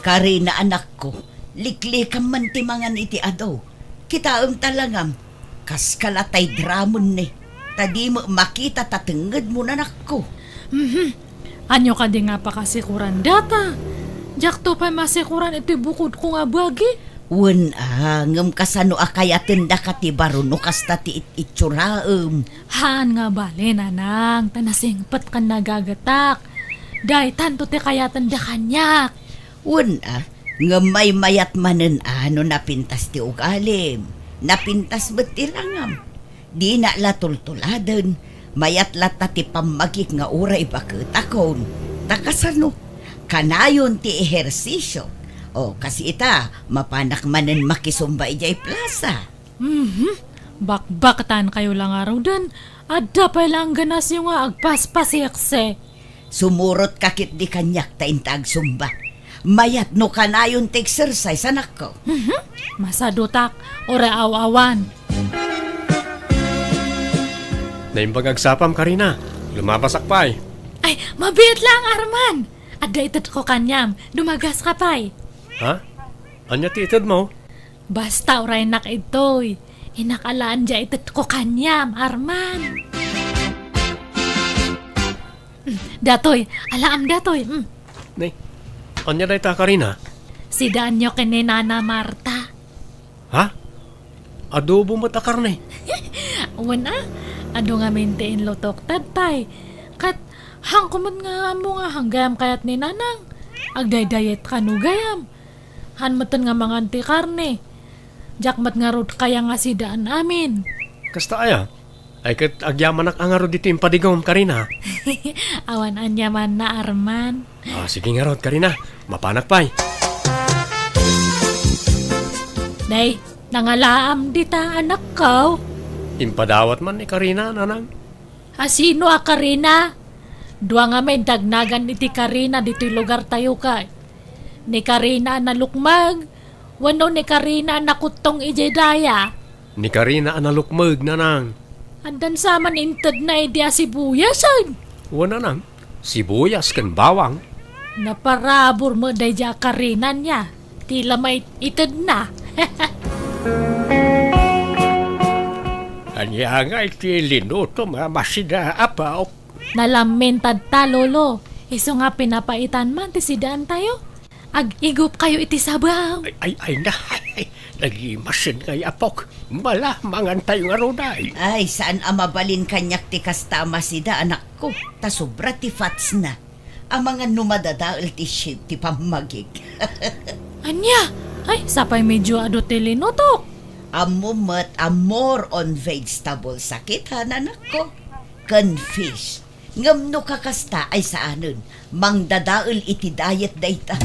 Karina anak ko, liklikam man timangan iti adaw. Kitaam talangam, kas kalatay dramon ni. Tadi mo makita tatenged mo na ko. Anyo ka di nga pa kasikuran data. Jak to pa masikuran iti bukod ko nga bagi. Wen ngem kasano akayaten da kati baruno kasta ti itsuraem. Haan nga bali nanang, tanasingpat ka nagagatak. Day tanto ti kayatan da kanyak. Wen ngem may mayat manen napintas ti ugalim. Napintas bet ti langam. Di na latultuladen, mayat lata ti pamagik nga uray baketakon. Takasano, kanayon ti ehersisyo. O kasi ita, mapanak manen makisumba ijay plaza. Bakbaktan kayo lang araw dun. Adda pa lang ganas yung nga agpaspasiakse. Sumurot kakit di kanyak ta intag sumba. Mayat no kanayon ti exercise anak ko. Masadutak, ora awawan. Naimbagagsapam, Karina. Lumabasak pa eh. Ay, mabit lang, Arman. Adda itad ko kanyam, dumagas ka pa'y. Ha? Anya ti itad mo? Basta oray nak ito'y. Inakalaan dya itad ko kanyam, Arman. Datoy, alaam datoy. Nay, anya day ta, Karina? Si Danyo kini Nana Marta. Ha? Adobo mo ta karne. Wana, ado nga maintain lotok tatay. Kat, hangkumot nga mo nga hanggayam kayat ni Nanang. Agday-dayet ka no gayam. Hanmatan nga mga anti karne. Jakmat nga rod kaya nga si daan amin. Kasta aya? Ay kat agyamanak ang aro dito yung padigom, Karina. Awan anyaman na Arman. Sige nga rod, Karina. Mapanak pa'y. Day, nangalaam dita anak ko. Impadawat man ni Karina, nanang. Sino a Karina? Dua nga may dagnagan iti Karina dito'y lugar tayo kay. Ni Karina na lukmag. Wano ni Karina na kutong ijedaya. Ni Karina analukmag, nanang. Andan saman intad na idea sibuyasan. Wana nang, sibuyas kan bawang. Naparabor mo day dya Karina niya. Tila may itad na. Anya nga iti linuto mga masida apaw. Nalamin ta lolo. Iso nga pinapaitan man ti sidaan tayo. Ag-igop kayo iti sabaw. Ay na, nagimasin kay apok. Mala, mangan tayo nga runay. Ay, saan amabalin kanyak ti kastama sida anak ko? Ta sobra ti fats na. Ang mga numadadaal ti shit ti pamagig. Anya? Ay, sapay medyo ado ti linutok. Amumat more on vegetable sakit ha anak ko. Kan fish. Ngam no kakasta ay saanon. Mangdadaal iti diet dayta.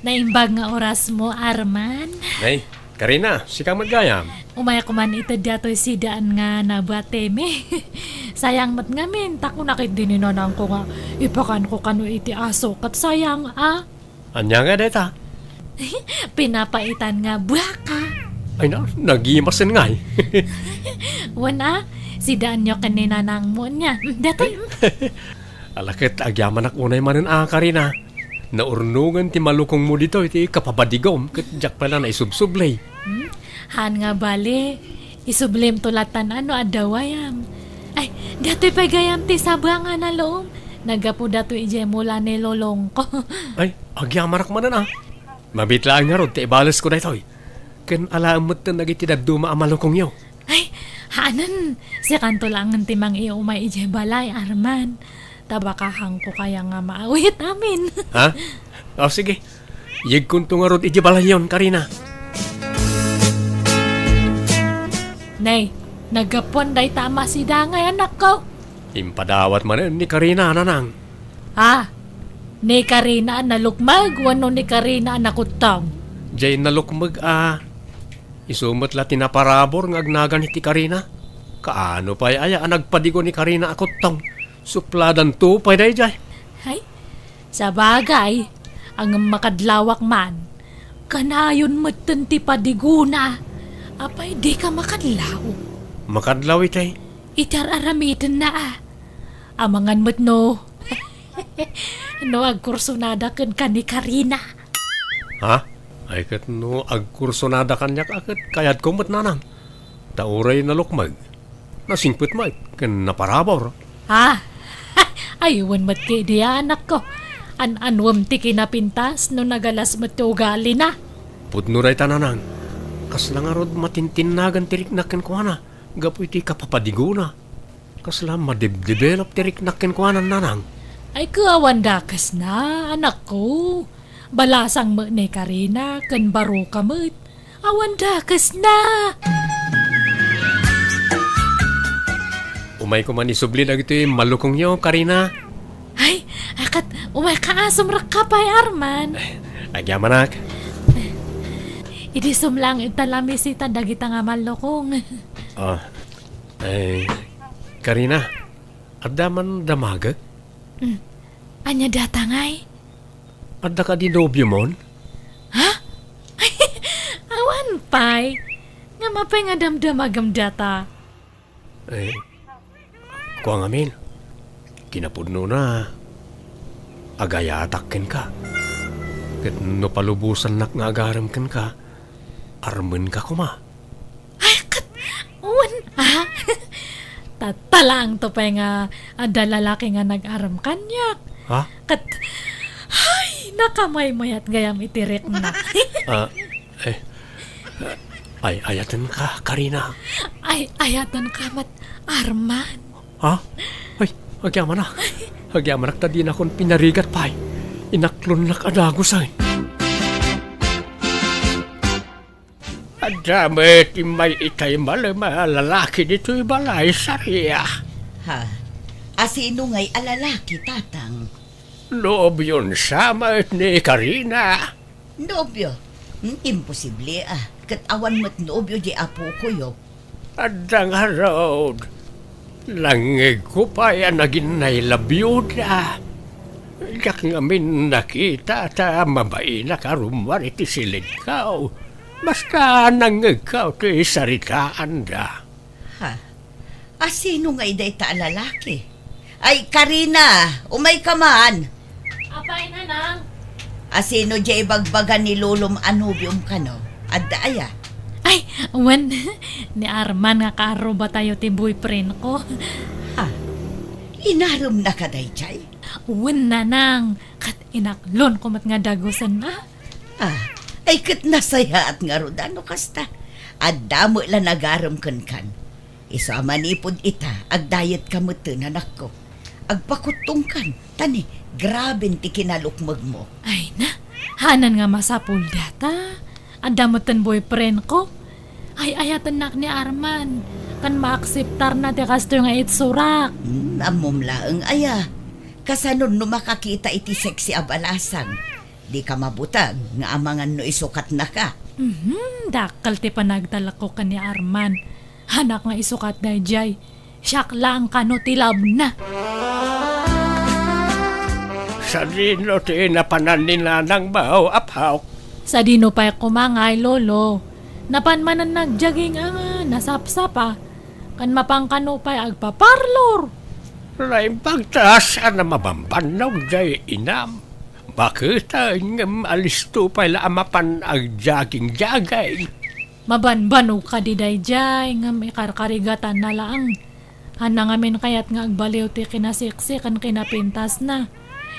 Naimbag nga oras mo, Arman. Nay, Karina, sikang magayam. Umaya ko man ito dato'y sidaan nga nabateme. Sayang mat ngamin, tako nakit din ninanang ko nga. Ipakan ko kano iti aso, kat sayang Anya nga deta? Pinapaitan nga baka. Ay na, nagimasin nga eh. Wana, sidaan nyo kanina nang mo niya. Dato'y. Alakit, agyaman ak unay manin Karina. Naurnungan ti malukong mo dito, iti kapabadigom, kat jak pala na isubsublay. Han nga bali, isublim tulatan adawayam. Ay, dato'y pagayam ti sabang na loom. Nagapo dato'y ije mula ni lolong ko. Ay, agyaman ak manan Mabitlaan nga ron, ti ibalas ko na ito eh. Kan alaamot na nagitidaduma ang malukong yo. Ay, hanan, si kanto lang ang timang iumay ije balay, Arman. Tabakahang ko kaya nga maawit amin. Ha? Sige. Yig kunto nga ron, ije balay yon, Karina. Nay, nagapon day tama si Dangay anak ko. Impadawat man ni Karina, nanang. Ni Karina na lukmag, wano ni Karina na kutang. Jay nalukmag Isumot la tinaparabor ng agnagan iti Karina. Kaano pa aya nagpadigo ni Karina akot tong. Supladan to pa day jay. Ay, sa bagay, ang makadlawak man, kanayon matan ti padiguna. Apay di ka makadlaw. Makadlaw itay. Itar aramitan na Amangan mo't no. No, agkursunada kan ni Karina. Ha? Ay kat no agkursonada kanyak akit kayat kumot nanang. Tauray na lukmag. Nasingpit mag kan naparabor. Ha? Aywan mat kay diya anak ko. Anwam ti kinapintas no nagalas mat ti ugali na. Pudnuray tananang. Kasla nga rod matintinagan tiriknakin ko na. Gapoy ti kapapadiguna. Kasla madib-develop tiriknakin ko nanang. Ay kawan dakas na, anak ko. Balasang mo ni Karina, kan baro kamot. Awan dakas na. Umay ko man isublin ag ito malukong nyo, Karina. Ay, akat umay kaasam rakapay Arman. Agyamanak. Idi sumlang italami si dagita nga malukong. Oh, ay, Karina, adda man damagag? Anya datangay? Adda ka di nobyo mon? Ha? Awan pay. Nga mapay nga damdamagam data. Eh, kuang amin. Kinapudno na. Agayatakin ka. Kat no palubusan nak nga agaramkan ka, armen ka kuma. Ay, kat, uwan, ha? Tatalang to pa nga ada lalaki nga nag-aram kanyak. Ha? Kat, ay, nakamay-mayat gayam itirik na. Ay, ayatan ka, Karina. Ay, ayatan kamat, Arman. Ha? Ay, agyamanak. Agyamanak ta din akong pinarigat pay. Inaklon nak adagusay. Adamit may itay malama lalaki dito'y balay sariya. Ha? Asino nga'y alalaki, tatang? Loob yun samait ni Karina. Nobyo? Imposible Kat awan mo't nobyo di apo ko yo. Adang harod. Langig ko pa yan naging nailabiyuda. Yak ngamin nakita ta mabay na karumar iti silid kao. Basta nangagaw ti saritaan da. Ha? Asino nga'y day ta lalaki? Ay, Karina! Umay ka man! Apay na nang. Asino jay bagbagan ni Lulom Anubium kano? Adda aya? Ay, uwan, ni Arman nga karo ba tayo ti boyfriend ko? Ha? Inarum na ka day jay? Uwan na nang, kat inaklon ko mat nga dagusan na. Ay kat nasaya at nga rodano kasta. Adda mo la nagaram kan. Isama nipod ita, agdayet ka mo anak ko. Agpakutong kan, tani, grabe ti kinalukmag mo. Ay na, hanan nga masapul data. Adamutan boyfriend ko. Ay ayatan nak ni Arman. Kan maakseptar na ti kasto nga itsurak. Amumlaang aya. Kasanon no makakita iti sexy abalasang. Di ka mabutang nga amangan no isukat na ka. Dakal ti panagdala ko ka ni Arman. Hanak nga isukat na jay. Siyak lang kano tilab na. Sa dino ti napanan ni nanang bao apaw. Sa dino pa'y kumangay, lolo. Napanmanan nagjaging ang nasapsapa. Kan mapangkano pa'y agpaparlor. Lain pagtaas na mabambanaw jay inam. Bakit ang alisto pala amapan ang jaging-jagay? Mabanbano ka di dayjay nga may karkarigatan na lang. Hana ngamin kayat nga agbaliw ti kinasiksi kan kinapintas na.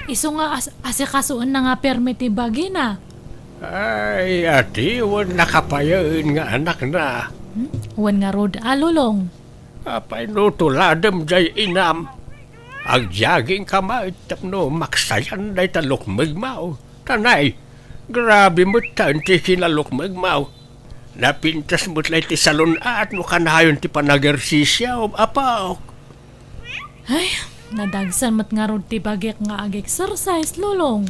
Iso nga asikasuan na nga permiti bagi na. Ay, ati, wan nakapayain nga anak na. Wan nga rod alulong. Apay no tuladam jay inam. Agjaging kamay tapno maksayan day talok magmaw. Tanay, grabe mo tanti kinalok-magmaw. Napintas mo't lay ti salon at no kanayon ti panagersisyaw, apaw. Ay, nadagsan mat nga rod ti bagik nga ag-exercise, lulong.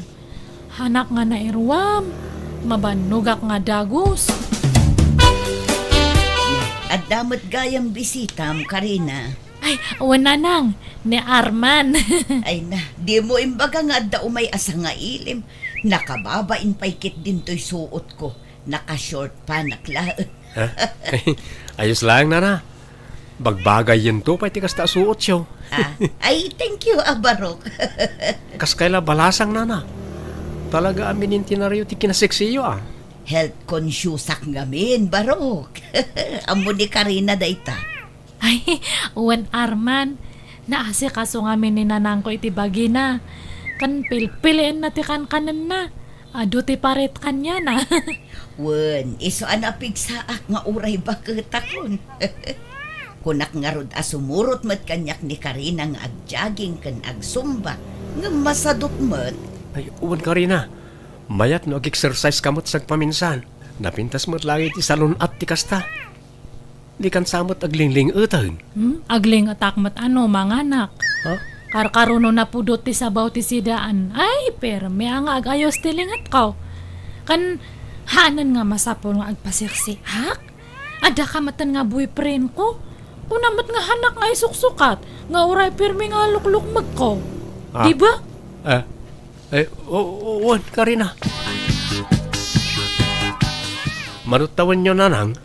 Hanak nga na irwam, mabanugak nga dagos. At damot gayang bisitam, Karina. Ay, wala nang, ni Arman. Ay na, di mo imbaga nga da umay asa nga ilim. Nakababain paikit din to'y suot ko. Naka-short pa, naklaan. Ha? Ayos lang, nana. Bagbagay yun to, pa'y tikas ta suot siyo. Ay, thank you, Barok. Kas kaila balasang nana. Talaga aminin tinariyo ti kinaseksiyo Health conscious ngamin, Barok. Amo ni Karina dayta. Ay, uwan Arman. Naasi kaso ngamin ni nanang ko iti bagina. Kan pilpiliin na ti kanan na. Ado ti paret kanya na. Wen, iso anapig saak nga uray bakit akon. Kunak nga rod asumurot mat kanyak ni Karina nga agjaging kan agsumba. Nga masadot mat. Ay, uwan Karina. Mayat no ag-exercise kamot sa paminsan. Napintas mo't lagi ti salon at ti kasta. Di kan samot aglingling utahin. Agling atak mat ano, mga anak. Ha? Karkaruno na pudot ti sabaw ti sidaan. Ay, pero may ang agayos ti lingat ko. Kan hanan nga masapol nga agpasiksihak. Ada ka matan nga boyfriend ko. Unamat nga hanak nga isuksukat. Nga uray pirmi nga luklukmag ko. Diba? Uwan Karina. Manutawan nyo nanang.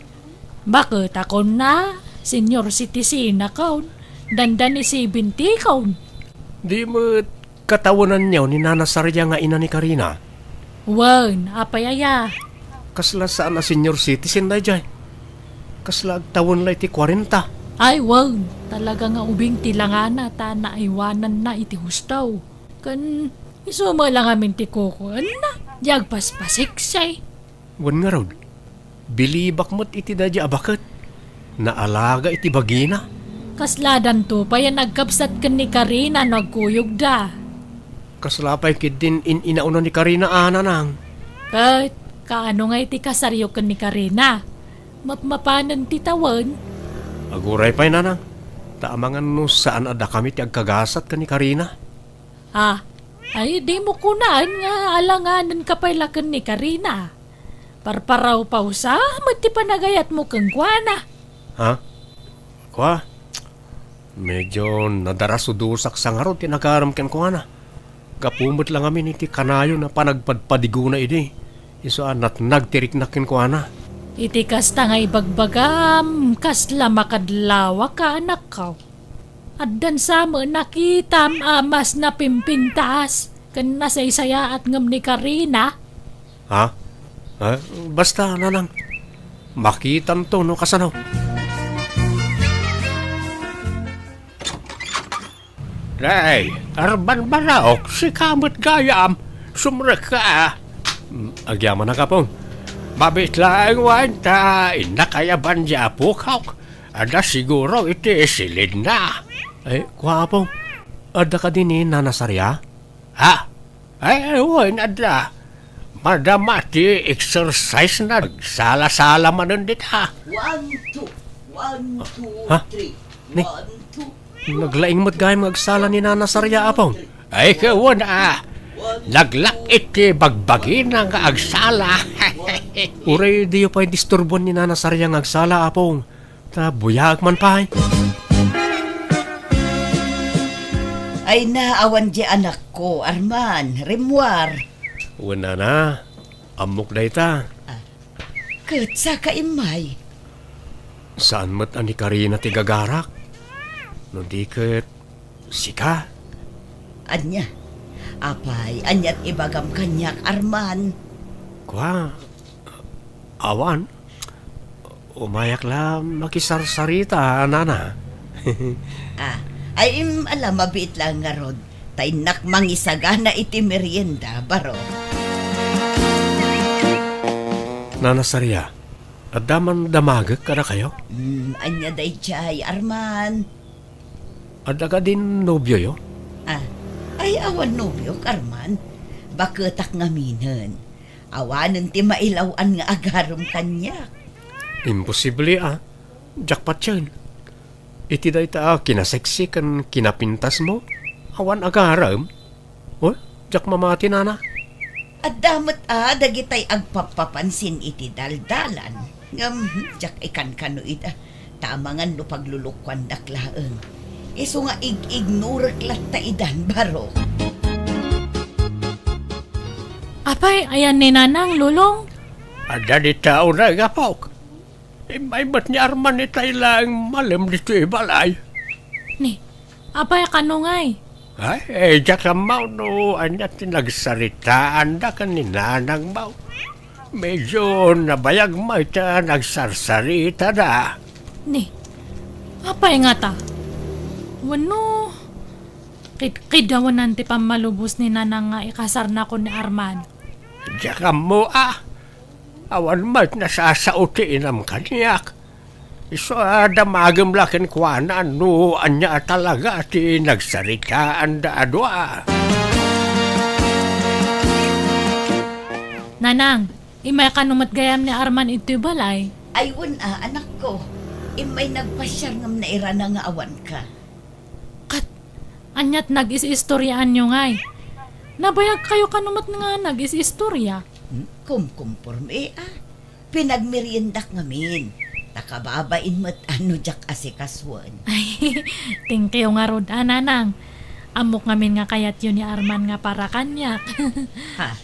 Bakit ako na? Senior citizen account. Dandan ni 70 account. Di mo katawanan niyo ni Nana Sarya nga ina ni Karina. Wan, apayaya. Kasla saan na senior citizen na dyan. Kasla agtawon la iti 40. Ay, wan. Talaga nga ubing tilangana ta na iwanan na iti hustaw. Kan, isuma lang amin ti kukuan na. Diag paspasiksay. Wan nga rod. Bilibak mo't iti dadya abakit. Naalaga iti bagina. Kasladan to pa yan nagkapsat kan ni Karina nagkuyog da. Kaslapay kid din inauna ni Karina nang. Kahit kaano nga iti kasaryo kan ni Karina. Mapmapanan ti tawan. Aguray pa'y nanang. Taamangan no saan ada kami ti agkagasat ka ni Karina. Ay di mo kunaan nga alanganan kapaylakan ni Karina. Parparaw pausa, mati panagayat mo kang kuana. Ha? Kwa? Medyo nadarasudusak sa nga ron, tinagaram ken kuana. Kapumot lang amin iti kanayo na panagpadpadigo na ini. Iso anat nagtirik na ken kuana. Iti kasta nga ibagbagam, kasla makadlawa ka anak ka. Addan sa mo nakitam amas na pimpintas, kan nasaysaya at ngam ni Karina. Ha? Basta, nanang. Makitan to, no, kasanaw. Day, arban baraok, si kamot gayam. Sumrek ka, agyaman na ka pong. Mabit lang wanta, inakayaban niya po kaok. Ada siguro iti silid na. Ay, kwa pong. Ada ka din ni Nana Sarya? Ha? Ay, huwag ada. Madamati exercise na. Sala-sala manon dit ha. 1, 2, 1, 2, Ha? 3. Ni? 1, 2. Naglaing mo't gayam agsala ni Nana Sarya apong. Ay, kawan Naglak iti bagbagi na nga agsala. Uray, di pa disturbon ni Nana Sarya nga agsala apong. Ta buyag man pa. Ay naawan di anak ko, Arman, Rimwar. Wala na. Amok na ita. Kat sa kaimay. Saan mo't ani Karina ti gagarak? No di kat sika. Anya, apay, anyat ibagam kanyak, Arman. Kwa, awan. Umayak lang makisarsarita, nana. Ay alam, mabit lang nga rod. Tainak mangisagana iti merienda, baro. Nana Sarya, at daman damagak ka na kayo? Anya day chay, Arman. At ka din nobyo yo? Ay awan nobyo, Arman. Baketak nga minan. Awanan ti mailawan nga agarom kanya. Imposible Jackpot yan. Iti da ita kinaseksi kan kinapintas mo? Awan agaram? O, Jack mamati nana? At damat dagitay agpapapansin iti daldalan. Jak ikan kano ita. Tamangan no paglulukwan daklaeng. Iso nga ignorek latta idan baro. Apay, ayan ni nanang lulong. Ada di tao na gapok. May ba't ni Arman ni lang malam dito balay? Ni, apay kanungay. Ay, diyan ka mau no, anya tinagsaritaan da ka ni nanang mau. Medyo nabayag mo ita nagsarsarita da. Ni, apay nga ta? Wano, kidawan nanti pamalubos ni nanang nga ikasar na ko ni Arman. Diyan ka mo awan mo't nasasautiin ang kanyak. Iso damagam lakin kuana no, anya talaga ti nagsaritaan da adwa. Nanang, imay kanumat gayam ni Arman ito balay. Aywan anak ko. May nagpasyar ngam na ira na nga awan ka. Kat, anyat nag-is-istoryaan nyo ngay. Nabayag kayo kanumat nga nag-is-istorya. Kumporme Pinagmeriendak ngamin. Nakababain mo't ano jak asikaswan. Ay, thank you nga rod, nanang. Amok ngamin nga kayat yun ni Arman nga para kanyak. Ha?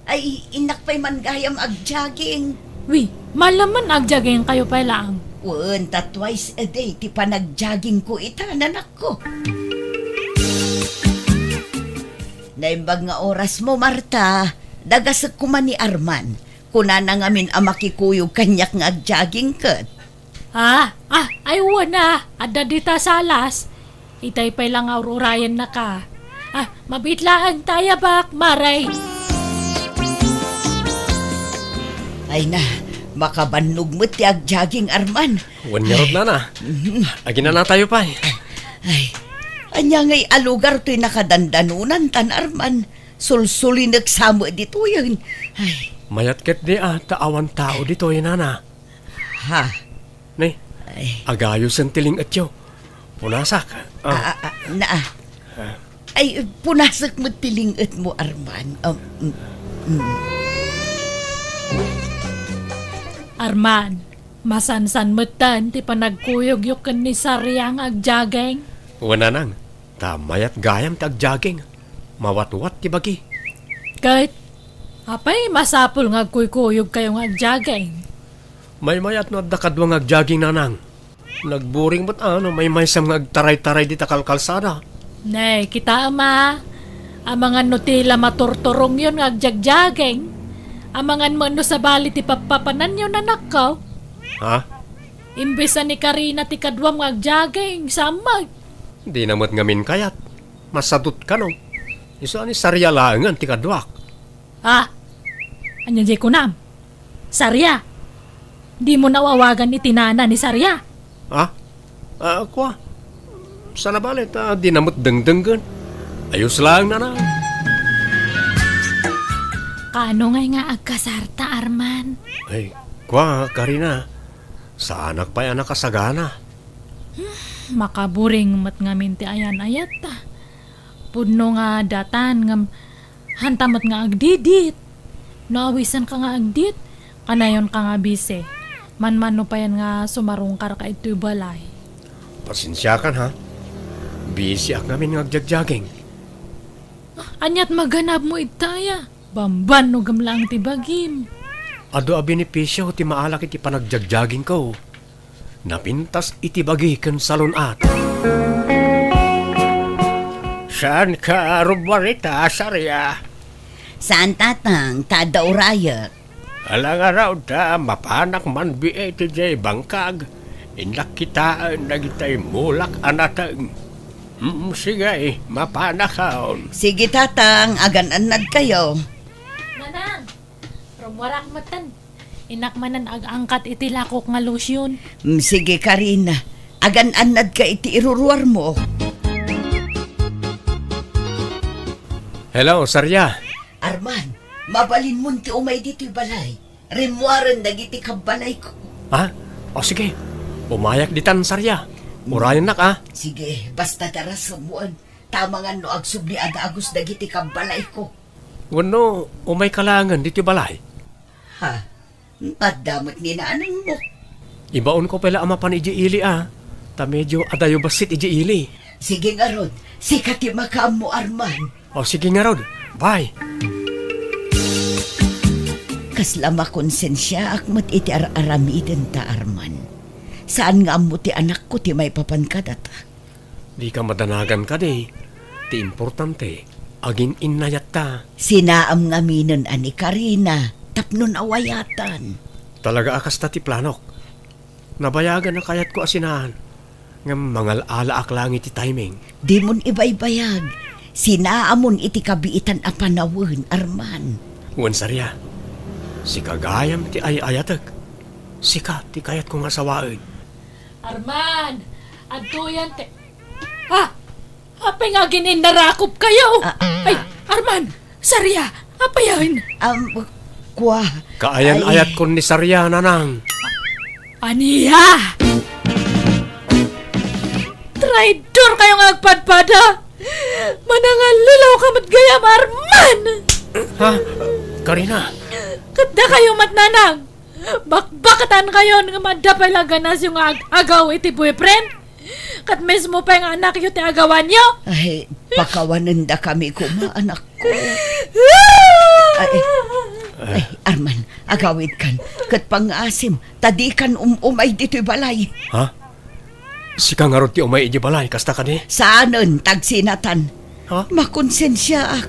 Ay, inak pa'y man gayam agjaging. Wi, malaman agjaging kayo pa lang. Wan, twice a day, ti pa nagjaging ko itanan ako. Naimbag nga oras mo, Marta. Dagasag ko man ni Arman. Kuna na ngamin ang makikuyog kanyak nga agjaging kat. Ay wana, ada dita salas. Itay pa lang aururayan na ka. Mabitlaan tayo bak, maray. Ay na, makabannog mo ti agjaging Arman. Wanyarod na. Agi na tayo pa Ay, anya ngay alugar to'y nakadandanunan tan Arman. Sulsuli nagsamo dito yun. Ay, mayat ket di taawan tao dito nana. ha? Nay, Ay, agayos ang tiling atyo. Punasak. ay punasak mo tilingat mo Arman. Arman, masansan metan ti panagkuyog yukan ni Saryang agjageng. Wana nang, tamayat gayam tagjaging. Mawat-wat ti bagi. Kahit, apay masapul nga kuykuyog kayong agjageng. May mayat no dakadwang agjaging nanang. Nagburing mo't may maysam nga agtaray-taray di takalkalsada. Nay, kita ama. Amangan no tila maturturong yun nga agjagjageng. Amangan mo no sa bali ti papapanan yun anak ko. Ha? Imbesa ni Karina ti kadwam nga agjageng, samag. Di namot ngamin kayat. Masadot ka no. Isa ni Sarya langan ti kadwak. Anya jay kunam? Sarya. Di mo nawawagan ni tinana ni Sarya. Kwa? Sana balit, di namot dengdenggan. Ayos lang na. Kano ngay nga agkasarta, Arman? Ay, kwa, Karina. Sa anak pa yan nakasagana. Makaburing mat ngamin ti ayan ayat ta. Pudno nga datan ngam hantamot nga agdidit. Naawisan ka nga agdit, kanayon ka nga bise. Man-mano pa yan nga sumarungkar ka ito'y balay. Pasensya kan ha. Busy ak namin ng agjagjaging. Anyat maganap mo itaya. Bamban no gamlang ti bagim. Ado a benepisyo ti maalak iti panagjagjaging ko. Napintas iti bagi ken salunat. Saan ka rubarita, Sarya? Saan tatang, tada urayat? Alang araw da, mapanak man biye ti jay bangkag. Inak kitaan na kita'y mulak anatang. Sige, mapanak kaon. Sige tatang, agan-anad kayo. Nanang, rumwarak matan. Inakmanan ag-angkat iti lakok nga lotion. Sige Karina, agan-anad ka iti iruruar mo. Hello, Sarya. Arman, mabalin mo ti umay dito'y balay. Rimwaran dagiti kabalay ko. Sige. Umayak ditan, Sarya. Urayan nak, Sige, basta daras samuan. Tamangan no agsubli ada agus dagiti kabalay ko. Wano, umay kalangan dito balay. Ha? Madamot ni nanang mo. Ibaon ko pala amapan iji ili, Ta medyo adayo basit iji ili. Sige nga Rod, sikati makaam mo Arman. Sige nga, Rod. Bye. Kasla makonsensya akmat iti aramiden ta Arman. Saan nga mo ti anak ko ti may papankadata? Di ka madanagan ka di. Ti importante, aging inayat ta. Sinaam nga minon ani Karina, tapnon awayatan. Talaga akas ta ti planok. Nabayagan na kayat ko asinahan. Nga mangal ala aklang iti timing. Di mon ibaybayag. Sinaamon iti kabiitan a panawin, Arman. Wan sarya. Si kagayam ti ayayatag. Sika ti kayat kong asawaan. Arman! Aduyan te... Apay nga ginindarakop kayo! Ay, Arman! Sarya! Apay yan! Kwa. Kaayan Ay. ayat kon ni sarya nanang. Aniya! Traidor kayo nga agpadpada! Manangal lilaw ka matgayam, Arman! Ha? Karina? Kada kayo matnanang! Bakbakatan kayo nga madapay laganas yung agaw iti boyfriend? Kat mismo pa yung anak yun ti agawan nyo? Ay, pakawanan da kami kuma, anak ko. Ay, Arman, agawid kan. Kat pangasim, tadikan umay dito'y balay. Ha? Sika nga ron ti umay iti balay, kasta ka ni? Saanon, tagsinatan. Ha? Makonsensya ak.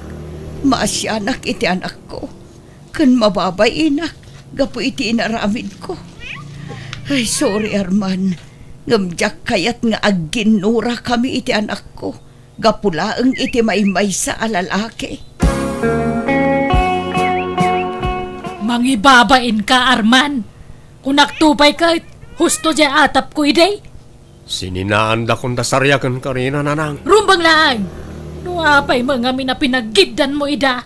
Maasyanak iti anak ko. Kan mababay inak, gapo iti inaramid ko. Ay, sorry Arman. Ngamjak kayat nga agginura kami iti anak ko. Gapulaang iti maymay sa alalaki. Mangibabain ka, Arman. Kung naktupay ka, husto dya atap ko iday. Sininaanda kong dasaryakan Karina nanang. Rumbang lang. Nuapay mga mina pinagiddan mo ida.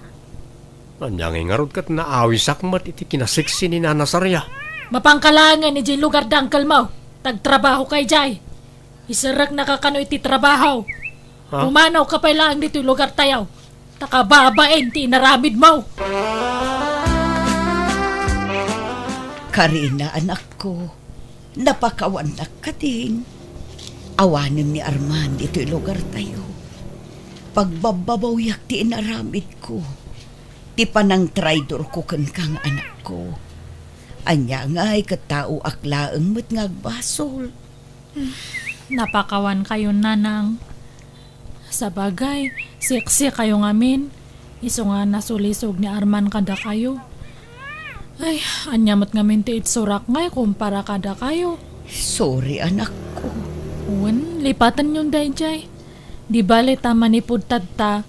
Anyang ingarod kat naawi sakmat iti kinasiksi ni Nana Sarya. Mapangkalangan ni Jay lugar dangkal mo. Tagtrabaho kay Jay. Isarak nakakano iti trabaho. Ha? Pumanaw ka pa lang dito lugar tayaw. Takababain ti inaramid mo. Karina, anak ko. Napakawanak ka din. Awanin ni Arman dito'y lugar tayo. Pagbababawyak ti inaramid ko. Ti panang traidor ko kan kang anak ko. Anya nga'y katao aklaang mo't ngagbasol. Napakawan kayo, nanang. Sa bagay, siksi kayo ngamin. Iso nga nasulisog ni Arman kada kayo. Ay, anyamot ngamin ti itsurak ngay kumpara kada kayo. Sorry, anak ko. Uwan, lipatan yung dayjay. Di bale tama ni pudtad ta,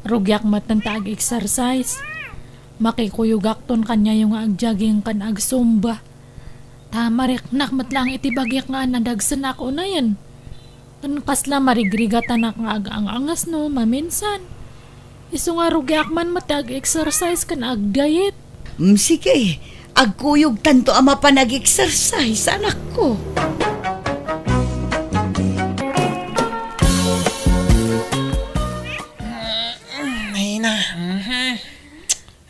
rugyak matan ta ag-exercise. Makikuyugak ton kanya yung agjaging kan agsumba. Tama riknak matlang iti bagyak nga nadagsan ako na yan. Kan kasla marigrigatan ak nga ag-angas no, maminsan. Iso nga rugyak man matag-exercise kan ag-diet. Sige, agkuyog tanto ama pa nag-exercise, anak ko. Ay na.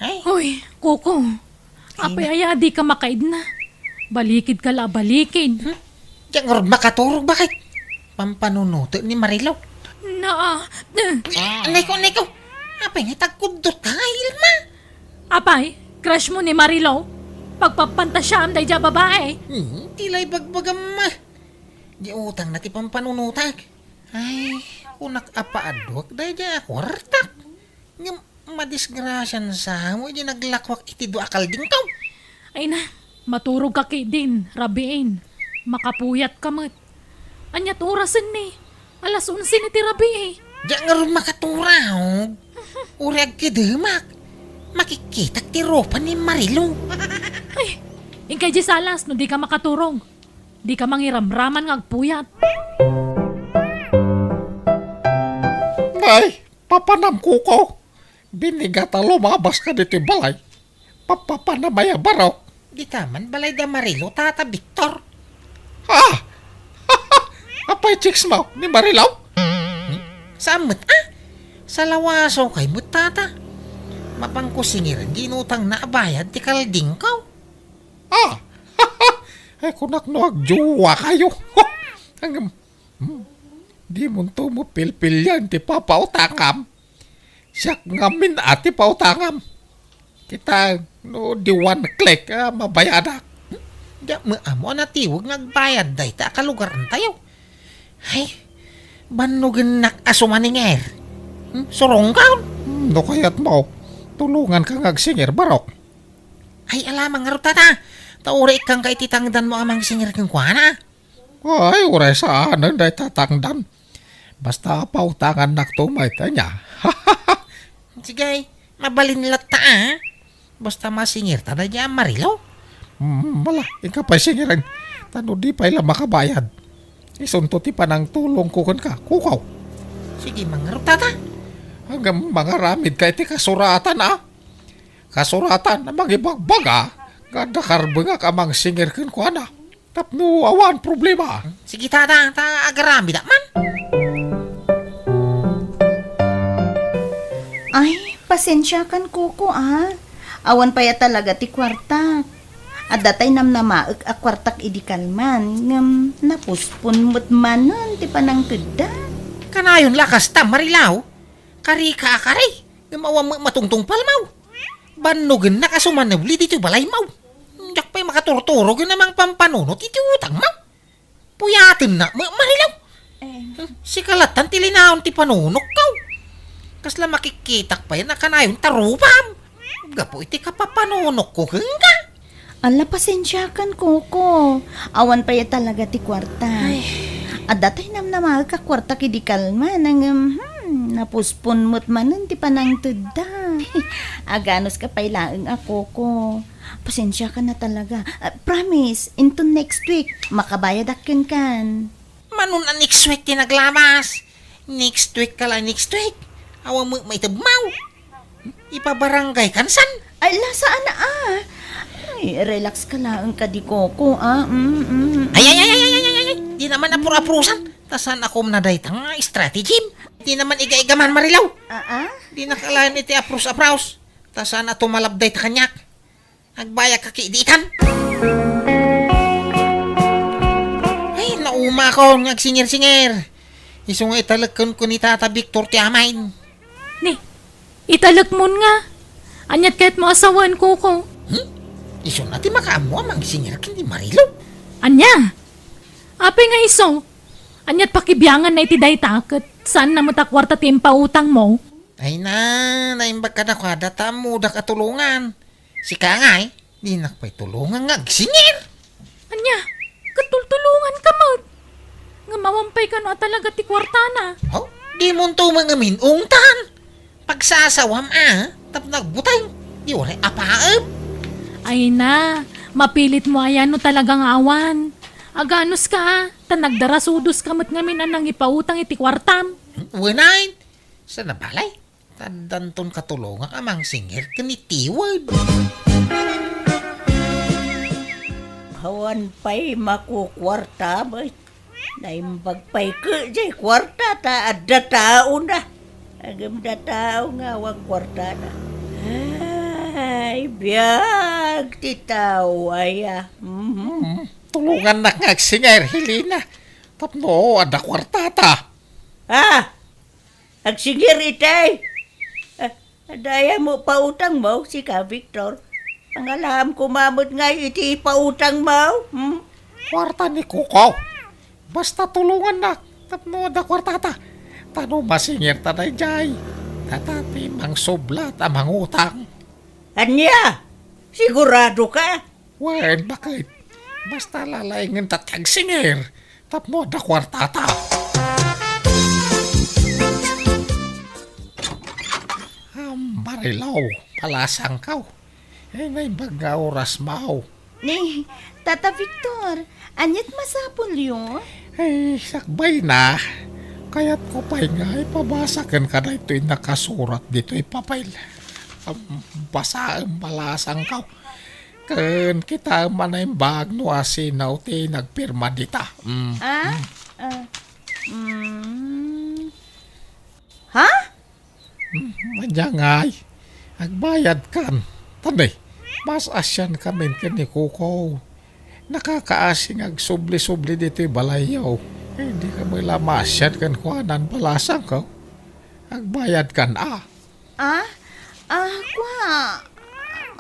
Ay, Hoy, Kuko. Apay aya di ka makaid na. Balikid ka la, balikid. diyan nga rin makaturog bakit? Pampanunuto ni Marilaw. Niko. Apay nga tagkudot ka, Ilma. Apay, crush mo ni Marilaw. Pagpapantasyam day dya babae. Tilay bagbagam ma. Di utang na ti pampanunutag. Ay, kunak apaadwak day dya ako hartak. Nga madisgrasyan sa mo, di naglakwak iti do akal ding tao. Ay na, maturog ka kay din, rabiin. Makapuyat ka mat. Anyat orasan ni. Alas 11 ni ti rabi eh. Diyan nga rin makaturog. Urag kidemak. Makikita ti ropa ni Marilaw. Ay, ingkay di salas no di ka makaturog. Di ka mangiramraman ng agpuyat. Nay, papanam ko. Binigata lumabas ka dito yung balay. Papapanamaya baraw. Di taman balay da Marilaw, tata Victor. Ha? Apay chicks mo ni Marilaw? Samot sa lawaso kay mutata. Mapangkusingiran ginutang naabayad ti kalding kaw. Ah, ay kunak no agjuwa kayo. Hanggang, di mo mo pilpil yan ti papautangam. Siyak ngamin ati pautangam. Kita, no, di one click, mabayadak. Da mo amo na tiwag nagbayad day ta kalugaran tayo. Ay, banugan nak asumaninger. Surong kaon. No kayat mo, tulungan ka ngagsingir, barok. Ay, alamang nga tata. Tauri kang kaititangdan mo amang singir kang kuana. Ay, uray saan ang day tatangdan. Basta pautangan naktumay ta niya. Sige, mabalin nila ta basta masingir ta na niya marilo. Wala, ika pa singiran. Tano di pa ila makabayad. Isunto ti pa ng tulong kukan ka, kukaw. Sige, mga tata. Hanggang mga ramid ka iti kasuratan Kasuratan na magibagbaga. Ganda karbanga ka mang singir kan ko na. Tapno awan problema. Sige, tata, ta agarami da man. Ay, pasensya kan kuko Awan pa ya talaga ti kwarta. At datay namnamaag a kwartak idikalman. Ngam napuspon mo't manon ti panang tedda. Kanayon lakas ta marilaw. Kari ka akari. Gumawa mo matungtong palmaw. Banugan na kasumanabli dito balay maw. Yak pa'y makaturturo namang pampanunot iti utang maw. Puyatin na marilaw. Si kalatan tilinaon ti panunok kaw. Kasla makikitak pa yan na kanayon tarupam. Gapo iti kapapanunok ko hangga. Ala, pasensya kan kuko. Awan pa ya talaga ti kwarta. At datay namnamaag ka kwarta kidikalman. Ang napuspon mo't manon ti panang tedda. Aganos ka pailaeng ako ko. Pasensya ka na talaga. Promise, into next week, makabayad akin kan. Manon na next week tinaglamas. Next week ka lang next week. Awa mo maitabmaw. Ipabarangay kansan. Ay, saan na Ay, relax ka lang ka di koko Ay. Di naman apur-apurusan. Tasan ako na daytang strategy. Di naman iga-igaman marilaw. Di nakalayan iti aprus-apraus. Tasan na tumalabday ta kanyak. Nagbaya ka kiidikan. Ay, nauma ko nagsingir-singir. Isong italagkan ko ni Tata Victor ti amain. Ni, italak mo nga. Anyat kahit mo asawan kuko. Iso natin makaamo amang singir kindi marilo. Anya? Apay nga iso. Anyat pakibiyangan na iti daytaket. Saan na matakwarta ti impautang mo? Ay naimbag ka na kada tamo da katulungan. Si Kangay, di nakpay tulungan nga singir. Anya? Katultulungan ka mo. Nga mawampay ka na talaga ti kwartana. Oh, di mo to mga minungtan. Pagsasawam tap nagbutay. Di wala apaab. Ay na, mapilit mo ayan no talagang awan. Aganos ka, tanagdarasudos kamot ngamin anang ipautang iti kwartam. Winain, sa nabalay. Tadanton katulungan amang singir kanitiwad. Hawan pa'y makukwarta ba? Naimbag pa'y ka jay kwarta ta adda tao na. Agam da tao nga wag kwarta na. Ay, biyag ti tao ay Tulungan na ngagsingir, Helena. Tapno, ada kwartata. Agsingir itay. Daya mo pautang mo si ka Victor. Pangalam kumamot nga iti pautang mo. Kwarta ni Kukaw. Basta tulungan na. Tapno, ada kwartata. Tano masingir tanay jay. Tatati mang sublat amang utang. Anya? Sigurado ka? Wen, bakit? Basta lalaingin tatag singir. Tapno, ada kwartata. Marilaw, palasang kaw. Naimbag nga oras mau. Ni, Tata Victor, anyat masapol yun? Sakbay na. Kaya't ko pa'y nga ipabasakan ka na ito'y nakasurat dito ipapail. Basa ang palasang kaw. Kan kita manaimbag no asinaw ti nagpirma dita. Ha? Manyangay. Agbayad kan. Tanay, mas asyan kami kani Kuko. Nakakaasing agsubli-subli dito balayaw. Hindi ka mo ilamasyan kan kuhanan palasang ka. Agbayad kan Kwa.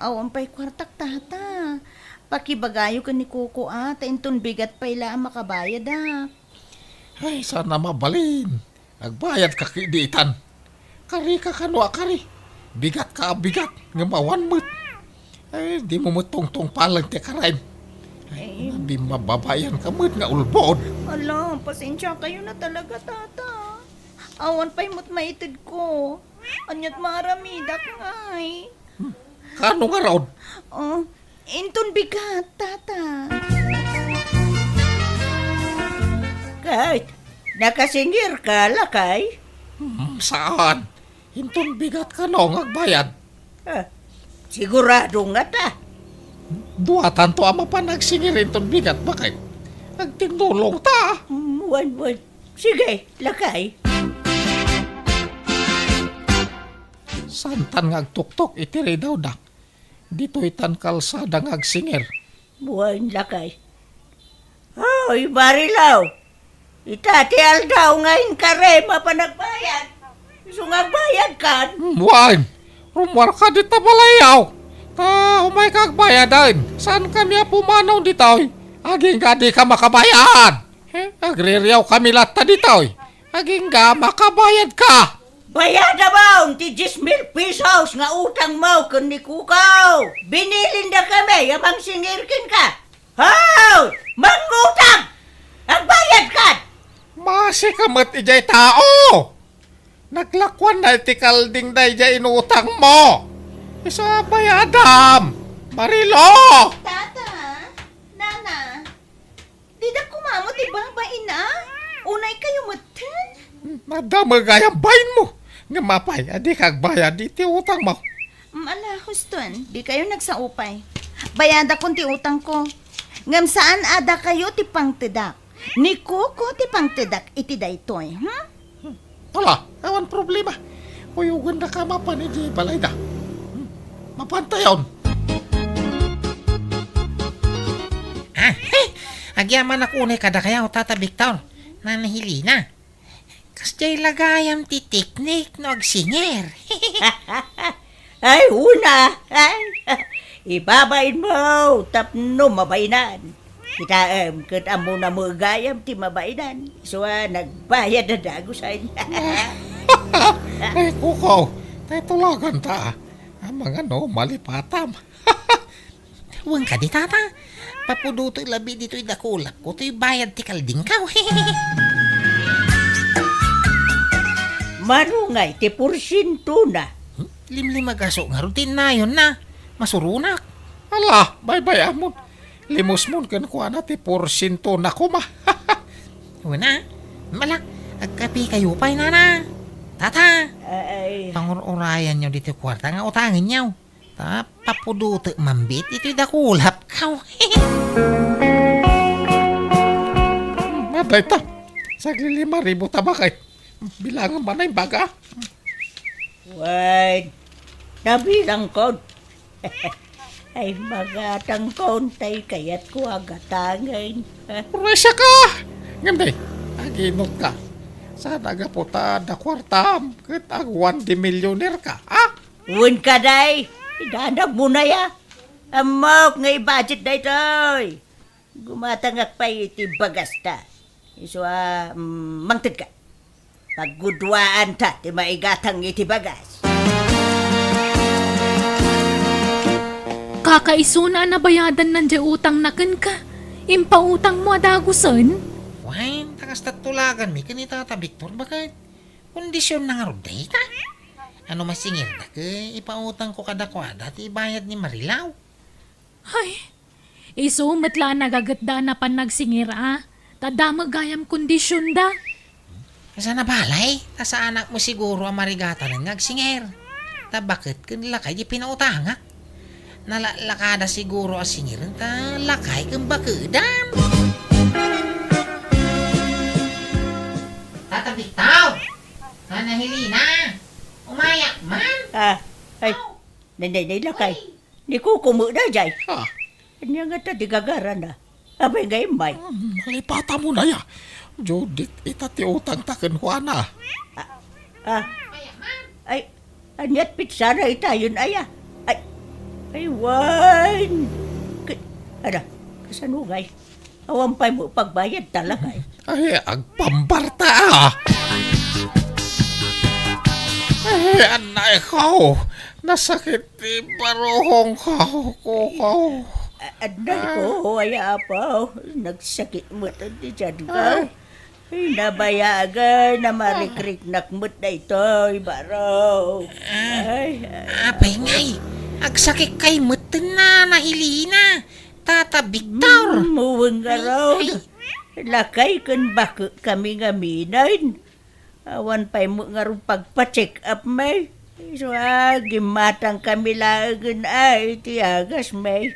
Awan pa'y kwartak tata. Pakibagayo ka ni Kuko inton bigat pa ila ang makabayad Ay, sana mabalin. Agbayad ka kiditan. Kari ka kanwa kari. Bigat ka bigat. Nga mawan mo't. Ay, di mo tong palang te karain. Ay, di mababayan ka mo't nga ulbod. Ala, pasensya kayo na talaga tata. Awan pa'y mo't maitid ko. Anyat maramidak ngay. Kano nga raon? Oh, inton bigat tata. Kahit nakasingir ka lakay. Saan? Hintong bigat ka no agbayad. Sigurado nga ta. Duatan to ama pa nagsingir hintong bigat. Bakit? Nagtindulong ta. Wan. Sige, lakay. Santan ngagtuktok itiri daw dak. Dito itan kalsada ngagsingir. Buwan lakay. Hoy, Barilaw. Itati aldaw ngayon kare mapanagbayad. Sungagbayad kan. Wan! Rumwar ka dito balayaw. Ta, umay kagbayadan. Saan kami pumanaw dito? Aging ga di ka makabayad. Agririyaw kami lata dito. Aging ga makabayad ka. Bayad na ba? Ti 10,000 pesos nga utang mo kun ni Kukaw. Binilin na kami, yamang singirkin ka. Hoy! Mangutang! Ang bayad ka! Masi kamat ijay tao. Naglakwan na itikalding na ijay inutang mo. Isa bayadam. Marilo! Tata, Nana, di na kumamot ibang baina? Unay kayo matan? Nadamagayang bayin mo. Nga mapay, adi kagbayad iti utang mo. Ala, huston, di kayo nagsaupay. Bayada kung ti utang ko. Ngam saan ada kayo ti pangtidak? Ni Kuko ti pangtidak iti daytoy, Wala, awan problema. Uyugan na ka mapan iti balay na. Mapantayon. Agyaman ako unay kada kaya o Tata Victor. Nanahili na. Kasjay lagayam ti teknik no agsinger. Ay, una! Ay, ibabain mo, tapno mabainan. Kita kat amo na mo gayam ti mabainan. So, nagbayad na dagusan. Ay, kukaw. Tayo tulagan ta. Ang mga no, malipatam. Huwag ka di Tata. Papuduto labi dito idakulak ko. Ito'y bayad ti kalding ka. Marungay, ti porsyento na. Limlimagaso nga rutin na yun na. Masurunak. Ala, bye-bye amon. Limos mon kan kuha na ti porsyento na kuma. Una, malak. Agkapi kayo pa'y nana. Tata. Ay, Pangurayan nyo dito kwarta nga utangin nyo. Ta, papuduto mambit. Ito'y dakulap ka. Maday ta. Sagli 5,000 tabakay. Bilangan ba na yung baga? wait. Nabilang ko. Ay, magatang kontay kayat ko agatangin. Presya ka! Ngamday, aginot ka. Sana gaputa da kwartam. Kat agwan di milyoner ka, ha? Uwan ka day. Idanag mo na ya. Amok nga i-budget na ito'y. Gumatangak pa iti bagas ta. So, mangtid ka. Paggudwaan ta, ti maigatang iti bagas. Kakaisuna na bayadan ng utang na ka. Impautang mo adagusan. Wain, takas tatulagan mi kanita Tata Victor. Bakit? Kondisyon na nga ruday ta. Ano masingir na ke? Ipautang ko kada kwada ti bayad ni Marilaw. Ay, iso matla nagagatda na pan nagsingira. Tadamagayam kondisyon da. Asa na balay? Ta sa anak mo siguro ang marigata ng nagsinger. Ta bakit kanila kay di pinautanga? Nalalakada siguro ang singir. Ta lakay kang bakudam. Tata Victor! Nanahilina! Umayak man! Ay, nanay lakay. Ni ko kumuda jay. Ha? Kanya nga ta, di gagaran na. Abay ngay may. Malipata mo na ya. Judith, itati utang taken ko na. Ay, anyat pitsara itayon aya. Ay, Wan! Ano, kasanugay? Awan pa mo pagbayad talaga eh. Ay, agpambarta ah. Ay, anay ko. Nasakit di baruhong ko. Anday ko, ay apaw. Nagsakit mo ito di dyan ka. Ay, nabayagan na marikriknak mo na ito, baro. Ay, Apay ngay, agsakit kay mutin na nahilina. Tata Victor. muwang nga raw. Lakay kan bako kami nga minan. Awan pa mo nga rin pagpa-check up may. So, gimatang kami lagan ay tiyagas may.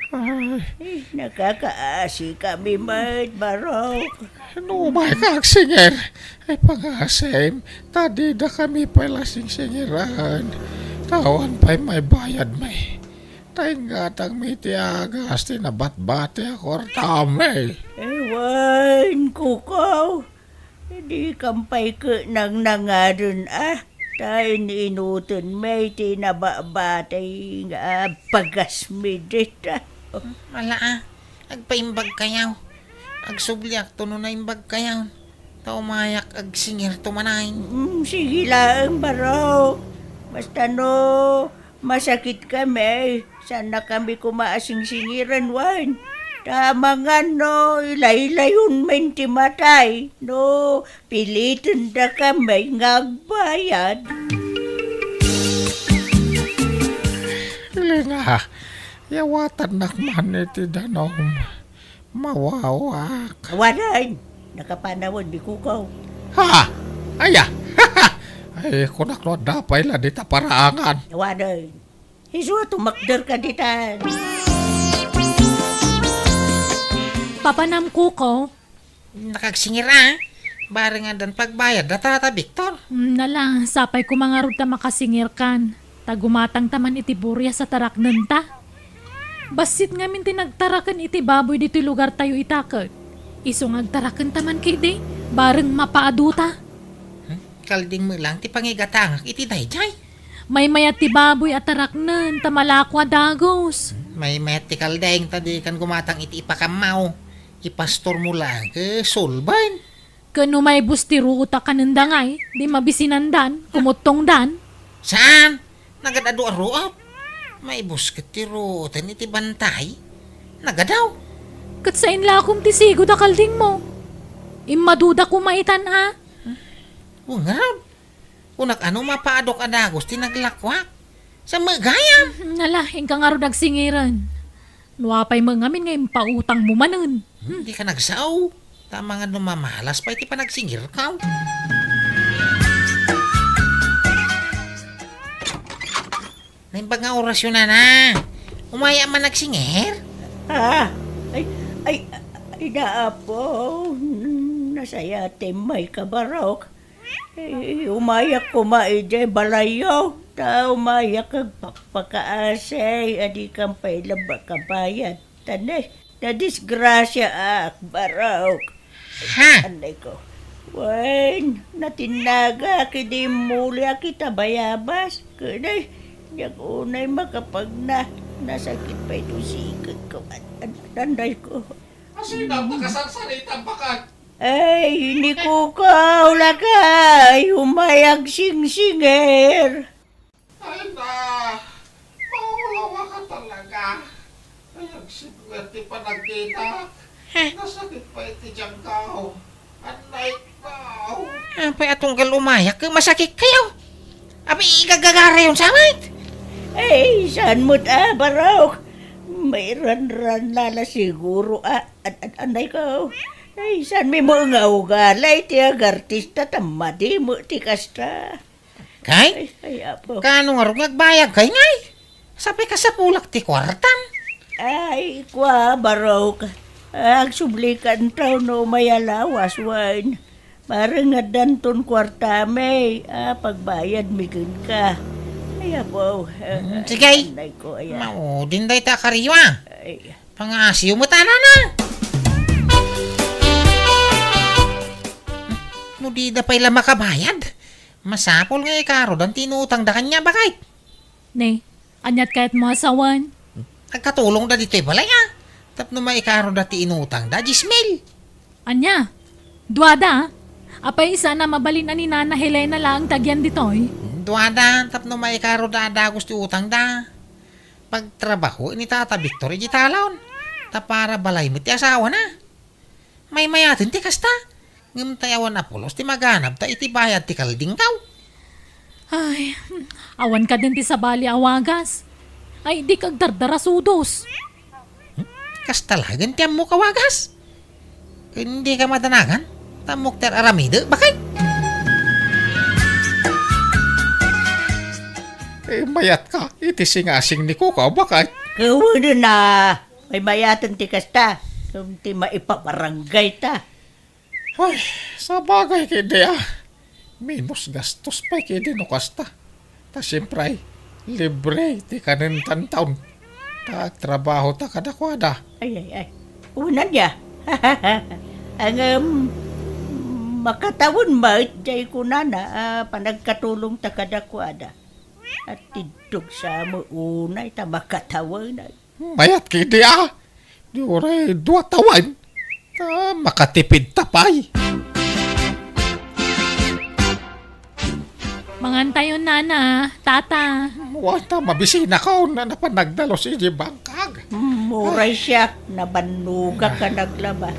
Nakakaasi kami may, barok. No, may kaksinger. Ay, pangasim. Tadi na kami pala singsingiran. Tawan pa'y may bayad may. Taingatang may tiyagas, tinabat-bati ako tamay. Ewan, kukaw. Hindi kampay ka nang nangaron Tayo niinutin may tinababatay nga pagasmidit Wala agpaimbag kayaw. Agsubliak to no na imbag kayaw. Taumayak agsingir tumanayin. Sige lang, baro. Basta no, masakit kami. Sana kami kumaasing-singiran, Wan. Tama nga no, ilay-layon men ti matay. No, pilitin na kami ngagbayad. Ili nga, yawatan nakman iti danom. Mawawak. Wanan, nakapanawon di kukaw. Ha! Aya! Ay, kunak no, dapay la dita paraangan. Wanan, hiso tumakder ka ditan. Papanam kuko, Nakagsingir ah. Bari nga dan pagbayad na Tata Victor. nala, sapay ko mga ruta makasingir kan. Tagumatang taman iti burya sa taraknan ta. Basit nga min tinagtarakan iti baboy dito lugar tayo itakot. Isong agtarakan taman kidi, bareng mapaaduta. Kalding mo lang ti pangigatangak iti dayjay. May mayat ti baboy at taraknan, tamalakwa dagos. May medical dayang tadi kan gumatang iti ipakamaw. Ipastor mo lang ke sulban. Kano may busti ruta kanandangay, di mabisinandan, kumutong dan. Saan? Nagadado-aruap. May busket ti rutan iti bantay. Nagadaw. Kat sa inlakom ti sigod akalding mo. Imaduda kumaitan ha. Ungab. Unak ano mapaadok adagos ti naglakwak. Sa magayam. Nala, ingka nga ro nagsingiran. Nuwapay mga amin ngayon pautang mo manun. Hindi ka nagsaw. Tama nga numamalas pa iti pa nagsingir ka. Naimbag nga orasyon na. Umaya man nagsingir. Ay, naapo. Nasaya may kabarok. Umayak kumaidya balayaw. Ta umayak kag pakpakaasay. Adi kang pailaba kabayad. Tanay, na disgrasya barok. Ha? Anday ko. Wan, natinaga kidi mulya kita bayabas. Kanay, yak unay makapag nasakit pa ito sikot ko. Anday ko. Kasi daw nakasarsaritang bakat. Ay, hindi ko kaulakay. Humayag sing-singer. Ay na, mawalawa ka talaga. Ay, ang sigwerte pa nagkita. Nasakit pa iti diyang kao. Anay kao. Apay atong gal umayak. Masakit kayo. Abi igagagara yun sa amin. Ay, saan mo't barok? May ran-ran lala siguro. Anday ko. Ay, saan may mga ugalay? Tiyag artista tamadi mo ti kasta. Kay? Ay, apo. Kano nga rin nagbayag kay ngay? Sabi ka sa pulak ti kwartan. Ay, kwa barok. Ang sublikan tao no mayalawas wan. Parang nga danton kwarta may. Pagbayad mikin ka. Ay, apo. Sige. Anday ko, ayan. Maudin day ta kariwa. Ay, Pangasiw mo tana na. No di da pa'y makabayad. Masapol nga ikaro dan tinutang da kanya bakit? Ne, anyat kahit mga sawan. Nagkatulong da dito'y balay Tapno maikaro dati inutang da, Jismel. Anya, duada, apay isa na mabalin ni Nana Helena lang tagyan ditoy. Duada, tapno maikaro da gusto utang da. Pagtrabaho, ni Tata Victor, iti talaon. Para balay mo ti asawa na. May mayatin ti kasta. Ngam tayawan apulos, ti maganap ta iti bayad ti kalding daw. Ay, awan ka din ti sa bali awagas. Ay, di kag dardara sudos. Kastalagan ti mo kawagas. Hindi ka madanagan. Tamok ter aramide, bakit? Mayat ka, iti singasing ni Kukaw, bakit? Kawan na, may mayatan ti kasta. Ti maipabarangay ta. Ay, sa bagay kindi Minus gastos pa kindi no kasta. Ta siyempre, libre ti kanin tantaon. Ta trabaho ta kadakwada. Ay. Una niya. Ang makatawon ba, jay ko na panagkatulong ta kadakwada. At tidog sa mo unay ta makatawon na. Mayat kindi Di oray 2 tawan. Ta makatipid tapay. Mangantayon Nana, tata. Wata mabisina ka na napanagdalo si Bangkag. Muray siya, nabanuga ka naglaba.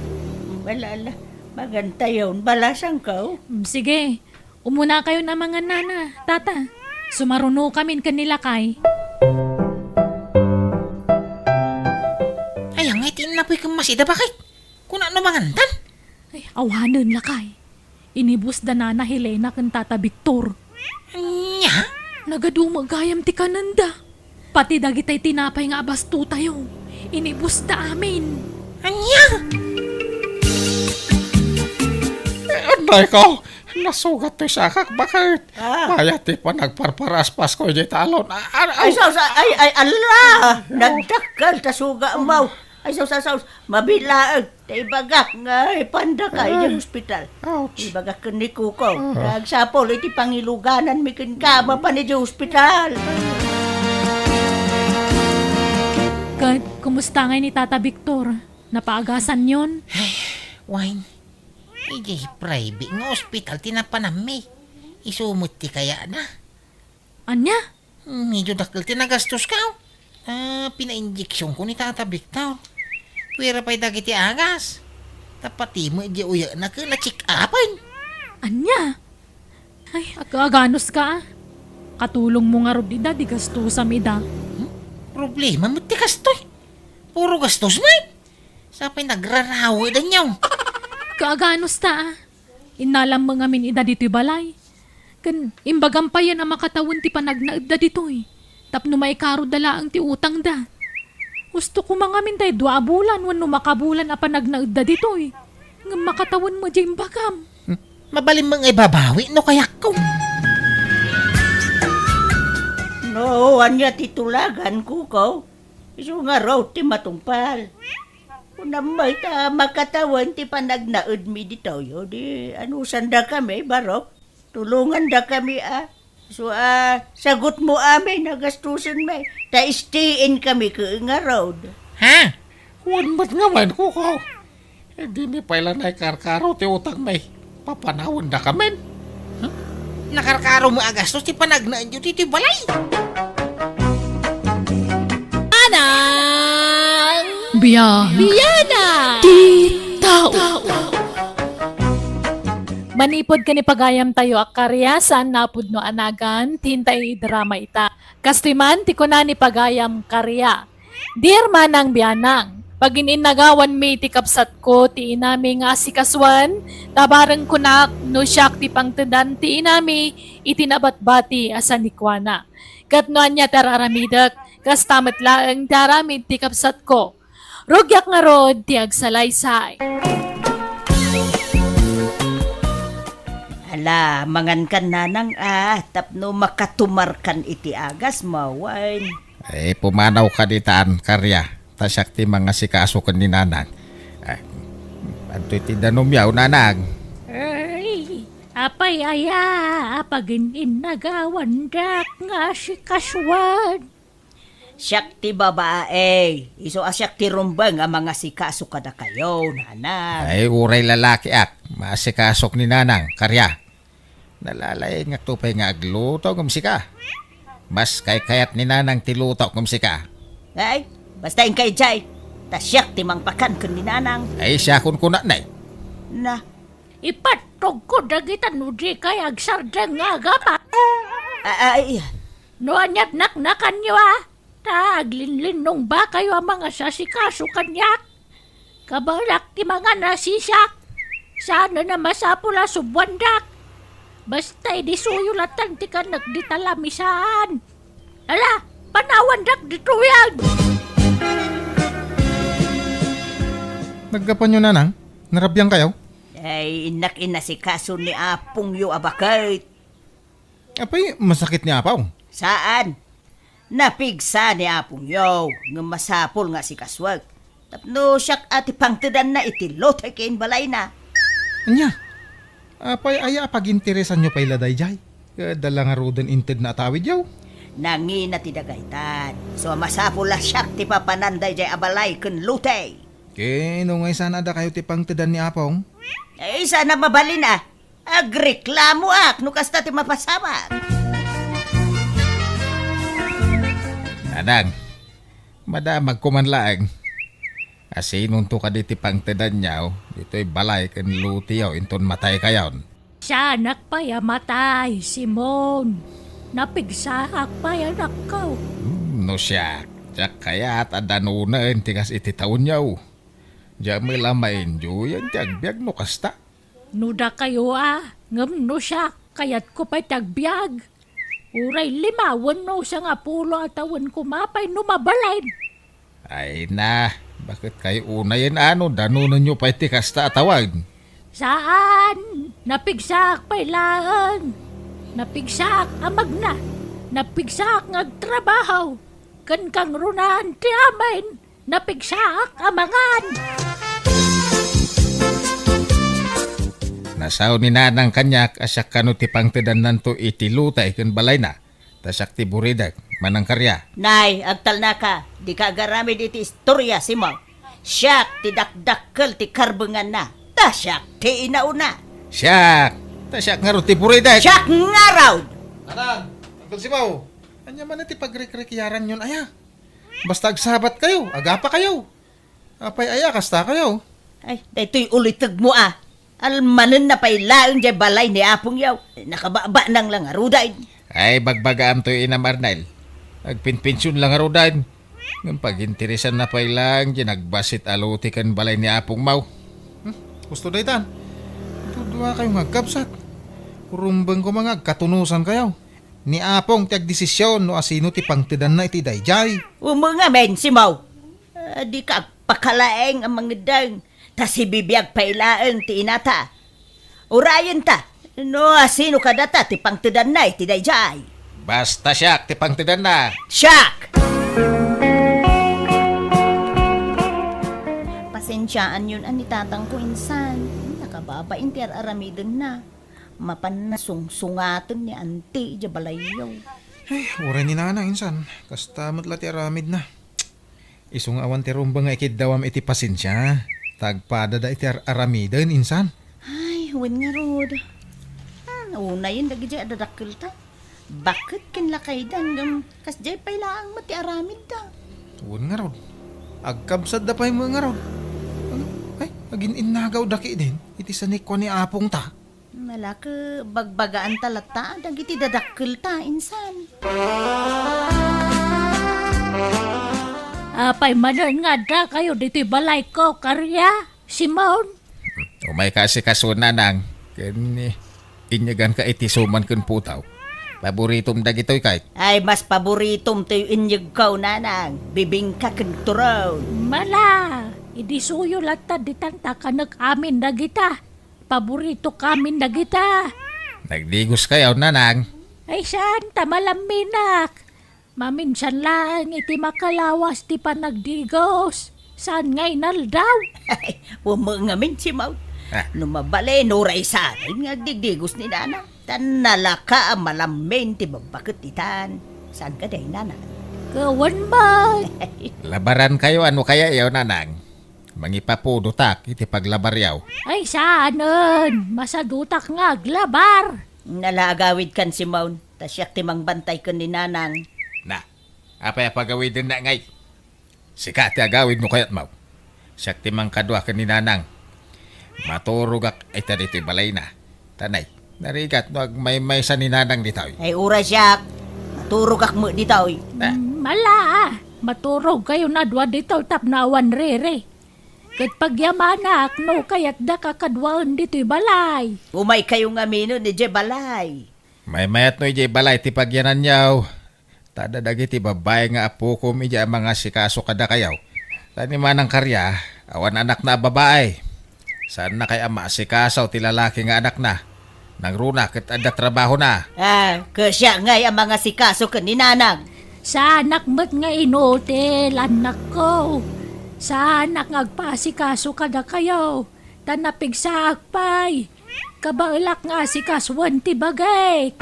Wala, magantayon, balasang ka. Sige, umuna kayo na mga Nana, tata. Sumaruno kami kanila kay. Ay, ang itin na po'y kamasida, bakit? Kung ano mangantan? Ay, awanan lakay. Inibus da Nana Helena kan tata Victor. Anya? Nagadumagayam ti kananda. Pati dagitay tinapay nga abasto tayo. Inibus da amin. Anya? Anday ko, nasugat to sa kak, bakit? Ah. Mayat pa nagparparaspas ko di talon. Ay, ala! Nagdakal, tasuga mau. Ay, mabilaag. Ibagak nga, panda ka, sa hospital. Ouch. Ibagak ka ni Kuko. Nagsapol, iti pangiluganan, mikin ka, pa ni sa hospital. Kumusta ngay ni Tata Victor? Napaagasan yon? Wine. Iji private nga hospital tinapanami. Isumot ti kaya na. Anya? Medyo dakil tinagastos ka. Pina-injeksyon ko ni Tata Victor. Pwera pa'y dagiti agas. Tapati mo iji uya na ka na-check upan. Anya? Ay, aganos ka. Katulong mo nga rod ida, di gastusam ida. Problema mo ti kastoy. Puro gastos mo Sapay nagrarawi da niyaw. Kaaganos ta. Inalam mo nga min ida dito'y balay. Kan imbagam pa yan ang makatawon ti panagnaid da dito'y. Tapno may karo dala ang ti utang da. Gusto ko mga min tayo 2 bulan wano makabulan a panagnaid da dito'y. Nga makatawon mo dyan bagam. Mabalim mo nga ibabawi no kaya ko. No, anya titulagan, Kuko. Iso nga raw ti matungpal. Kung namay ta makatawan ti panagnaid mi dito, di sanda kami, barok. Tulungan da kami, So, sagot mo amin, nagastusin may. Ta-stayin kami ka nga road. Ha? Wan ba't nga man Kukaw? Di mi pala na karkaro ti utang may. Papanawon da kamen. Nakarkaro mo agastos ti panagnaan yun ti balay. Biyana! Titaw! Manipod ka ni pagayam tayo akaryasan napud no anagan, tintay drama ita. Kastiman, tikuna ni pagayam karya. Dear manang biyanang, pag ininagawan may tikapsat ko, ti inami nga asikaswan, tabarang kunak no siyak ti pangtedan ti inami, itinabat-bati asan nikwana. Katnoan niya tararamidak, kas tamat laang taramid tikapsat ko. Rugyak nga rod, ti agsalaysay. Ala, mangan kan nanang tapno makatumarkan iti agas mawain. Pumanaw ka ditaan karya. Tasyak ti mga sikaso kan ni nanang. Anto'y tindanomyaw nanang. Ay, apay aya, apagin inagawan dak nga si kaswan. Siyak ti babae. Iso asyak ti rumbang nga mga sikaso kada kayo, nanang. Ay, uray lalaki masikasok ni nanang, karya. Nalalay nga tupay nga agluto kumsika. Mas kayat ni nanang tiluto kumsika. Ay, basta yung kay Jay. Ta siyak ti mangpakan kun ni nanang. Ay, siya kun kuna na Na, Ipatog ko dagitan no di kay agsardeng nga gapa. ay, No anyat naknakan nyo Taglinlin nung ba kayo ang mga sasikaso kanyak? Kabalak ti mga nasisak. Sana na masapula subwandak. Basta idisuyulatan ti ka nagditalamisaan. Ala, panawandak dito yan. Naggapan nyo nanang? Narabyan kayo? ay inak-ina si kaso ni Apong yu abakay. Apay, masakit ni apaw. Saan? Napigsa ni Apong yu. Nga masapol nga si kaswag. Tapno siyak ati pangtidan na itilot ay kain balay na. Anya? Apay, aya pag-interesan nyo pa'y laday jay. Dala nga roden inted na atawid yaw. Nangi na ti dagaytan. So masapol la siyak ti papananday jay abalay kun lutay. Kino nga sana da kayo tipang tidan ni apong? Ay sana mabalin agreklamo no kasta ti mapasama. Nanang, madamag kumanlaang. Kasi nung to ka di tipang tidan niyaw, dito'y balay kan luti yaw, inton matay kayon. Siya nagpayamatay, Simon. Napigsaak pa yan ako. No siya, tiyak kaya at adanunan tigas iti taon yaw. Diya may lamain yan tiyak biag no kasta. Nuda kayo ngam no siya, kayat ko pa'y tagbiag. Uray limawan no sa nga pulo at awan kumapay no mabalay. Ay na, bakit kayo unayin danunan nyo pa'y ti kasta atawag? Saan? Napigsak pa'y laan. Napigsak amag na. Napigsak ngagtrabaho. Kan kang runan ti amin. Napigsak amangan. Nasaw ni nanang kanyak asyak kano ti pangtidan nanto iti lutay kan balay na. Tasak ti buridag, manang karya. Nay, agtal na ka. Di ka agaramid iti istorya, Simon. Siyak ti dakdakkel ti karbengan na. Ta siyak ti inauna. Siyak! Tasak nga ro ti buridag. Siyak nga raw. Nanang, Uncle Simaw, anya man ti pagrekrekyaran yun aya. Basta agsabat kayo, agapa kayo. Apay aya, kasta kayo. Ay, daytoy ulitag mo Almanen na pa'y laang jay balay ni Apong yaw. Nakababa nang lang aruday. Ay, bagbagaan to ina Marnel. Agpinpinsyon lang arudan. Ng pag-interesan na pa'y lang, nagbasit aluti kan balay ni Apong Mau. Gusto na itan. Dudua kayo magkapsat. Kurumbang ko mga katunusan kayo. Ni Apong tiag desisyon no asino ti pangtidan na iti dayjay. Umunga men, Simaw. Di ka pakalaeng ang mga dang. Tas ibibiyag pailaan ti inata. Urayan ta. No, asino ka data ti pangtidan na iti dayjay. Basta siyak ti pangtidan na. Siyak! Pasensyaan yun ani tatang ko insan. Nakababain ti aramidon na. Mapanasungsungaton ni anti jabalayaw. Ay, oray ni nanang insan. Kasta matla ti aramid na. Isung awan ti rumba nga ikidawam iti pasensya. Tagpada da iti aramidon insan. Ay, huwin nga rod. Una yun, nagijay adadakil ta. Bakit kinlakay dan? Kasjay pa'y laang mati aramid ta. Huwin nga rod. Agkabsad da pa'y mga rod. Ano? Ay, agin innagaw daki din. Iti sanikwa ni Apong ta. Malaka, bagbagaan talata. Dagiti dadakil ta, insan. Apay manan nga da kayo dito balay ko, karya, Simon. Umay kasi kasuna nang. Kani, inyagan ka iti suman kun putaw. Paboritom dagitoy kahit. Ay, mas paboritom tayo inyag ka, nanang. Bibingka kagturaw. Mala, idisuyo lata ditanta ka nag-amin na kita. Paborito kamin na kita. Nagdigos kayo nanang. Ay saan, tamalaminak. Maminsan lang iti makalawas ti panagdigos. Saan ngay naldaw? Ay, umungamin si Maud. Numabali, nuray sa akin nga digdigos ni nana. Tan nalaka ang malamin ti babakit itan. Saan ka day, nana? Kawan ba? Labaran kayo ano kaya yaw nanang? Mangipapudutak iti paglabar yaw. Ay saanen, masadutak nga aglabar. Nalagawid kan si Maun, ta siya timang bantay ko ni Nanang. Na, apay pagawid din na ngay. Sika ti agawid mo kayat mau. Siya timang kadwa ka ni nanang. Maturugak ay dito'y balay na. Tanay, narigat no may sa ni nanang dito'y. Ay ura siya, maturog ak mo dito. Mala, maturog kayo na dwa dito tapnawan rere. Kat pagyamanak no kayat da kakadwaan dito'y balay. Umay kayo nga mino ni Jebalay. May mayat no ijay balay ti pagyanan yaw. Tada dagiti babae nga apo ko ija mga sikaso kada kayaw. Tani manang karya, awan anak na babae. Saan na kay ama sikaso ti lalaki nga anak na. Nangruna ket adda trabaho na. Kasya ngay ang mga sikaso ka ni Nanang. Sa anak mo't nga inotel, anak ko. Sa anak ngagpasikaso kada kayo. Tanapig sa akpay. Kabailak nga sikaswan ti bagay.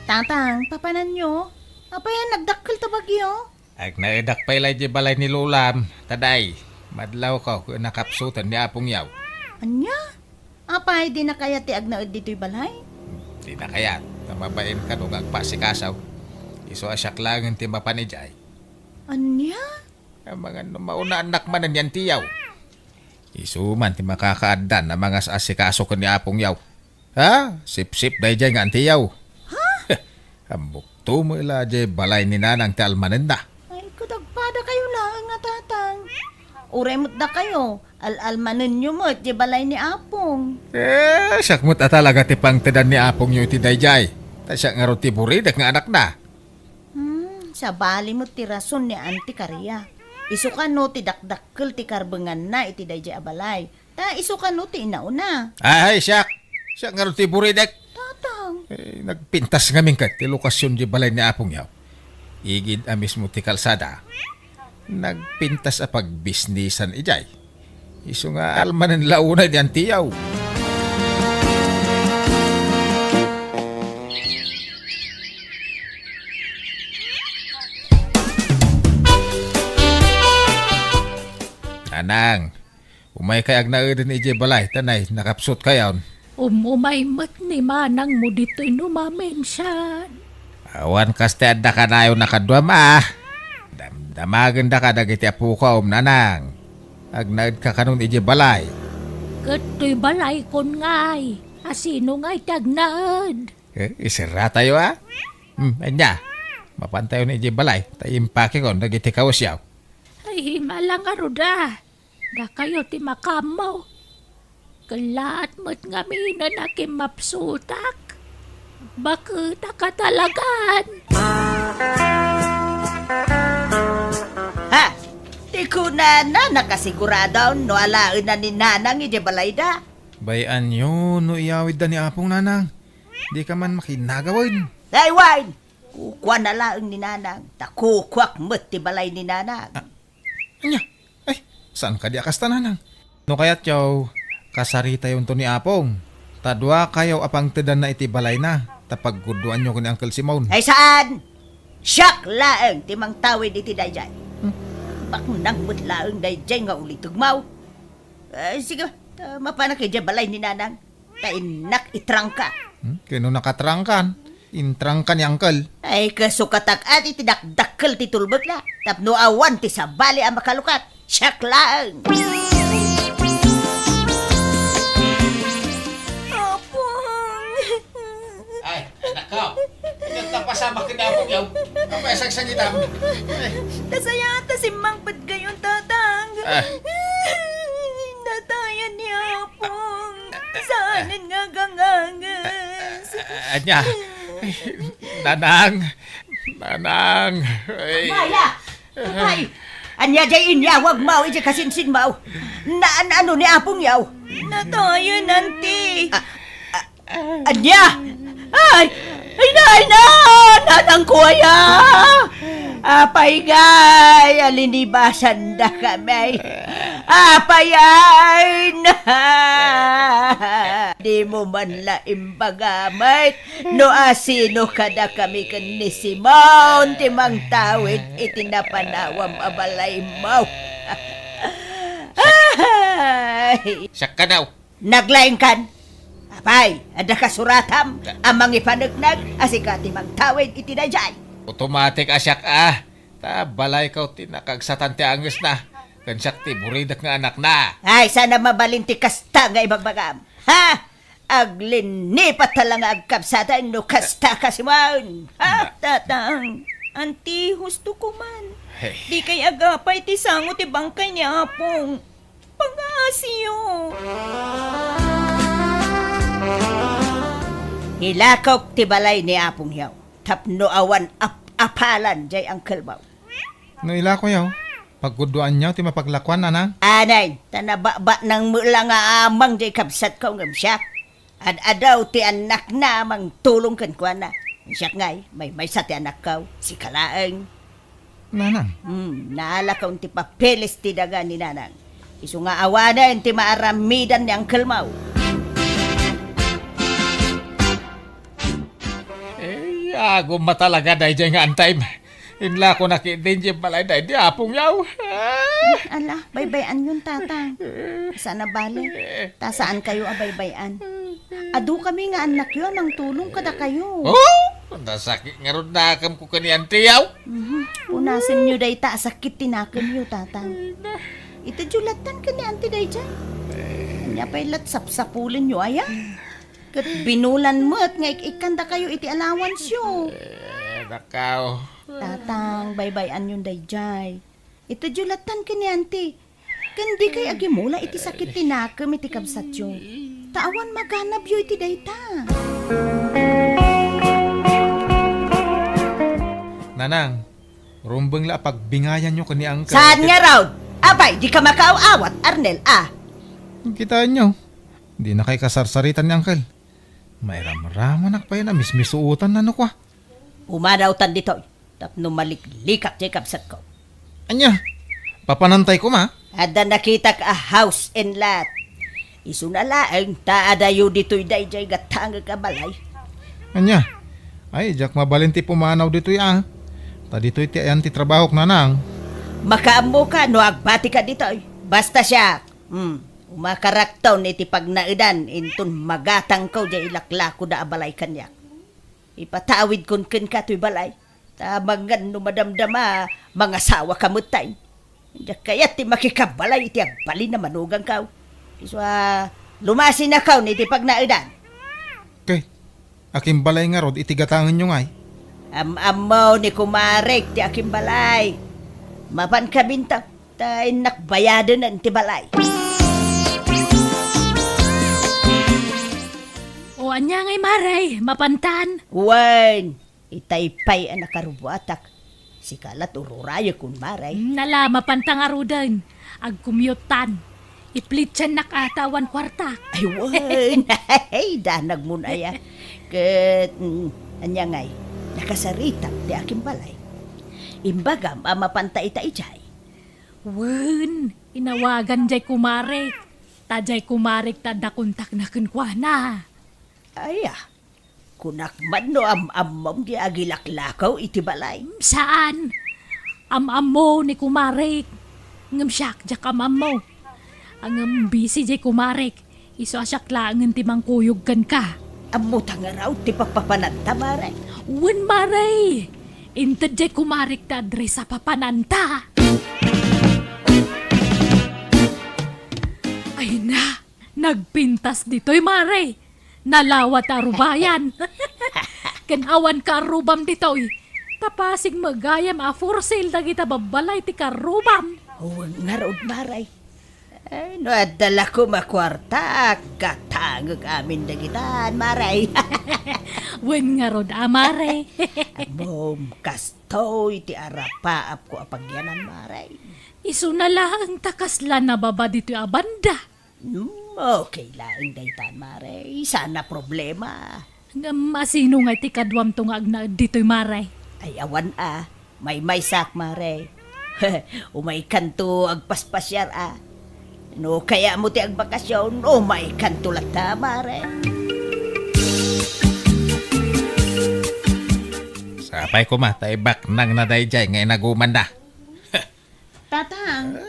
Tantang, papanan nyo? Apa yan, nagdakkel ta bagyo? Ag naidak pa ilay di balay ni Lulam. Taday, madlaw ko kung nakapsutan ni Apong yaw. Anya? Apay di na kaya ti agnaod dito'y balay? Di na kaya, namabain ka nung agpasikasaw. Iso asyak lang ti mapanijay. Anya? Ang mga mauna anak manan yan tiyaw. Isuman ti makakaadan na mga asikaso ko ni Apong yaw. Ha? Sip-sip dahi dyan nga ang tiyaw. Ha? Ambok tumula dyan balay ni nanang ti almanen na. Ay, kudagpada kayo lang nga tatang. Uremot na kayo. Al-almanan nyo mo, di balay ni Apong. Sakmut at talaga ti pangtadan ni Apong yung ti dayjay. Tasya nga ro ti buridak nga anak na. Sa bali mo ti rason ni Auntie Karia. Isukan no ti dakdakkel ti karbengan na iti dayjay abalay. Ta isukan no ti inauna. Ay, siyak. Siyak nga ro ti buridak. Tatang. Nagpintas nga mingkat ti lokasyon di balay ni Apong yaw. Igid amis mo ti kalsada. Nagpintas a pagbisnisan ijay. Iso nga almanan launay diyan tiyaw. Anang, umay kay agnaudin ijay balay, tanay, nakapsot kayaw. Umumay ni manang mo dito'y numamensyan. Awan kaste adda ka na yung nakadwa ma. Damdamagan da ka dagiti apo ko nanang. Agnaud ka kanun ijay balay. Kato'y balay kon ngay. Asino ngay tagnaad. Isira tayo ha? Anya, mapantayo na ijay balay. Tayimpake ko, dagiti kawasyaw. Ay, malang aruda. Da kayo ti makamaw. Kalaat mo't nga mina na kimapsutak. Bakit ka talagan? Ha? Ti kuna na nakasigurado no alaen na ni Nanang iti balay da. Bayan nyo, no iyawid da ni Apong nanang. Di ka man makinagawin. Ay, wine! Kukwa na laeng ni Nanang. Takukwak mo't ti balay ni Nanang. Anya, ay, saan ka di akasta nanang? No kaya't yaw, kasarita yun to ni Apong. Tadwa kayaw apang tedan na iti balay na. Tapagguduan nyo ko ni Uncle Simon. Ay saan? Siyak laeng timang tawid iti dayjay. Baknang mo't laeng dayjay nga uli tugmaw. Sige, mapanak kay balay ni Nanang. Tainak itrangka. Kano nakatrangkan? Intrangkan ni Uncle. Ay kasukatak at itidakdakkel ti tulbot na. Tapno awan ti sabali ang makalukat. Siyak laeng. Ay, anak ko. Nagtapasama ka na Apong yaw. Apa isang sangitam? Tasayata si Mang Padgayon tatang. Ah. Natayan niya Apong. Saanin nga gangangas. Anya, nanang. Ay. Maya! Ay! Anya jay inya, wag mau, ija kasinsin mau. Ano ni Apong yaw? Natayan, nanti. Anya! Ay! Ay na! Nanang ko aya! Apay gay, alinibasan na kami. Apay ay na. Di mo man laim bagamit, no asino kada kami ni Simon, timang tawid, itinapanawam abalay mo. Ay, Siya ka daw. naglaing kan. Apay, ada kasuratam, amang ipanagnag, asika timang tawid, itinajay. Automatic asyak balay ka tinakagsatan ti angis na. Kansak ti buridak nga anak na. Ay, sana mabalinti kasta nga ibagbagam. Ha? Aglinipat talang agkapsatan no kasta kasimon. Ha? Tatang, anti husto ko man. Hey. Di kay agapay ti sango ti bangkay ni Apong. Pag-aasiyo. Hilakok ti balay ni Apong yaw. Tapno awan apalan jay ang kalbaw. Naila ko yaw. Pagguduan niyo ti mapaglakwan nanang. Anay, tanababa ng mula nga amang jay kapsat ko ngam siya. Adaw ti anak na amang tulong kan kwa na. Siya ngay, may sa ti anak ko, si Kalaeng. Nanang. Naala kaun ti papeles ti daga ni nanang. Isu nga awanan ti maaramidan ni Uncle Mau. Ako matalaga dahi dyan nga antay. Inla ko nakidin dyan balay dahi di apong yaw. Ala, baybayan yun, tatang. Sana bale, tasaan kayo abaybayan. Adu kami nga anak yun, ang tulong kada kayo. Oh! Nasakit nga ron nakam ko kaniyan tiyaw. Unasin nyo day ta, sakit tinakin nyo, tatang. Ito julatan ka ni auntie day dyan. Kanya pa'y latsap-sapulin nyo, aya. Kat binulan mo at nga ikanda kayo iti allowance yo. Nakaw. Tatang, baybayan yun day jay. Ito julatan ka ni auntie. Kandi kay agimula iti sakit tinakam iti kabsat yo. Tawan maganap yo iti day ta. Nanang, rumbeng la pagbingayan nyo kani ang Saan nga raw? Abay, di ka makaaawat, Arnel, ah. Kitaan nyo. Di na kay kasarsaritan ni Uncle. May ramraman pa yan na mismisuutan na no kwa. Umarawtan dito. Tapno maliklikak jay kabsat ko. Anya, papanantay ko ma. Ada nakita ka a house and lot. Isunalaeng taadayo dito'y dayjay gatanga kabalay. Anya, ay, jak mabalinti pumanaw dito ya. Ta dito iti ayan ti trabaho nanang. Makaamo ka no agbati ka dito'y. Basta siya. Umakaraktaw ni iti pagnaidan intun magatang ko jay ilaklako da abalay kanyak. Ipatawid kon ken ka to'y balay. Tamangan no madamdama mga sawa kamutay. Diyak kaya ti makikabalay iti agbali na manugang ka. Iswa lumasin na ka ni iti pagnaidan. Okay, aking balay nga rod itigatangan nyo ngay. Amaw ni kumarek ti aking balay. Mapan kabinta tayo nakbayadan ng ti balay. O anya ngay maray, mapantan. Wan, itaypay ang nakarubuatak. Si kalat ururayo kun maray. Nala, mapantang arudan. Agkumyutan. Iplitsan nakatawan kwarta. Ay, wan. Ay, danag mo na ya. Kat, anya ngay, nakasarita ti aking balay. Imbagam, mapantay ta ijay. Wen, inawagan jay kumarek. Tajay kumarek tada kontak na kunkwana. Ay, kunakman no am-amom di agilaklakaw iti balay. Saan? Am-am mo ni kumarek. Ngam siyak jak am mo. Ang busy jay kumarek. Iso asyak laangan timang kuyog kan ka. Amutang raw ti papapananta maray. Wen maray. Inted jay kumarek ta adre sa papananta. Ay na, nagpintas dito'y maray. Nalawat arubayan. Kanawan ka arubam dito'y. Tapasig magayam a for sale na kita babalay ti karubam. Huwag nga raw maray. Ay, no, adala ko makwarta. Katangag amin na gitaan, maray. Wen nga rod amare. Mom, kastoy, ti arapaap ko apagyanan, maray. Isu na lang takasla na baba dito'y abanda. Okay lang, daytan, maray. Sana problema. Nga masino nga ti kadwam tungag na dito'y maray. Ay, awan may sak mare. Umay kanto agpaspasyar No kaya mo ti agbakasyon, umay kanto lata mare. Sapay ko ma, taibak nang nadayjay ngay naguman na. Tatang,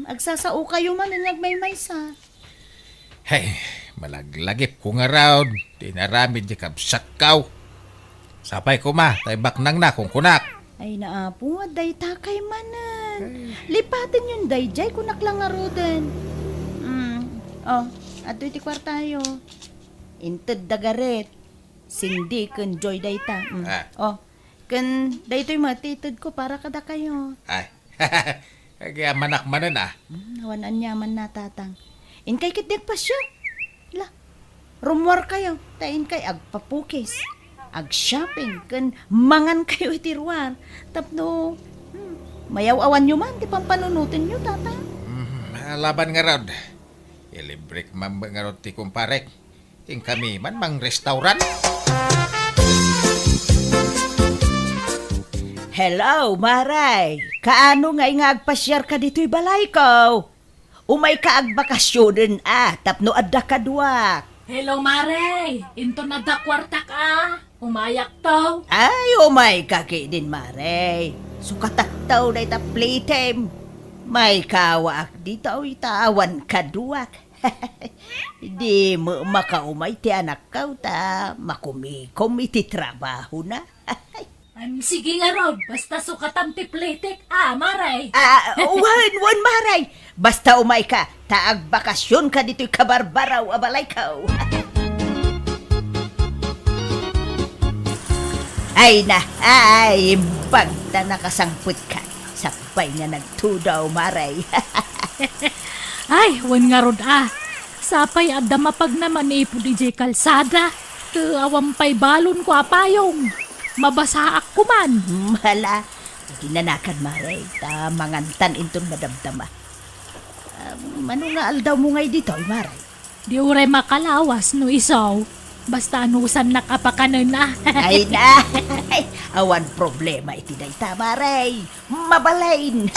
agsasao kayo man nagmay sa. Hey, malaglagip ko nga raw, tinaramid di kabsat kaw. Sapay ko ma, taibak nang na kung kunak. Ay naapo, day takay manan. Lipatin yung dayjay kunak lang nga roden. Ato iti kwartayo. Inted dagaret. Sindi kun joy dayta. Kun daytoy matitid ko para kada kayo. Ay, kaya manak manan Nawanan yaman na tatang. Inkay kitdik pa siya. La, rumor kayo. Ta inkay agpapukis. Ag-shopping. Kun mangan kayo itiruar. Tapno, mayaw-awan nyo man. Di pampanunutin nyo, tatang. Laban nga raw. Ilibrik mamba nga raw ti kumparek. Ting kami man mang restaurant. Hello, Maray. Kaano nga agpasyar ka dito'y balay ko? Umay ka agbakasyonen tapno adda kadwak. Hello, Mare. Into na da kwarta ka. Umayak to. Ay, umay kaki din, Maray. Sukataktaw na ita playtime. May kawaak dito itawan kadwak. Di mo makaumay ti anak ka ta. Makumikom iti trabaho na. Sige nga, Rod. Basta sukatan ti plitik. Mare. Wan, Maray. Basta umay ka, taag bakasyon ka dito'y kabarbaraw abalay ka. Ay, bagta nakasangput ka. Sakbay nga nagtudaw, Maray. Ay, wan nga, Rod Sapay adda mapag naman ipo DJ kalsada. Awampay balon ko apayong. Mabasa ako man. Hala, ginanakan, Maray. Mangantan intong madamdama. Ano nga aldaw mo ngay dito, Maray? Di uray makalawas no isaw. Basta anusan nakapakanan na. Ay na, awan problema iti dayta, Maray. Mabalain.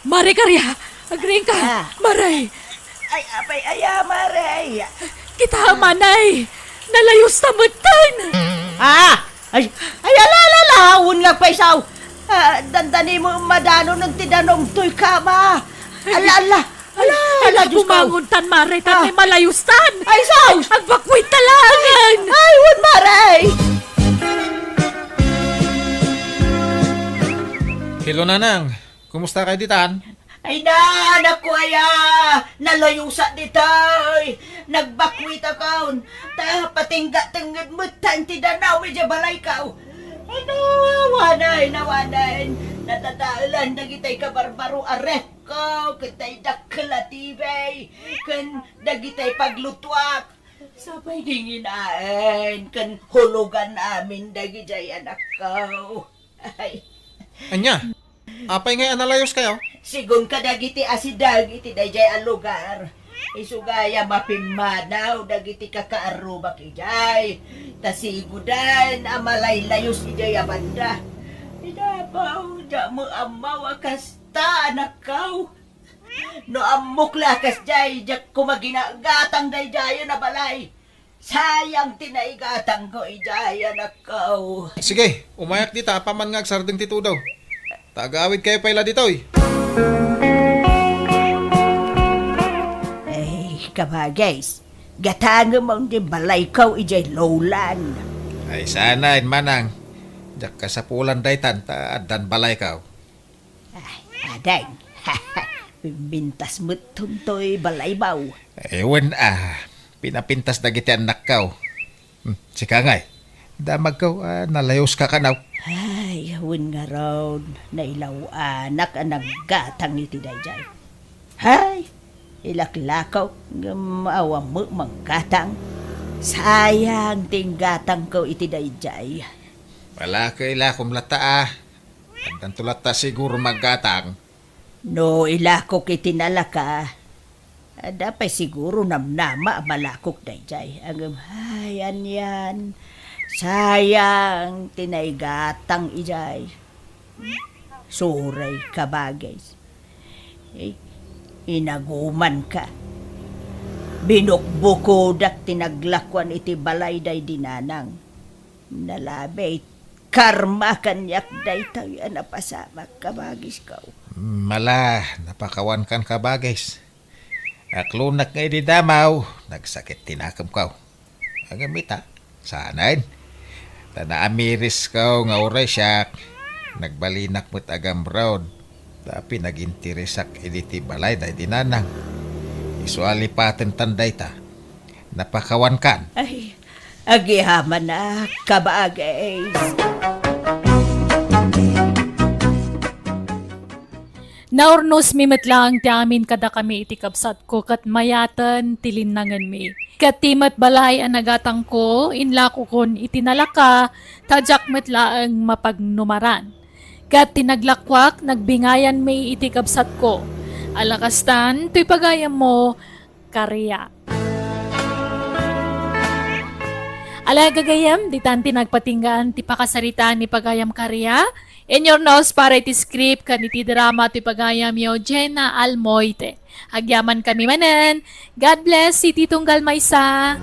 Mare karya, agring ka. Maray, Ay, apay, Maray. kita manay. Nalayos tamutan. Ay, alalawon nga paisaw. Dandani mo madano ng tidanong tuy kama. Ala, Diyos ko. Bumanguntan, Mare, tatay malayustan. Ay, saw! Agbakwit talangan. Ay, wun, Maray. Hello nanang, kumusta kayo ditan? Ay na, naku nalayusa ditay. Nagbakwit akaon. Patingga-tinggid mo tanti danaw, medya balay ka. Ay nawanay. Natataalan na kitay kabarbaro arek ko. Kitay dakelatibay. Kan dagitay paglutwak. Sabay dinginain. Kan hulugan namin dagitay anak ko. Ay. Anya, apay ngay analayos kayo? Sigun ka dagiti asidag iti dayjay ang lugar. Isugaya mapimanaw dagiti kakaarubak ijay. Tasigudan amalaylayos ijay abanda. Idabaw, da mo amaw akasta anak kaw. No amok lakas jay, jak kumaginagatang dayjay na balay. Sayang tinaigatang ko ijay anak kaw. Sige, umayak dita, paman nga agsardeng tito daw. Tagaawid kayo paila ditoy. Kabagays, gatanga mo di balay kaw ijay lowland. Ay sana, manang. Jak ka sa pulan daytan, dan balay kaw. Ay, aday, bintas mo tuntoy balay baw. Ewan pinapintas na giti anak kaw. Sika ngay, damag kaw, nalayos ka kanaw. Ay, hawin nga raw, nailaw anak ang naggatang iti dayjay. Hay, ilaklakaw, maawa mo manggatang. Sayang tinggatang ko iti dayjay. Wala ka ilakom lata Andan tulata siguro maggatang. No ilakok iti nalaka, Dapat siguro namnama malakok na jay. Ang hayan yan. Sayang tinaygatang ijay. Suray kabagay. Inaguman ka. Binukbukodak tinaglakwan iti balay day dinanang. Nalabay karma kanyak day tayo napasamak kabagis ka. Mala, napakawan kan kabagis. Aklunak nga di damaw, nagsakit tinakam ka. Agamita, sanain. Tanaamiris ka nga oray siya. Nagbalinak mo't agam brown. Tapi nagintirisak editi balay day dinanang. Isuali paten tanday ta. Napakawan kan. Ay, agihaman na kabagay. Naurnos mi metlang ti amin kada kami iti kapsat ko kat mayatan tilinangan mi. Kat timat balay ang nagatang ko, inlako kon itinalaka, tadyak metlaang mapagnumaran. Kat tinaglakwak, nagbingayan mi iti kapsat ko. Alakastan, tuy pagayam mo, karya. Alagagayam, di tanti nagpatinggan ti pakasarita ni pagayam karya. In your nose para iti script kan iti drama ti pagayam yo Jenna Almoite. Agyaman kami manen. God bless si Titong Galmaysa.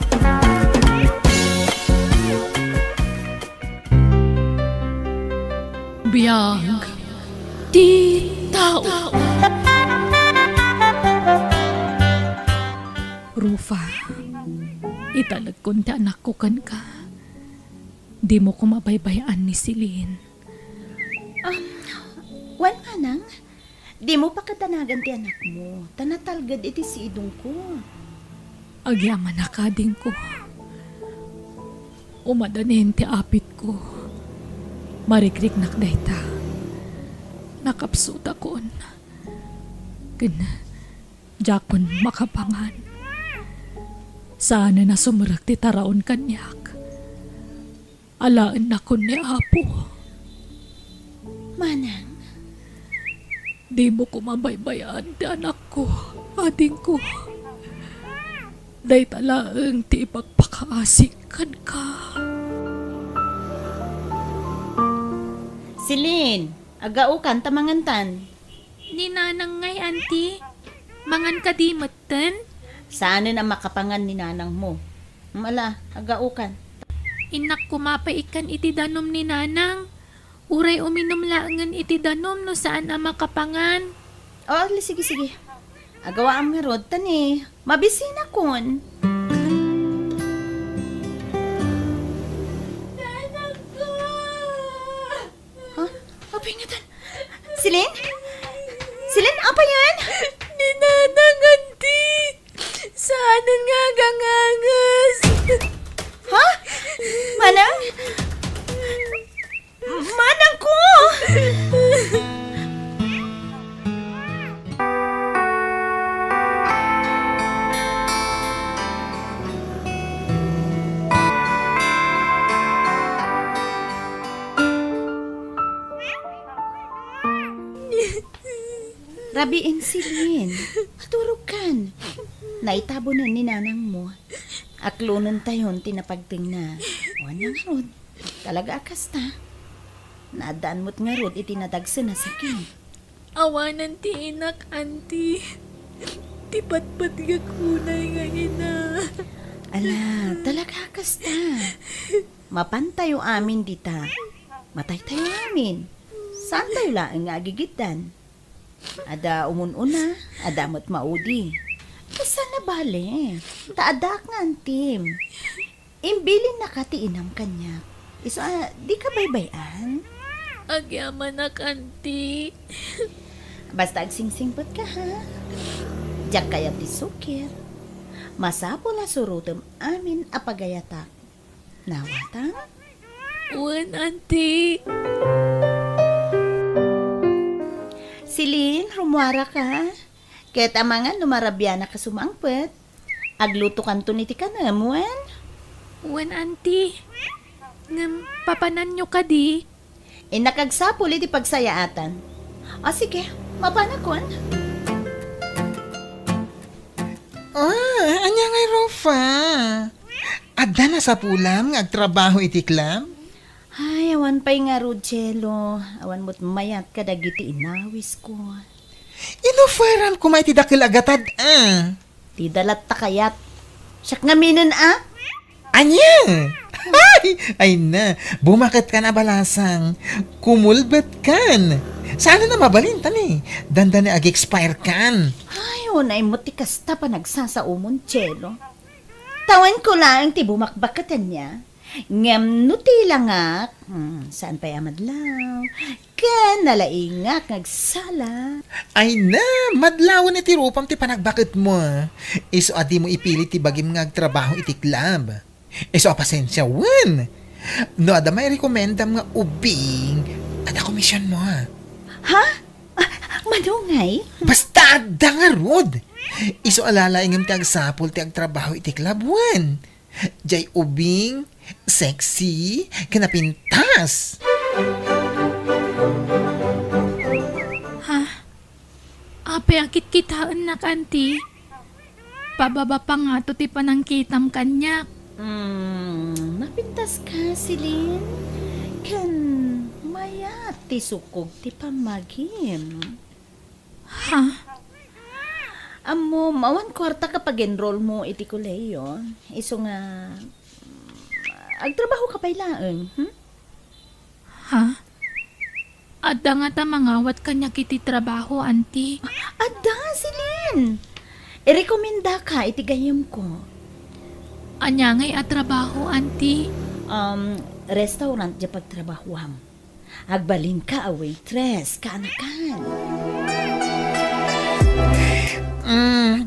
Biyag di tao. Rufa, italag kon ti anak ko kan ka. Di mo ko mabaybayaan ni Celine. Wan manang, di mo pa katanagan ti anak mo. Tanatalgad iti si idong ko. Agyaman na kading ko. Umadanin ti apit ko. Marikrik nakdayta. Nakapsuta kon. Jakon makapangan. Sana na sumurak ti taraon kanyak. Alaan na kon ni Apo. Manang, Di mo ko mabaybayaan ti anak ko, ading ko. Day talaang ti ipagpakaasikan ka. Silin, agaukan tamangantan. Ni nanang ngay, auntie. Mangan ka di matan? Saan na makapangan ni nanang mo? Mala, agaukan. Inak kumapaikan iti danom ni nanang. Uray uminom laangan iti danom no saan ang makapangan. Oh, sige, sige. Agawa ang ngarod, tani. Mabisina kon. Nanang ko! Huh? Apa yung ngatan? Silin? Silin, apa yan? Ni nanang, auntie. Saan nga gangangas? Ha? Manang? Manang ko! Rabiin silin. Maturog kan. Naitabo na ni nanang mo. Aklunan tayon tinapagting na. Wan nga rod. Talaga akas ta. Naadaan mo't nga rod itinadagsa na sakin. Awanan ti inak, auntie. Ti patpat ga kunay nga ina. Ala, talaga akas ta. Mapantayo amin dita. Matay tayo amin. Saan tayo laang nga gigitan? Ada umununa, ada mo't maudi. Asa na bale? Taadak nga antim. Imbilin na katiinam kanya. Isa, di ka baybayan? Agyaman na, auntie. Basta agsingsingpot ka ha. Diyak kaya ti sukir. Masapo na surutem amin apagayatak. Nawatan? Wan, auntie. Silin, rumwara ka. Kaya tamangan lumarabya na ka sumangpet. Agluto kanto ni ti kanamuan. Wan, auntie. Ngam, papanan nyo ka di. Nakagsapul iti pagsayaatan. O sige, mapanakon. Anya ngay Rofa. Adda na sa pulam nga agtrabaho itiklam? Ay, awan pa'y nga Rodjelo. Awan mo't mayat ka dagiti inawis ko. Inoferan ko may tidakil agatad, Ti dalat ta kayat. Siyak nga minin Anya! Ay na, bumakit ka na balasang. Kumulbet kan. Sana na mabalintan Danda na ag-expire kan. Ay, unay mo ti kasta pa nagsasaumon, Chelo. Tawan ko lang ti bumakbakatan niya. Ngem nutila nga, saan pa'y amadlaw? Kan nalaingak nagsala. Ay na, madlawan iti rupam ti panagbakit mo. Iso adi mo ipilit ti bagim nga agtrabaho itiklab. Iso apasensya wan. No, ada may rekomendam nga ubing. Ada komisyon mo. Ha? Manungay? Basta ada nga rod. Iso alala ingam ti agsapol ti agtrabaho itiklab wan. Jay ubing, sexy, kinapintas. Ape akit kitaan na kanti. Pababa pa nga to ti panangkitam kanyak. Napintas ka, Silin. Kan mayat ti sukog ti pamagim. Ha? Amo, mawan kwarta kapag enroll mo iti koleyo. Iso nga, agtrabaho ka pailaeng, Ha? Adda nga ta mangawat kanya kiti trabaho, anti. Ada, Silin. Irekomenda ka, iti gayam ko. Anya ngay at trabaho, anti. Restaurant di pagtrabahuam. Agbalin ka, a waitress, kaanakan.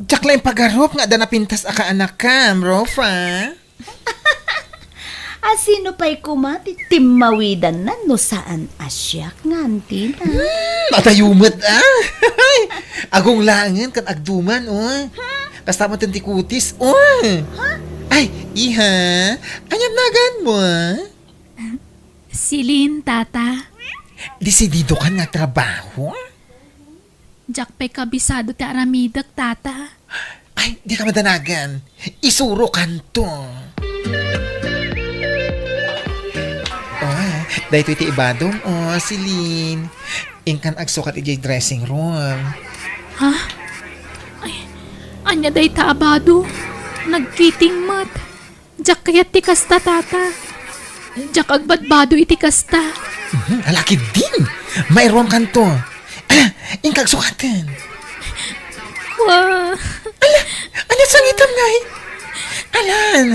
Diyak lang pag-arop nga da napintas aka anak ka, Rofa. Sino pa'y kumati timawidan na no saan asyak nga, anti na. Matayumat, Agong langan kan agduman, Basta mo tikutis, Ay, iha, anyam nagan mo, Silin, tata. Desidido ka nga trabaho? Jak pe kabisado ti aramidak, tata. Ay, di ka madanagan. Isuro kanto. Dahito iti ibadong, Silin. Ingkan agsukat iti dressing room. Ha? Ay, anya day taabado. Nagkiting mat. Jak kayat ti kasta, tata. Jak agbadbado iti kasta. Alaki din. Mayroon kanto. Ingkag sukatan. Wah. Ano sangitam nga Alan.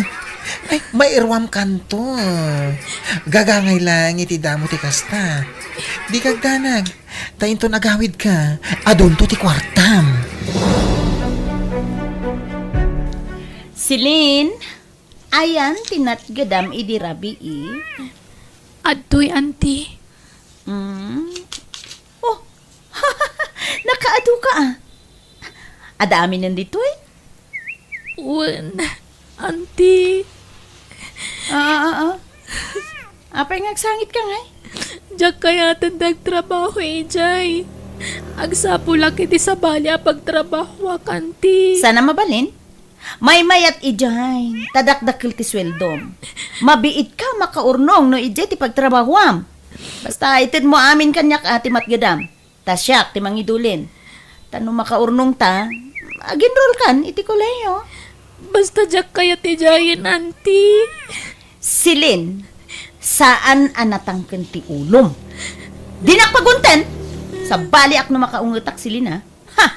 Ay, mayroon kanto. Gagangay lang iti damo ti kasta. Di kag danag. Tayin to nagawid ka. Adon to ti kwartam. Silin, ayan tinatgadam idirabi Adtoy, anti. Oh, nakaado ka Adami nandito Wan, anti. Apay ngagsangit ka nga Jak kaya tandag trabaho, Jay. Agsapulak iti sa balya pagtrabaho, kanti. Sana mabalin? May mayat ijay, tadakdakil ti sweldom. Mabiit ka makaurnong no ijay ti pagtrabahuam. Basta itin mo amin kanyak ati matgadam. Tasyak ti mangidulin. Tano makaurnong ta, aginroll kan iti koleyo. Basta jak kaya ti jayin, anti. Silin, saan anatangken ti ulom? Dinak pagunten! Sa bali ak no makaungutak silin ha. Ha!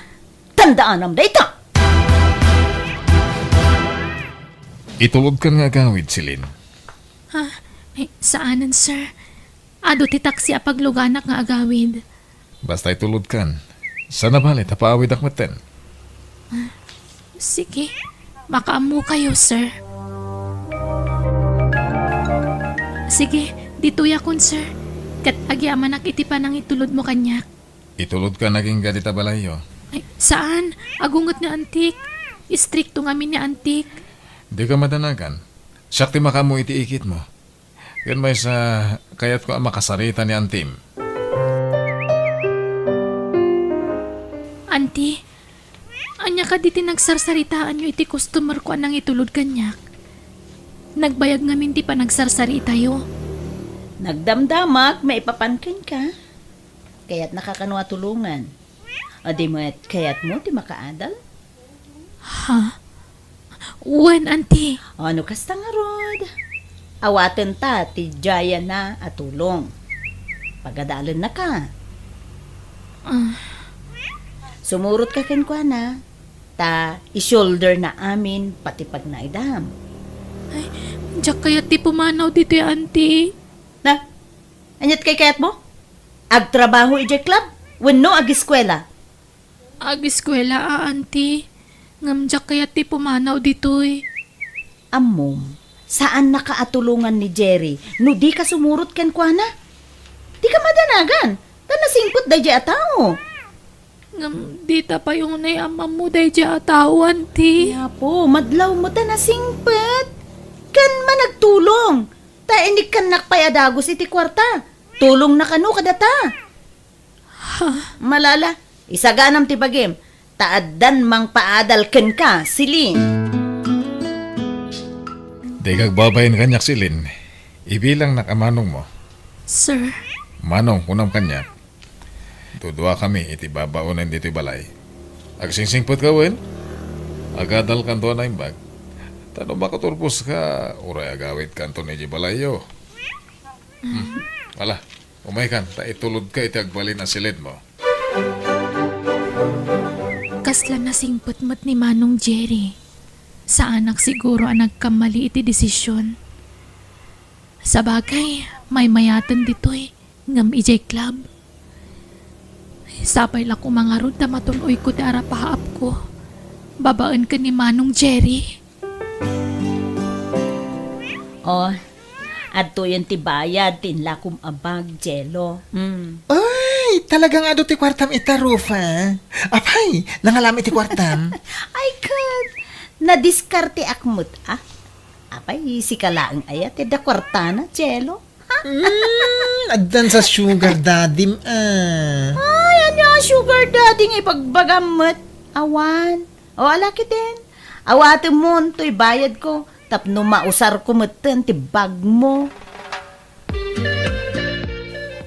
Tandaan am dayta! Itulog ka nga gawid, Silin. Saanan, sir? Ado ti taksi apagluganak nga agawid. Basta itulog kan. Sana balit, hapaawid akmaten. Sige, makaamu kayo, sir. Sige, dituya kun, sir. Kat agyaman iti pa nang itulod mo kanyak. Itulog ka naging gadita balayo. Ay, saan? Agungot ni antik. Istrikto nga min ni antik. Di ka madanagan. Sakti makamu iti ikit mo. Yan may sa kayat ko ang makasarita ni Antim. Anti, Anya ka diti nagsarsaritaan nyo iti customer ko anang itulod kanyak. Nagbayag ngamin ti pa nagsarsarita yo. Nagdamdamak, maipapankin ka. Kaya't nakakanuwa tulungan. O di mo kaya't mo ti makaadal? Ha? Wen, auntie. O ano kasta nga rod? Awaten ta, ti jaya na at tulong. Pagadalan na ka. Sumurot ka kenkwana. Ta, i-shoulder na amin pati pag naidam. Diyak kaya ti pumanaw dito auntie. Na, anyat kay kayat mo? Agtrabaho ije club? Wenno ag-eskwela? Ag-eskwela auntie. Ngam diyak kaya ti pumanaw ditoy. Amom, saan nakaatulungan ni Jerry no di ka sumurot ken kuana? Di ka madanagan. Tanasingpot day a tao. Ngam dita pa yung nayamam mo day diya tao auntie. Yapo, madlaw mo tanasingpot. Kan managtulong. Ta inik kan nakpayadagos iti kwarta. Tulong na kanu kadata. Malala, isaganam ti bagim. Taaddan mang paadal ken ka, Silin. Di kagbabayin kanyak silin. Ibilang nakamanong mo. Sir, Manong, kunam kanya. Tudua kami iti babaunan dito balay. Agsingsingpot ka wen? Agadal kanto na imbag. Tano makaturpos ka, uray agawit kanto ni balay yo. Wala, umay kan, taitulod ka iti agbalin ang silid mo. kasla na singpot-mat ni Manong Jerry. Sa anak siguro ang nagkamali iti desisyon. Sa bagay, may mayatan dito'y ngam ijay club. Sapay la ko mga rod na matuloy ko ti arapahaap ko. Babaan ka ni Manong Jerry. Oh, adto yan ti bayad, tinla kum abag, Jello. Ay, talagang ado ti kwartam itarufa. Apay, nangalam iti kwartam. Ay, kad, nadiskarte akmut, ah. Apay, si kalaang ayat, da kwartana, Jello. Addan sa sugar daddy, Ay, ano, sugar daddy nga ipagbagamot. Awan. O, alaki din. Awatin mo, to'y bayad ko. Tapno mausar ko matan, ti bag mo.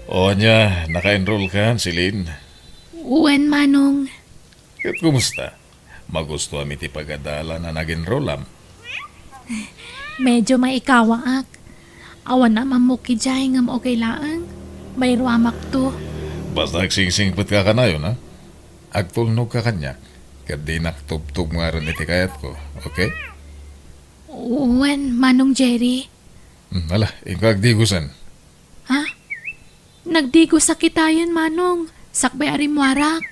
O niya, naka-enroll ka, Silin. Uwan, Manong. At kumusta? Magusto kami ti pagadala na nag-enroll am. Medyo maikawaak. Awan na mamuki jay ngam okay laang. May ruamak to. Basta agsingsingpot ka kanayon, ha? Agtulnog ka kanya. Kadi naktubtub nga rin iti kayat ko, okay? Uwan, Manong Jerry. Ala, ikaw agdigusan. Ha? Nagdigo sa kitayan, Manong. Sakbay arimwarak.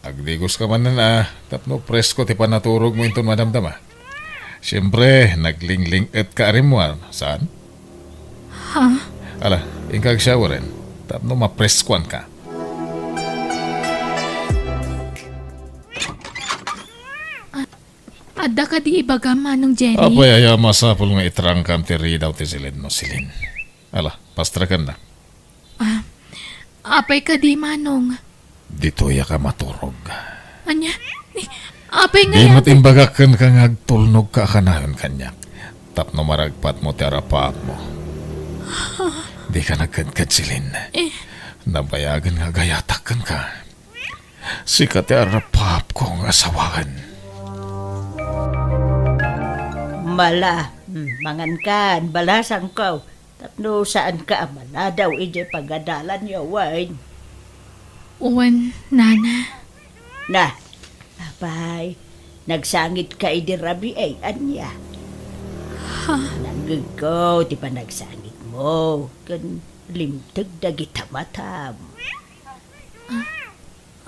Agdigos ka man na, tapno presko ti panaturog mo inton madamdama. Siyempre, naglingling at kaarimwar. Saan? Ha? Ala, ikaw showerin. Tapno mapreskuan ka. Adda ka di ibaga, Manong Jerry. Apay aya masapul nga itrangkam ti ridaw ti silid mo, Silin. Ala, pastrakan na. Apay ka di, Manong. Dito ya ka maturog. Anya? Apay nga Di yan. matimbagakan ka nga agtulnog ka kanayon kanya. Tapno maragpat mo ti arapaak mo. Di ka nagkadkad, Silin. Nabayagan nga gayatakan ka. Sika ti arapaak ko nga asawagan. Mala, mangan ka, balasan ka. Tapno saan ka, mala daw, ije pagadalan niya, wine. Uwan, Nana. Na, apay, nagsangit ka idirabi ay anya. Nanggaw, di pa nagsangit mo. Kan limtag dagita matam.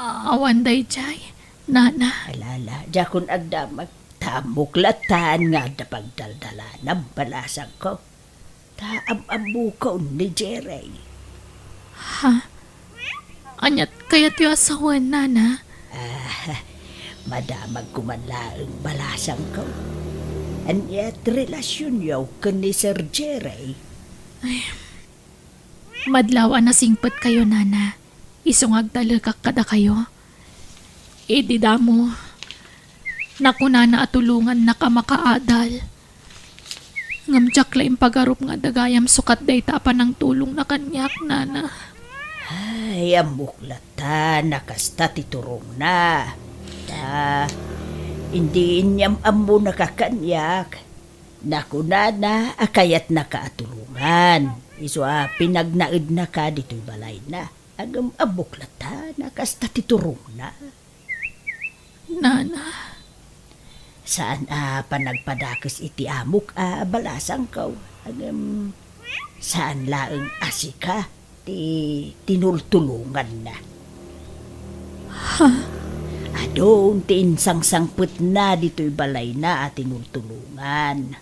Awan day jay. Nana. Alala, jakun agdamag, tamuklatan nga da pagdaldala ng balasan ko. Taam-ambu ko ni Jerry. Anyat kayat yung asawan, Nana. Madamag kumanlaang balasan ko. Anyat relasyon yaw ka ni Sir Jerry. Madlawan na singpot kayo, Nana. Isungag talaga kada kayo. Idida mo. Nakuna na atulungan na ka makaadal. Ngamjak la impagarup nga dagayam sukat dayta pa ng tulong na kanyak, nana. Ay, ambuklat ta, nakasta titurong na. Ta, hindi inyam ammo nakakanyak. Nakuna na, akayat nakaatulungan. Iswa, pinagnaid na ka dito'y balay na. Agam ambuklat ta, nakasta titurong na. Nana, Saan panagpadakes iti amok balasang kaw. Agam, saan laeng asika tinultulungan na. Adong tinsangsangpet na dito'y balay na at tinultulungan.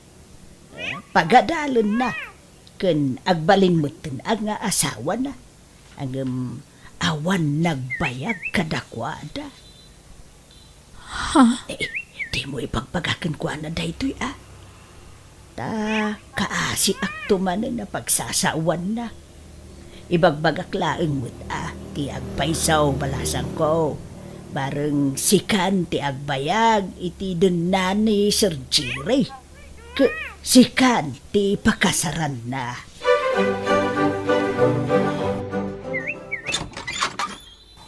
Pagadalon na. Ken agbalin moten ang asawa na. Agam, awan nagbayag kadakwada. Di mo ipagpagakan ko na daytoy Ta, kaasi akto man na pagsasawan na. Ibagbagak laeng mo't ti agpaysaw balasang ko. Bareng sikan ti agbayag iti dun ni Sir Jerry. Sikan ti pakasaran na.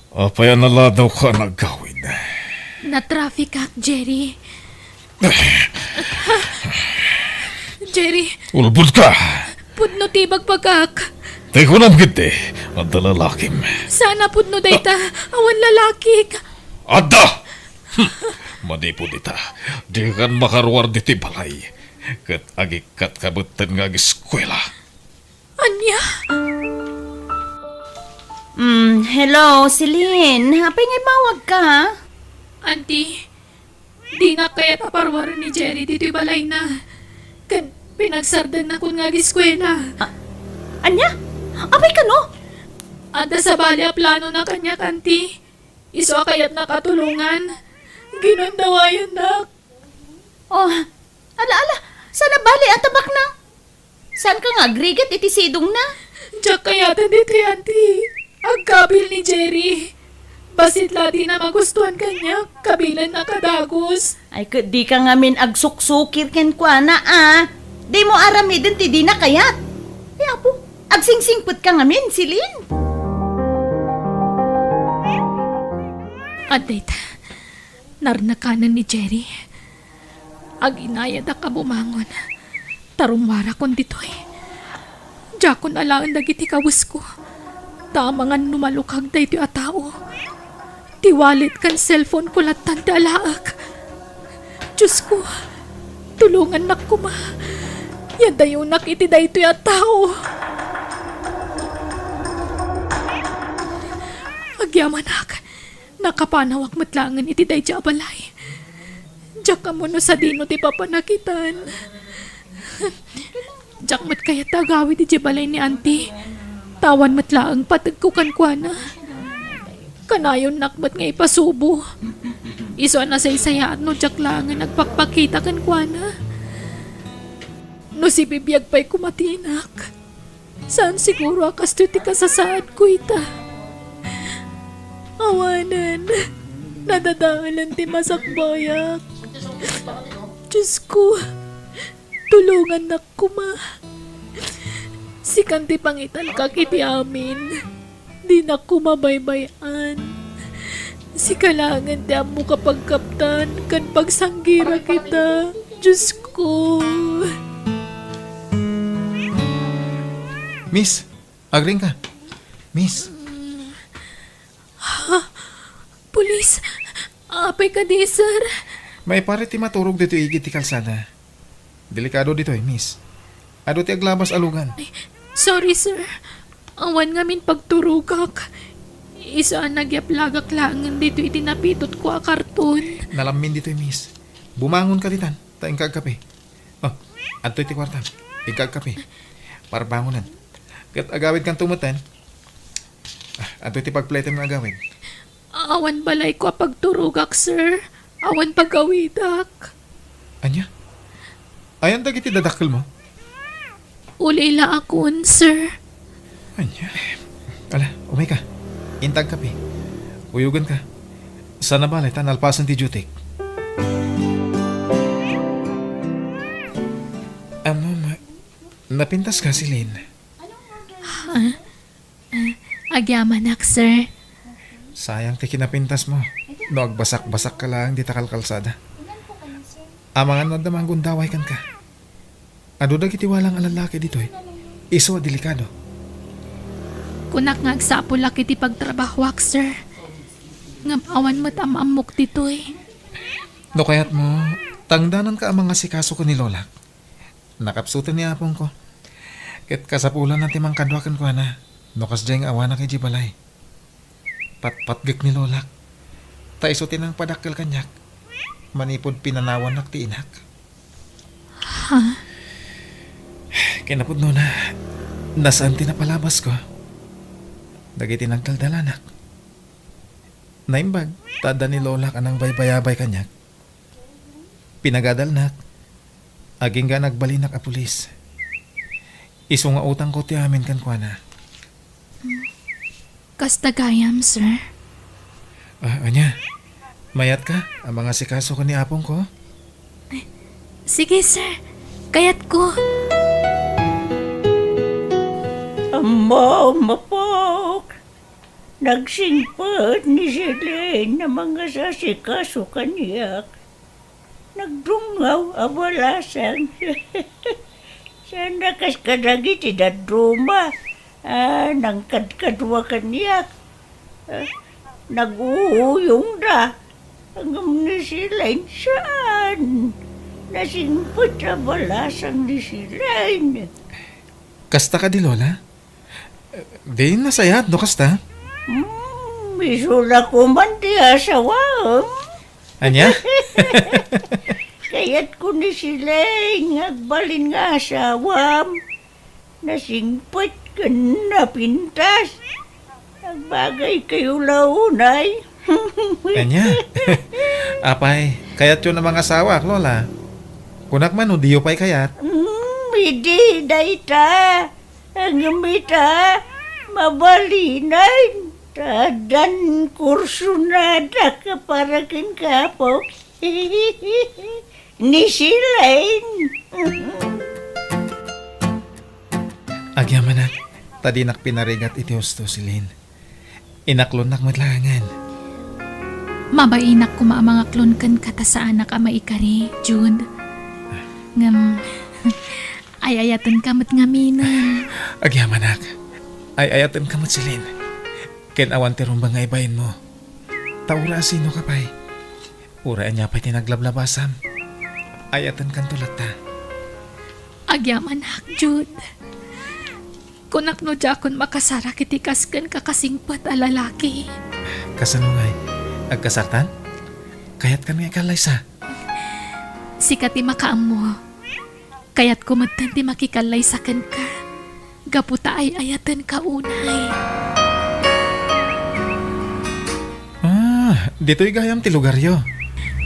Apay naladaw ka nagawin. na-traffic ka, Jerry. Jerry, Ulbud ka! pudno tibag pagkak. Teko nam kiti, ang lalakim. Sana pudno dayta, awan lalaki. Adda! Manipod ita, di kan makaruar diti balay. Kat agikat kabutan nga eskwela. Anya? Hello, Celine. Hapay ngay mawag ka, ha? Auntie, di nga kaya paparwaro ni Jerry dito'y balay na. Kan pinagsardan na kun nga giskwela. Anya? Apay ka, no? Ada sa bali a plano na kanya, auntie. Iso kayat nakatulungan. Ginandawayan na. Oh, ala. Sana bali at tabak na. Saan ka nga, Griget, itisidong na? Diyak kayatan dito, auntie. Ang kabil ni Jerry. Basit ladi na magustuhan kanya, kabilan na kadagos. Ay, di ka nga min agsuksukir ken kwa na, Di mo aramidin ti di na kayat. Kaya po, agsingsingput ka nga min, Celine. Adit, narnakanan ni Jerry. Aginayad ka bumangon. Tarumwara kon ditoy. Jakon alaan dagiti kawis ko. Tamangan numalukag da ito a tao. Tiwalit kan cellphone ko latan dalaak. Diyos ko, tulungan na kuma. Yan dayo nakiti da ito a tao. Agyaman ak, nakapanawak matlangan iti day dya balay. Diyak ka mo no sa dino ti papanakitan. Diyak mat kaya tagawi ti balay ni auntie. Tawan matlaang patagkukan kwa na. Kanayon nakbat nga ipasubo. Iso na sa isayaan no diyak lang nga nagpakpakita kan kwa na. No si bibiyag pa'y kumatinak. Saan siguro akas ti kasasaad ko ita? Awanan. Nadadaalan ti masakbayak. Diyos ko, tulungan na kuma. Si kanti pangitan kakiti amin. Di na kumabaybayan. Si kalangan ti amo kapag kaptan kan pagsanggira kita. Diyos ko. Miss, agring ka. Miss, Pulis, apay ka di, sir. may pare ti maturog dito igit ti kalsada. Delikado dito miss. Ado ti aglabas alugan. Sorry, sir. Awan nga min pagturugak. Isa nagyaplagak langan dito itinapitot ko a karton. Nalamin dito miss. Bumangon ka ditan, taing kagkape. Oh, anto ti kwartan. Ikagkape. Para bangunan. Kat agawid kang tumutan. Anto ti pagpletem na agawid. Awan balay ko a pagturugak, sir. Awan pagawidak. Anya? Ayan dagiti dadakkel mo? Ulila akon, sir. Anya? Ala, umay ka. Intag kape. Uyugan ka. Sana balay, tanalpasan ti jutik. Napintas ka, Celine. Agyaman nak, sir. Sayang ti kinapintas mo. No, agbasak-basak ka lang di takal kalsada. Amangan mo damang gundaway kan ka. Ado dagiti walang alalaki dito eh. Iso delikado. Kunak nga agsapulak iti pagtrabahwak, sir. Ngam-awan mo't amamok dito eh. No kayat mo, tangdanan ka ang mga sikaso ko ni Lola. Nakapsutan ni apong ko. Ket kasapulan natin mang kadwakan ko na. No kasdyang awana kay Jibalay. Patpatgik ni Lola. Taisutin ang padakkel kanyak. Manipod pinanawan nak ti inak. Kinapod no na. Nasaan tinapalabas ko? Dagiti nagdaldalanak. Naimbag, tada ni Lola ka ng baybayabay kanyak. Pinagadalnak. Aging ga nagbalinak a pulis. Iso nga utang ko ti amin kan kwa na. Kastagayam, sir. Anya, mayat ka? Ang mga sikaso ko ni apong ko? Sige, sir. Kayat ko. Amo, mapok. Nagsingpot ni Celine na mga sasikaso kaniyak. Nagdungaw abalasang. Sana kas kadagi ti dadruma. Nang kadkadwa kaniyak. Nag-uuyong na. Hanggang ni Celine saan? Nasingpot abalasang ni Celine. Kasta ka di Lola? Di nasayat, no kasta? Misula ko man ti asawam. Anya? Kaya't ko ni sila ngagbalin nga asawam. Nasingpot ka na pintas. Nagbagay kayo launay. Anya? Apay, kayat yun ang mga asawa, Lola. Kunak man, o diyo pa'y kayat. Hindi, dayta. Ang mita, mabalinan. Tadan kurso na nakaparakin kapok. Ni Silain. Agyaman na, tadinak pinarigat iti husto si Lynn. Inaklon nak matlangan. Mabainak ko mga klon kan kata sa anak ama ikari, Jude. Ngam, ayayatan kamot ngaminan. Agyaman nak, ay ayatan ka mat si Lynn. Ken awan ti rumbang nga ibayin mo. Taura sino ka pa'y. Uraan niya pa'y tinaglablabasam. Ayatan kan tulad ta. Agyaman hak, Jude. Kunak no jakon makasara kitikas kan kakasingpat a lalaki. Kasanungay, agkasartan? Kayat kan nga ikalay Sikat ti makaam mo. Kayat kumatan ti makikalay sa kan ka. Gaputa ay ayatan ka unay. Dito'y gayam ti lugaryo.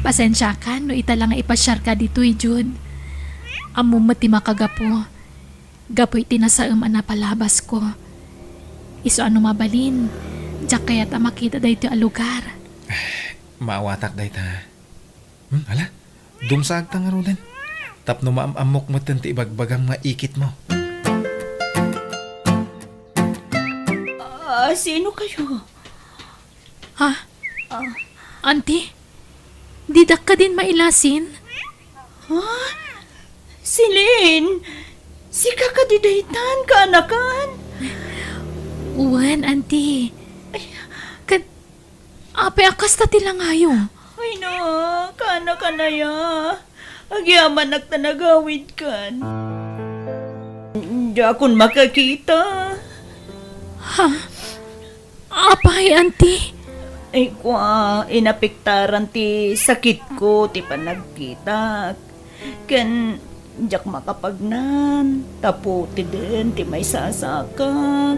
Pasensya ka no italang ipasyar ka dito'y, Jude. Amo ti makagapo. Gapoy tinasaam na palabas ko. Iso ano mabalin. Diyak kaya't makita dahito a lugar. Maawatak dahi ta. Ala, dumsag ta nga roden. Tapno maamamok mo ti ibagbagang maikit mo. Sino kayo? Ha? Auntie? Didak ka din mailasin? Silin! Si kakadidaytan ka, anakan? Uwan, auntie. Apay akas ta tila ngayo. Ay na, kana ka na ya. Agyaman nagtanagawid kan. Di akong makakita. Ha? Apay, auntie. Ay kwa, inapiktaran ti sakit ko, ti panagkita. Kan, diyak makapagnan. Tapo ti din, ti may sasakak.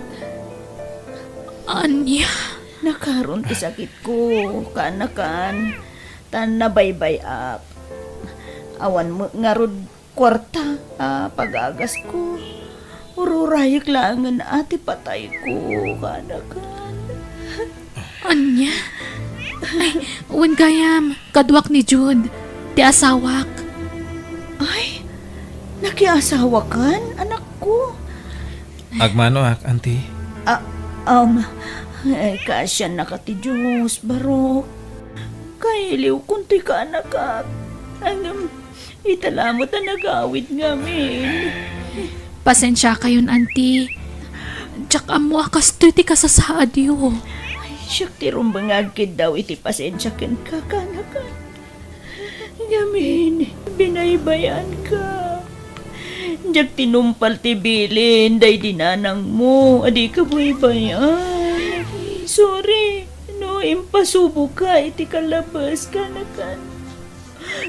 Anya? Nakaroon ti sakit ko, kanakan. Tan na baybay up. Awan mo nga rod kwarta, pag-agas ko. Ururayik langan ati patay ko, kanakan. Anya? Ay, uwan gayam. Kadwak ni Jude. Ti asawak. Ay, nakiasawa kan, anak ko. Agmano auntie? Ah, kasya na ka ti Diyos, Barok. Kailiw kunti ka anak ka. Italamot na nag-awit ngamin. Pasensya kayon, auntie. Tsak amo akas ti kasasaad yo. Siyak ti rumbangagkid daw iti pasensya ken kakanakan. Gamin, binaybayan ka. Diyak tinumpal ti bilin, day dinanang mo, adi ka baybayan. Sorry, no, impasubo ka, iti kalabas ka na kan.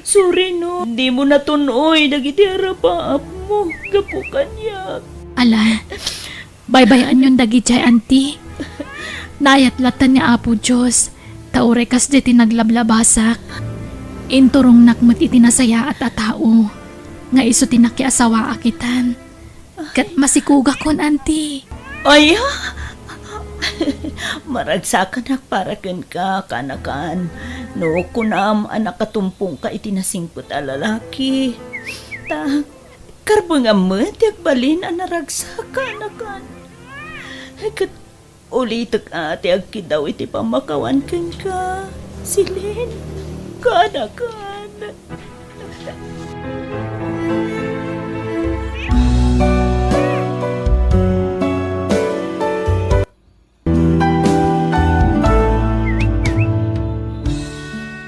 Sorry no, di mo natunoy, dagiti harapaap mo, gapukan yak. Ala, baybayan yung dagi jay, auntie. Nayatlatan niya Apo Diyos, taurekas di tinaglablabasak. Inturong nakmat itinasaya at atao, nga iso tinakiasawa akitan. Kat masikuga kon, auntie. Ay, maragsakan para ken ka, kanakan. No, kunam anak katumpong ka itinasingpot a lalaki. Karbang amat, balin ang naragsakan, anakan. Kat ulitak ate agkidaw iti pamakawan ken ka. Silin, kanakan.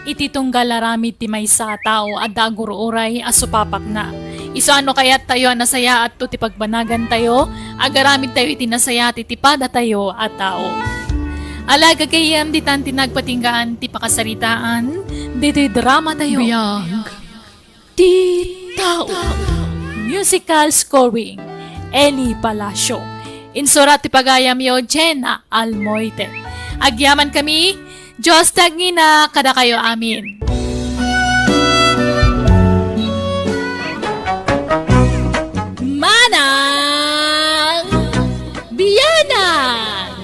Iti tunggal aramid ti maysa tao at dagururay asupapak na. Iso ano kaya't tayo nasaya at to ti pagbanagan tayo, agaramid tayo iti nasaya ti tipada tayo at tao. Alaga kayam di tan tinagpatinggaan ti pakasaritaan, di drama tayo. Biyag ti tao. Musical scoring, Eli Palacio. Insurat ti pagayam yo, Jenna Almoite. Agyaman kami, Diyos tagina kada kayo amin. Manang Biyanan!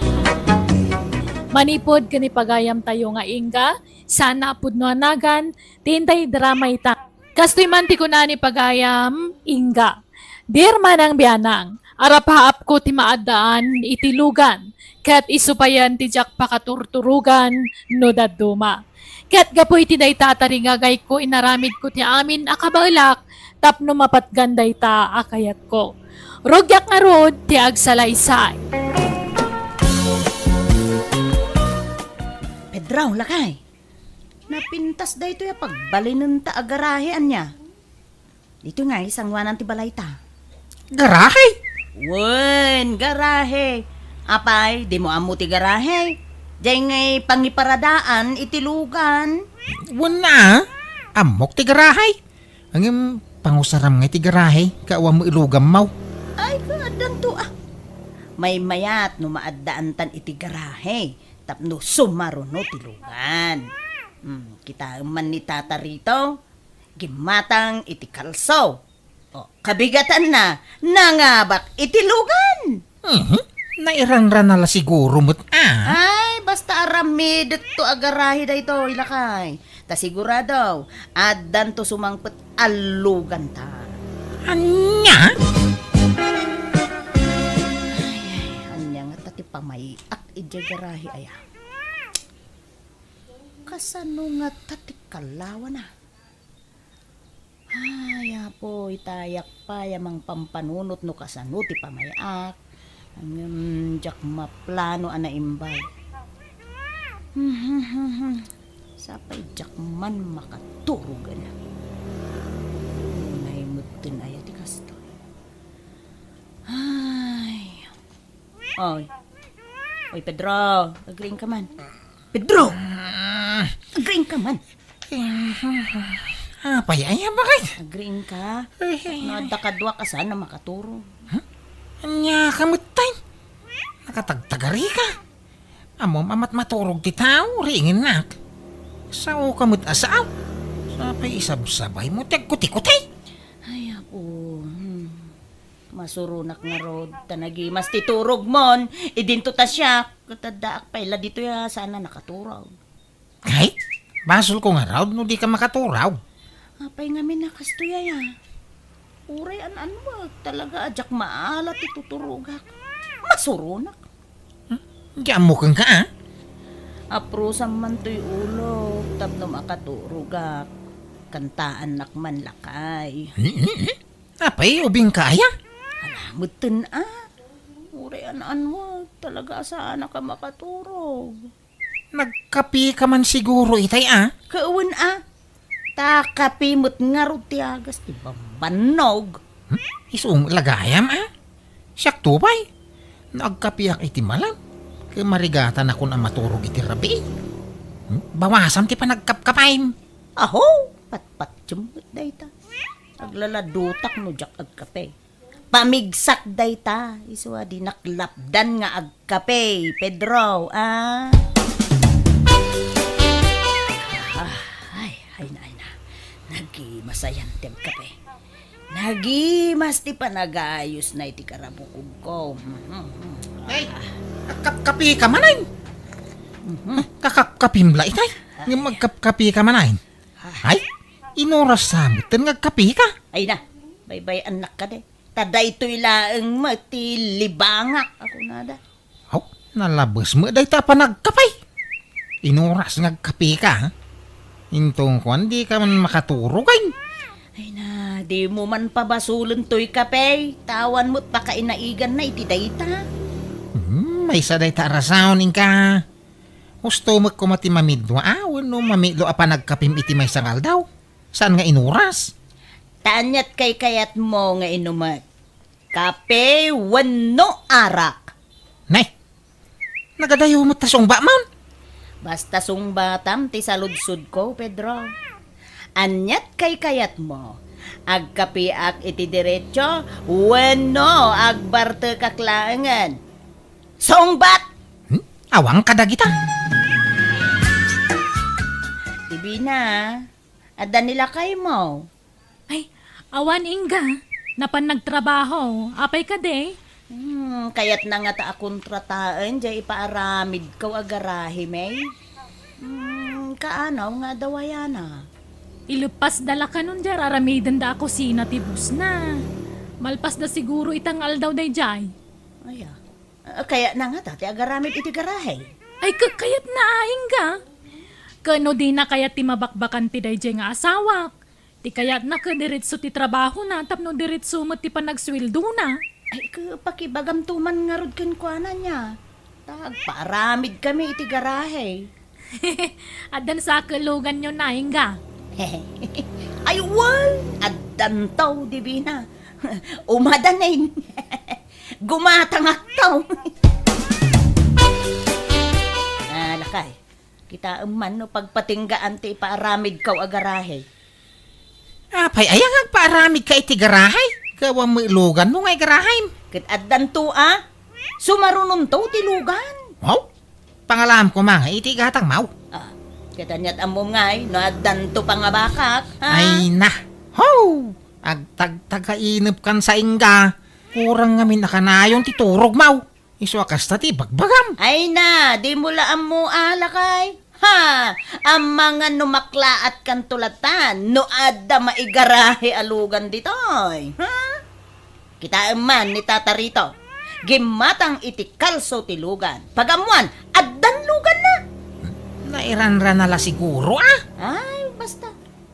Manipod kani pagayam tayo nga ingga, sana pud no anagan, tintay drama ita. Kastoy man ti kunani pagayam, ingga. Dear Manang Biyanang, arapaap ko ti maadaan itilugan. Kat isupayan ti jak pakaturturugan no daduma. Kat gapoy ti day tataringagay ko inaramid ko ti amin akabalak tapno mapatganday ta akayat ko. Rogyak nga rod ti agsalaysay. Pedraw, lakay. Napintas da ito ya pagbalinan ta agarahean niya. Dito nga, isang wanan ti balay ta. Garahe? Wen, garahe. Apay, di mo amo ti garahe. Diyay ngay pangiparadaan, itilugan. Wala. Amok ti garahe. Ang pangusaram nga ti garahe, kaawa mo ilugam mau. Ay, kaadang to ah. May mayat no maadaan tan iti garahe. Tapno sumaro no tilugan. Kita man ni tata rito. Gimatang iti kalso. O, kabigatan na. Nangabak itilugan. Nairangran na la siguro mo't Ay, basta aramid to agarahe da ito, ilakay. Ta sigurado, adan to sumangpet alugan ta. Anya? Anya nga tati pamayak iti garahe aya. Kasano nga tati kalawa na. Ay, apo, itayak pa yamang pampanunot no kasano ti pamayak. Ang jak maplano ana imbay. Sapay jak man makaturog na. Naimutin ay ti kasto. Ay. Oy. Oy, Pedro. Agring ka man. Pedro! Agring ka man. Payaya bakit? Agring ka. Nada kadwa ka sana makaturo. Anya kamutay. Nakatagtagari ka. Amom amat maturog ti tao, ringin nak. Sao kamut asaw? Sapay isab-sabay mo, tagkuti-kutay. Ay, apo. Masurunak nga rod. Tanagi, mas titurog mon. Idinto ta siya. Katadaak pa ila dito ya. Sana nakaturaw. Ay, basol ko nga raw, no di ka makaturaw. Apay nga min nakastuya ya. Uray an mo, talaga ajak maalat ituturugak. Masurunak. Diyan mo kang ka, ah? Aprusam man to'y ulo, tapno makaturugak. Kantaan nakman lakay. Apay, ubing kaya? Alamutin Uray an mo, talaga sana ka makaturog. Nagkapi ka man siguro itay, ah? Kauwan takapimot nga rutiagas, di ba banog? Isung lagayam, ah? Siyak tupay. Nagkapiyak iti malam. Kamarigatan ako na maturog iti rabi. Bawasam ti pa nagkapkapain. Aho, patpat jumot dayta. Aglaladutak no jak agkape. Pamigsak dayta, iswa di naklapdan nga agkape, Pedro, Ay na. Nagi-masayan tem kape. Nagi-mas ti panagayos na iti karabukog ko. Ay, kapi ka manayin. Kakapimla itay. Yung magkapi ka manayin. Ay, inoras sa amutin ngagkapi ka. Ay na, bye-bye anak ka de. Tada ito'y laang mati libangak. Ako nada. Aw, nalabas mo day ta pa nagkapay. Inoras ngagkapi ka, ha? Intong kwan, di ka man makaturog ay. Ay na, di mo man pabasulon to'y kape. Tawan mo't pakainaigan na iti dayta. May sa day ta rasawnin ka. Gusto mo ko mati mamidlo, wano mamidlo apa nagkapim iti may sangal daw. Saan nga inuras? Tanyat kay kayat mo nga inumat. Kape, wano arak. Nay, nagadayo mo tasong ba man? Basta sungbatam ti saludsud ko, Pedro. Anyat kay kayat mo. Agkapiak iti diretso, wano agbarte kaklaangan. Sungbat! Awang kadagita. Tibi na, ada nila kay mo. Ay, awan Inga. Napan nagtrabaho. Apay ka de. Kayat na nga ta akong trataan, jay ipaaramid ko agarahi, may. Kaanaw nga dawayana. Ilupas dala ka nun dyan. Aramidan da ako sinatibus na. Malpas na siguro itangal daw day jay. Aya. Kaya na nga tati agaramid iti garahe. Ay, kakayat na Inga. Kano di na kayat ti mabakbakan ti day jay nga asawak. Ti kayat na kadiritso ti trabaho na. Tapno diritso mo ti panagswildo na. Ay, pakibagamtuman nga rod kinkwana niya. Paaramid kami iti garahe. Adan sa kalugan nyo na Inga. Ay, wal! Adantaw, Divina. Umadanin. Gumatangak taw. Lakay. Kita man no pagpatinggaan ti paaramid kaw agarahe. Apay, ayang agpaaramid ka iti garahay. Kawa mo ilugan mo ngay garahay. Kat adanto sumarunong to ti lugan. Wow, pangalam ko mga iti gatang mau. Katanyat amom ngay, no adanto pa nga bakak. Ay na, ho! Agtag-tagainip kan sa Inga. Kurang ngamin nakanayon ti turog mau. Iswakas ta ti bagbagam. Ay na, di mula mo alakay. Ang mga numaklaat kan tulatan, no adda maigarahe alugan ditoy. Kita man ni tata rito. Gimatang iti kalso ti lugan. Pagamuan, addan lugan na. Nairanra na la siguro Ay,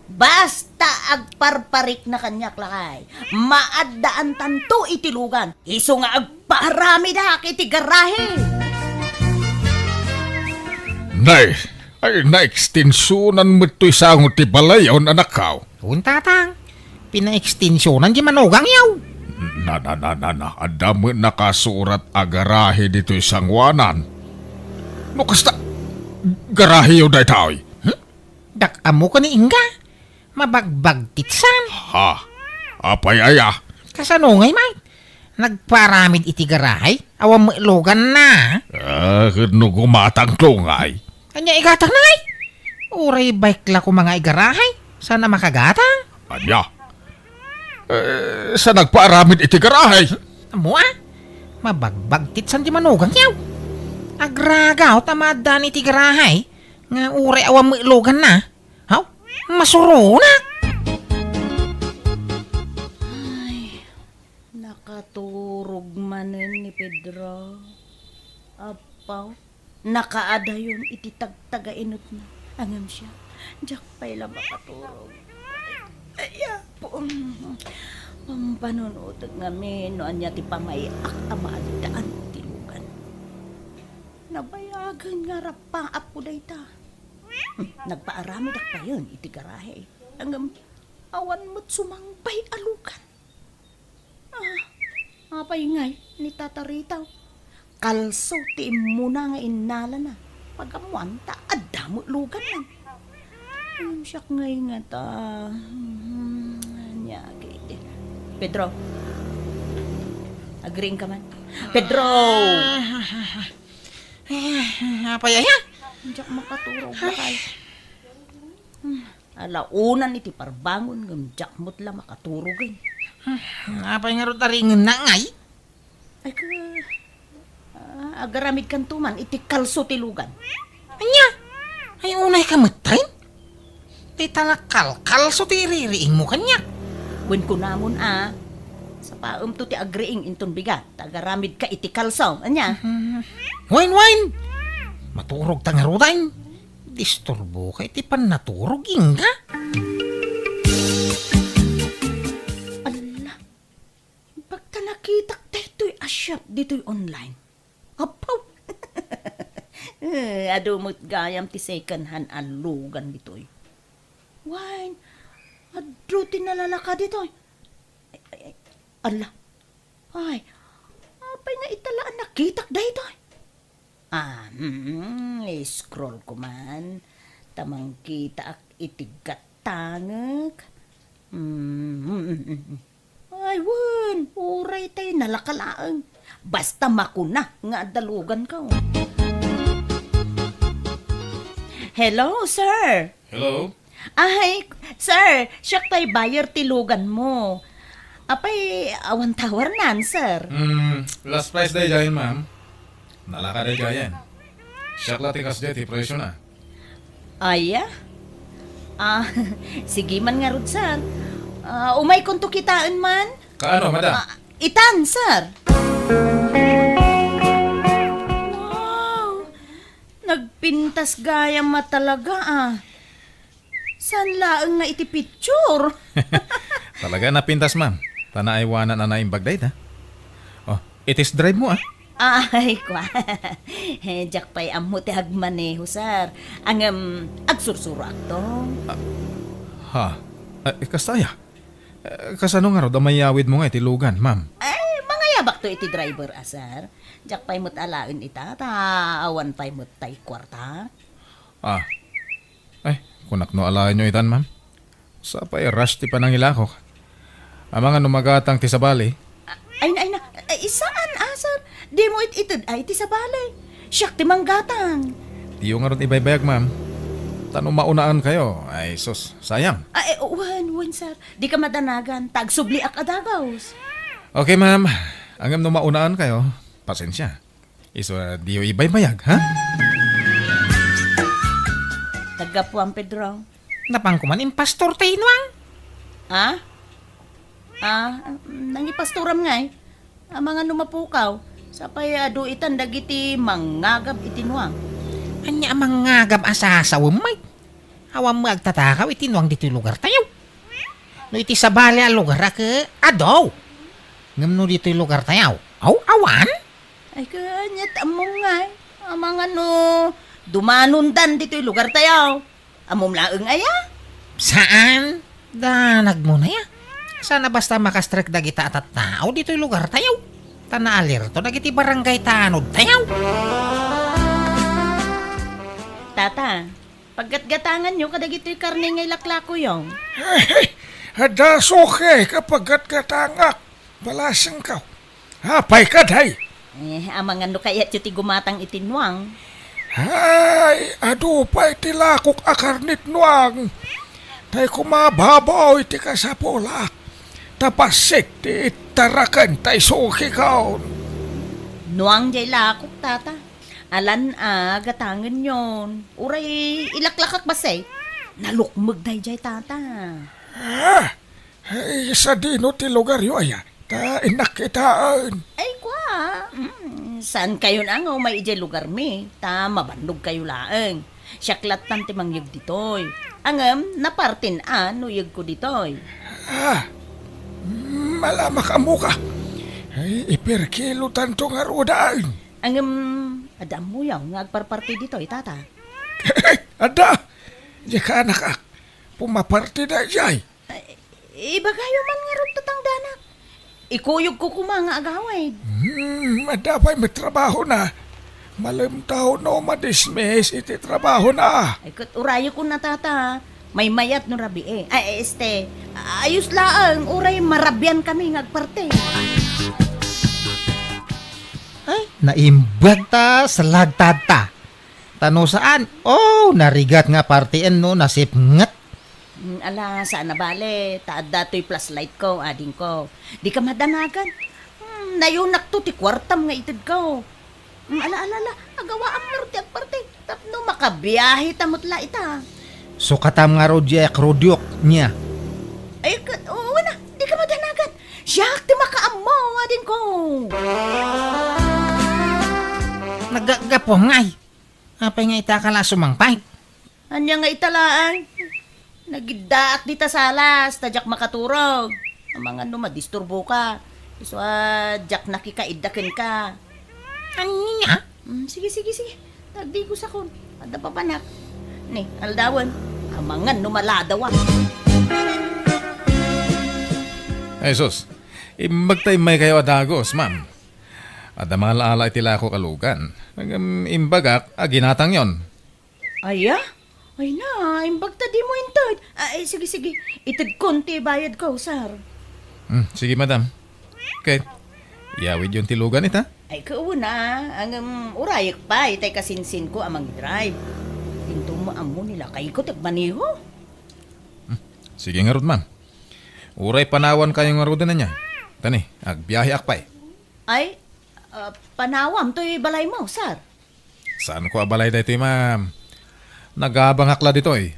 basta agparparik na kanyak lakay. Maaddaan tanto iti lugan. Iso nga agparami da iti garahe. Nay, ay na-extensionan mo ito'y sangot ti balayon anak kao. Untatang, pina-extensyonan di manugang yaw. Ada mo nakasurat agarahe dito'y sangwanan. No kasta, garahe yaw dahi tao'y. Dakamo ko ni Inga. Mabagbag titsan. Ha, apay aya. Kasanungay man. Nagparamid iti garahay. Awam mo ilugan na. Kano gumatang klungay. Kanya igatang na ngay. Uray bike la ko mga igarahay. Sana makagatang. Anya? Sa nagpaaramid iti garahay. Amo mabagbag titsan di manugang yaw. Agragaw tamadan iti garahay. Nga uray awam mo ilugan na. Masurunak. Pedro. Apaw, nakaada yun iti tagtagainot na. Angam siya. Diyak pa'y lang makaturog. Ay, po. Panunutag ngamin, no anya ti pamayak amaadaan ti lugan. Nabayagan nga rapang apo dayta. Nagpaaramid ak pa yun iti garahe. Angam, awan mo't sumangpay alugan. Apay ngay, ni tataritaw. Kalso ti muna nga inala na. Pagamuan ta, adamo lugan lang. Siyak ngay nga ta. Nyagi. Pedro. Agreeing ka man? Pedro! Apay aya? Diyak makaturog ba kayo? Alaunan iti parbangon ngam diyak mo't la makaturog eh. Apay nga ro taringen na ngay? Ay ka, agaramid kan tuman, iti kalso tilugan. Anya? Ay unay ka matay? Ti talakal, kalso ti iririing mo kanya. Wen ko namon sa paum to ti agreeing inton bigat, agaramid ka iti kalso, anya? Wine! Maturog ta nga ro tayo. Disturbo ka iti pan naturog inga. Ala, pagka nakitak dito'y asyap dito'y online. Apaw! Adumot gayam ti second hand alugan dito'y. Wine, adro tinalalaka dito'y. Ay, ala, ay, apay nga italaan nakitak dito'y. Scroll ko man. Tamang kita ak itigatangag. Ay, wan, uray tayo nalakalaang. Basta makuna nga dalugan ka. Hello, sir. Hello? Ay, sir, siya tayo buyer tilugan mo. Apay, awan tawar nan, sir. Last price day dyan, ma'am. Nalaka day dyan. Siyak latikas dyan, presyo na. Aya? Sige man nga rod, sir. Umay kung to kitaan man? Kaano, madam? Itan, sir. Wow! Nagpintas gaya matalaga San laang nga iti picture? Talaga napintas, ma'am. Tanaiwanan na na yung bagday, ha? Oh, itis drive mo, Ay, kwa. Diyak pa'y amo ti hagmaneho, sir. Ang agsursurak to. Ha? Kastaya? Kasano nga ro, damayawid mo nga itilugan, ma'am. Ay, mga yabak to iti driver, sir. Diyak pa'y mo't alain ita, awan pa'y mo't tay kwarta. Ay, kunak no alayan nyo itan, ma'am. Sa pa'y rush ti panangilako. Ang mga numagatang ti sa bali. Ay, isaan, sir? Di mo itid ay ti sa balay. Siyak ti manggatang. Di yung nga ron ibaybayag, ma'am. Tanong maunaan kayo. Ay, sus, sayang. Ay, wan, sir. Di ka madanagan. Tagsubli ak adagaws. Okay, ma'am. Angam no maunaan kayo, pasensya. Iso, di yung ibaybayag, ha? Tagapuan, Pedro. Napangkuman impastor tayo nuang. Nangipastoram nga ang mga numapukaw. Sa payado itan dagiti mangagab itinuang. Anya amang ngagab asasawam may. Awam mo agtatakaw itinuang dito lugar tayo. No iti sa bali ang lugar ka adaw. Ngam no dito lugar tayo. Awan? Ay kanyat among nga ang mga dumanundan dito lugar tayo. Amom laeng aya? Saan? Danag mo na ya. Sana basta makastrek dagita at tao dito lugar tayo. Tanaalir to dagiti barangay tanod tayo. Tata, paggatgatangan nyo kadagito'y karne ngay laklako yung. Hadas okay kapag gatgatangak. Balasang ka. Hapay ka, day. Amang ano kaya ti gumatang itinwang. Ay, adupay tilakok akarnit nuang. Tay kumababaw iti kasapulak. Tapasik ti itarakan tay suki kaon. Nuang jay lakok, tata. Alan gatangan yon. Uray ilaklakak basay. Nalukmag day jay, tata. Ay, sa dino ti lugar yo aya. Ta inakitaan. Ay, kwa. Saan kayo na nga may ije lugar mi? Ta, mabandog kayo laeng. Siyaklat tan ti mangyag ditoy. Angam, napartin nuyag ko ditoy. Malama ka mo ka. Ay, iperkilo tanto nga rodaan. Angam, adam mo yaw nga agparparti ditoy, tata. Ada, di ka anak ak. Pumaparti na jay. Iba kayo man nga ron tatang danak. Ikuyog ko kumanga agaway. Madapay may trabaho na. Malam tao no madismiss iti trabaho na. Ay, kat urayo ko na tata. May mayat no rabi eh. Ay, ayos laang. Uray marabyan kami nga agparte. Ay, naimbag ta sa lagtad ta. Tano saan? Oh, narigat nga partian no, nasipngat. Ala, saan na bale? Taad dato'y plus light ko, ading ko. Di ka madanagan. Nayunak to ti kwartam nga itid ko. Ala, agawa ang marti agparte. Tapno makabiyahe tamutla ita. So katam nga rodya akrodyok niya. Ay, oo na, di ka madanagan. Siyak, di makaamo, ading ko. Nagagapo ngay. Apay nga itakala sumangpay. Anya nga italaan. Nagidaak di ta salas, tadyak makaturog. Ang mga madisturbo ka. So, jak nakikaidakin ka. Anya? Sige. Tagdi ko sa kun. Ada pa panak. Ni, aldawan. Amangan numaladawan. Ay sus, imbagtay may kayo adagos, ma'am. Ada malaala itila ko kalugan. Imbagak, ginatang yon. Aya? Ay na, imbagta di mo intod. Ay, sige. Itid konti bayad ko, sir. Sige, madam. Okay. Yawid yung tilugan ita. Ay, kauna. Ang urayak pa, itay kasinsin ko amang drive. Tinto mo amo nila kay ko tagbaniho. Sige nga rod, ma'am. Uray panawan kayong nga roda na niya. Tani, agbiyahe akpay. Ay, panawam to'y balay mo, sir. Saan ko abalay dito, ma'am? Nagabangakla dito eh.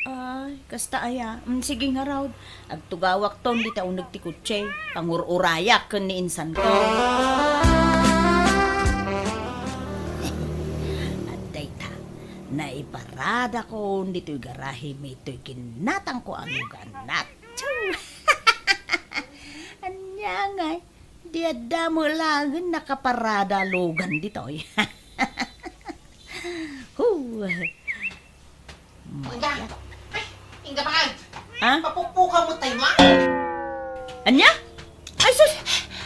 Ay, kasta aya. Sige nga raw. Agtugawak ton di taon nagtikutse. Pangururayak kun ni insan ko. At dayta, naiparada ko dito'y garahe may to'y kinatang ko ang luganat. Anya nga, di ada mo lang nakaparada lugan dito'y. Inga pa kayo. Ha? Papupuka mo tayo ma. Anya? Ay sus,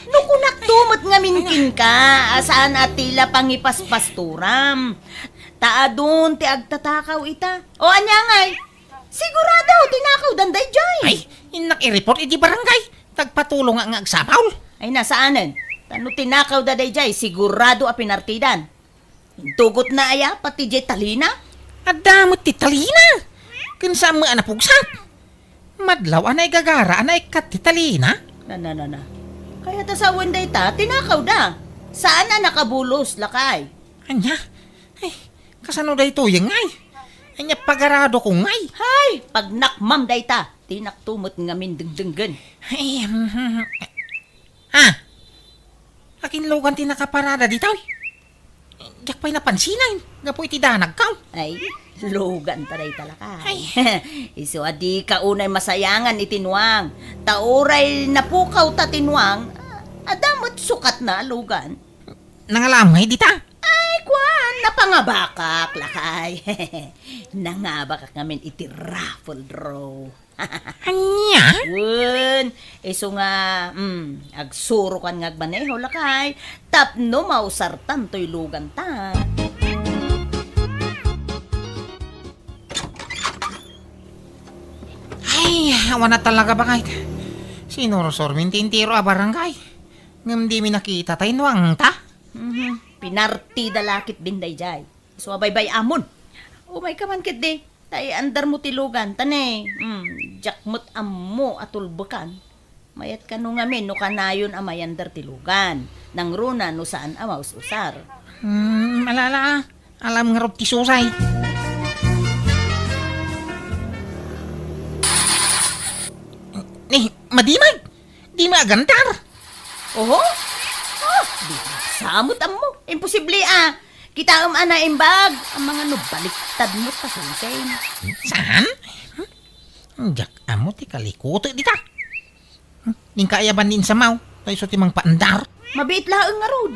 nuko naktumot nga minkin ka, asaan atila pangipaspasturam. Taadun ti agtatakaw ita. O anya ngay, sigurado tinakaw danday jay. Ay, inak i-report iti barangay. Tagpatulong nga agsapaw. Ay nasaanan? Tano tinakaw daday jay, sigurado a pinartidan. Tugot na aya, pati jay talina. Adamot ti talina. Kinsa mo anapugsat. Madlaw anay gagara anay kat ti talina. Na. Kaya ta sa wenday ta, tinakaw da. Saan na nakabulos, lakay? Anya? Ay, kasano da ito yung ngay? Anya pagarado ko ngay. Hay, pag nakmam day ta, tinaktumot nga mindengdenggen. Ay, akin lugan ti nakaparada dito. Diyak pa'y napansinan. Gapo iti danag kaw. Ay, lugan taray talaka. Ay. Iso adi ka unay masayangan itinwang. Tauray napukaw ta tinwang. Adamot sukat na lugan. Nangalamay dita. Ay, kwan, napangabakak lakay. Nangabakak ngamin iti raffle draw. Anya? Wun, iso nga, agsuro kan nga agbaneho lakay. Tapno mausartan to'y lugan ta. Ay, awan na talaga ba kahit? Sinurosor mintintiro a barangay. Ngam di mi nakita tayo nuwang ta. Pinarti dalakit binday jay. So abay-bay amon. Umay ka man kit di. Tay andar mo tilugan tane. Jakmut ammo atulbukan. Mayat ka no ngamin no kanayon amay andar tilugan. Nang runa no saan amaus usar. Malala. Alam nga rob ti susay. Madimag. Di maagantar. Oho? Oh, di Samot mo. Imposible Kita ana imbag. Ang mga nubaliktad mo ta sunsen. Saan? Jak amo ti kalikuto dita. Ning kaayaban din sa mau. Tayo sa timang paandar. Mabit laeng nga rod.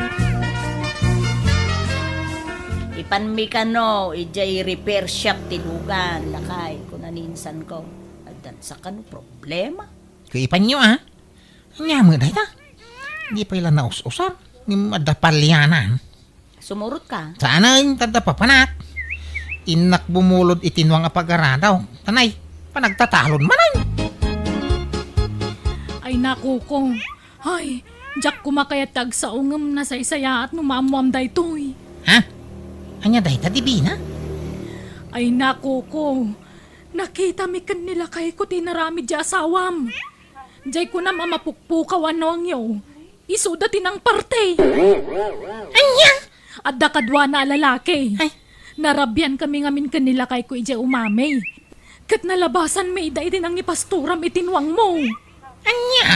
Ipan mi kano, ijay repair shop tilugan. Lakay, kung naninsan ko. Adan sa kano problema. Kaipan nyo Anya mo dahil Hindi pa ilan naus-usar. Ni madapalyanan. Sumurot ka. Sana yung tadapapanak. Inak bumulod itinwang apag-aradaw. Tanay, panagtatalon manay. Ay naku ko. Ay, jak kumakayatag sa ungam na sa isaya at numamuam da ito'y. Ha? Anya dahil tadibina? Ay naku ko. Nakita mi kanila kay ko tinarami di asawam. Diyay ko na mamapukpukaw ano ang yaw. Isuda tinang parte. Anya? At dakadwa na lalaki. Ay. Narabyan kami ngamin kanila kay ko ija umamay. Kat nalabasan may day din ang ni pastoram itinwang mo. Anya?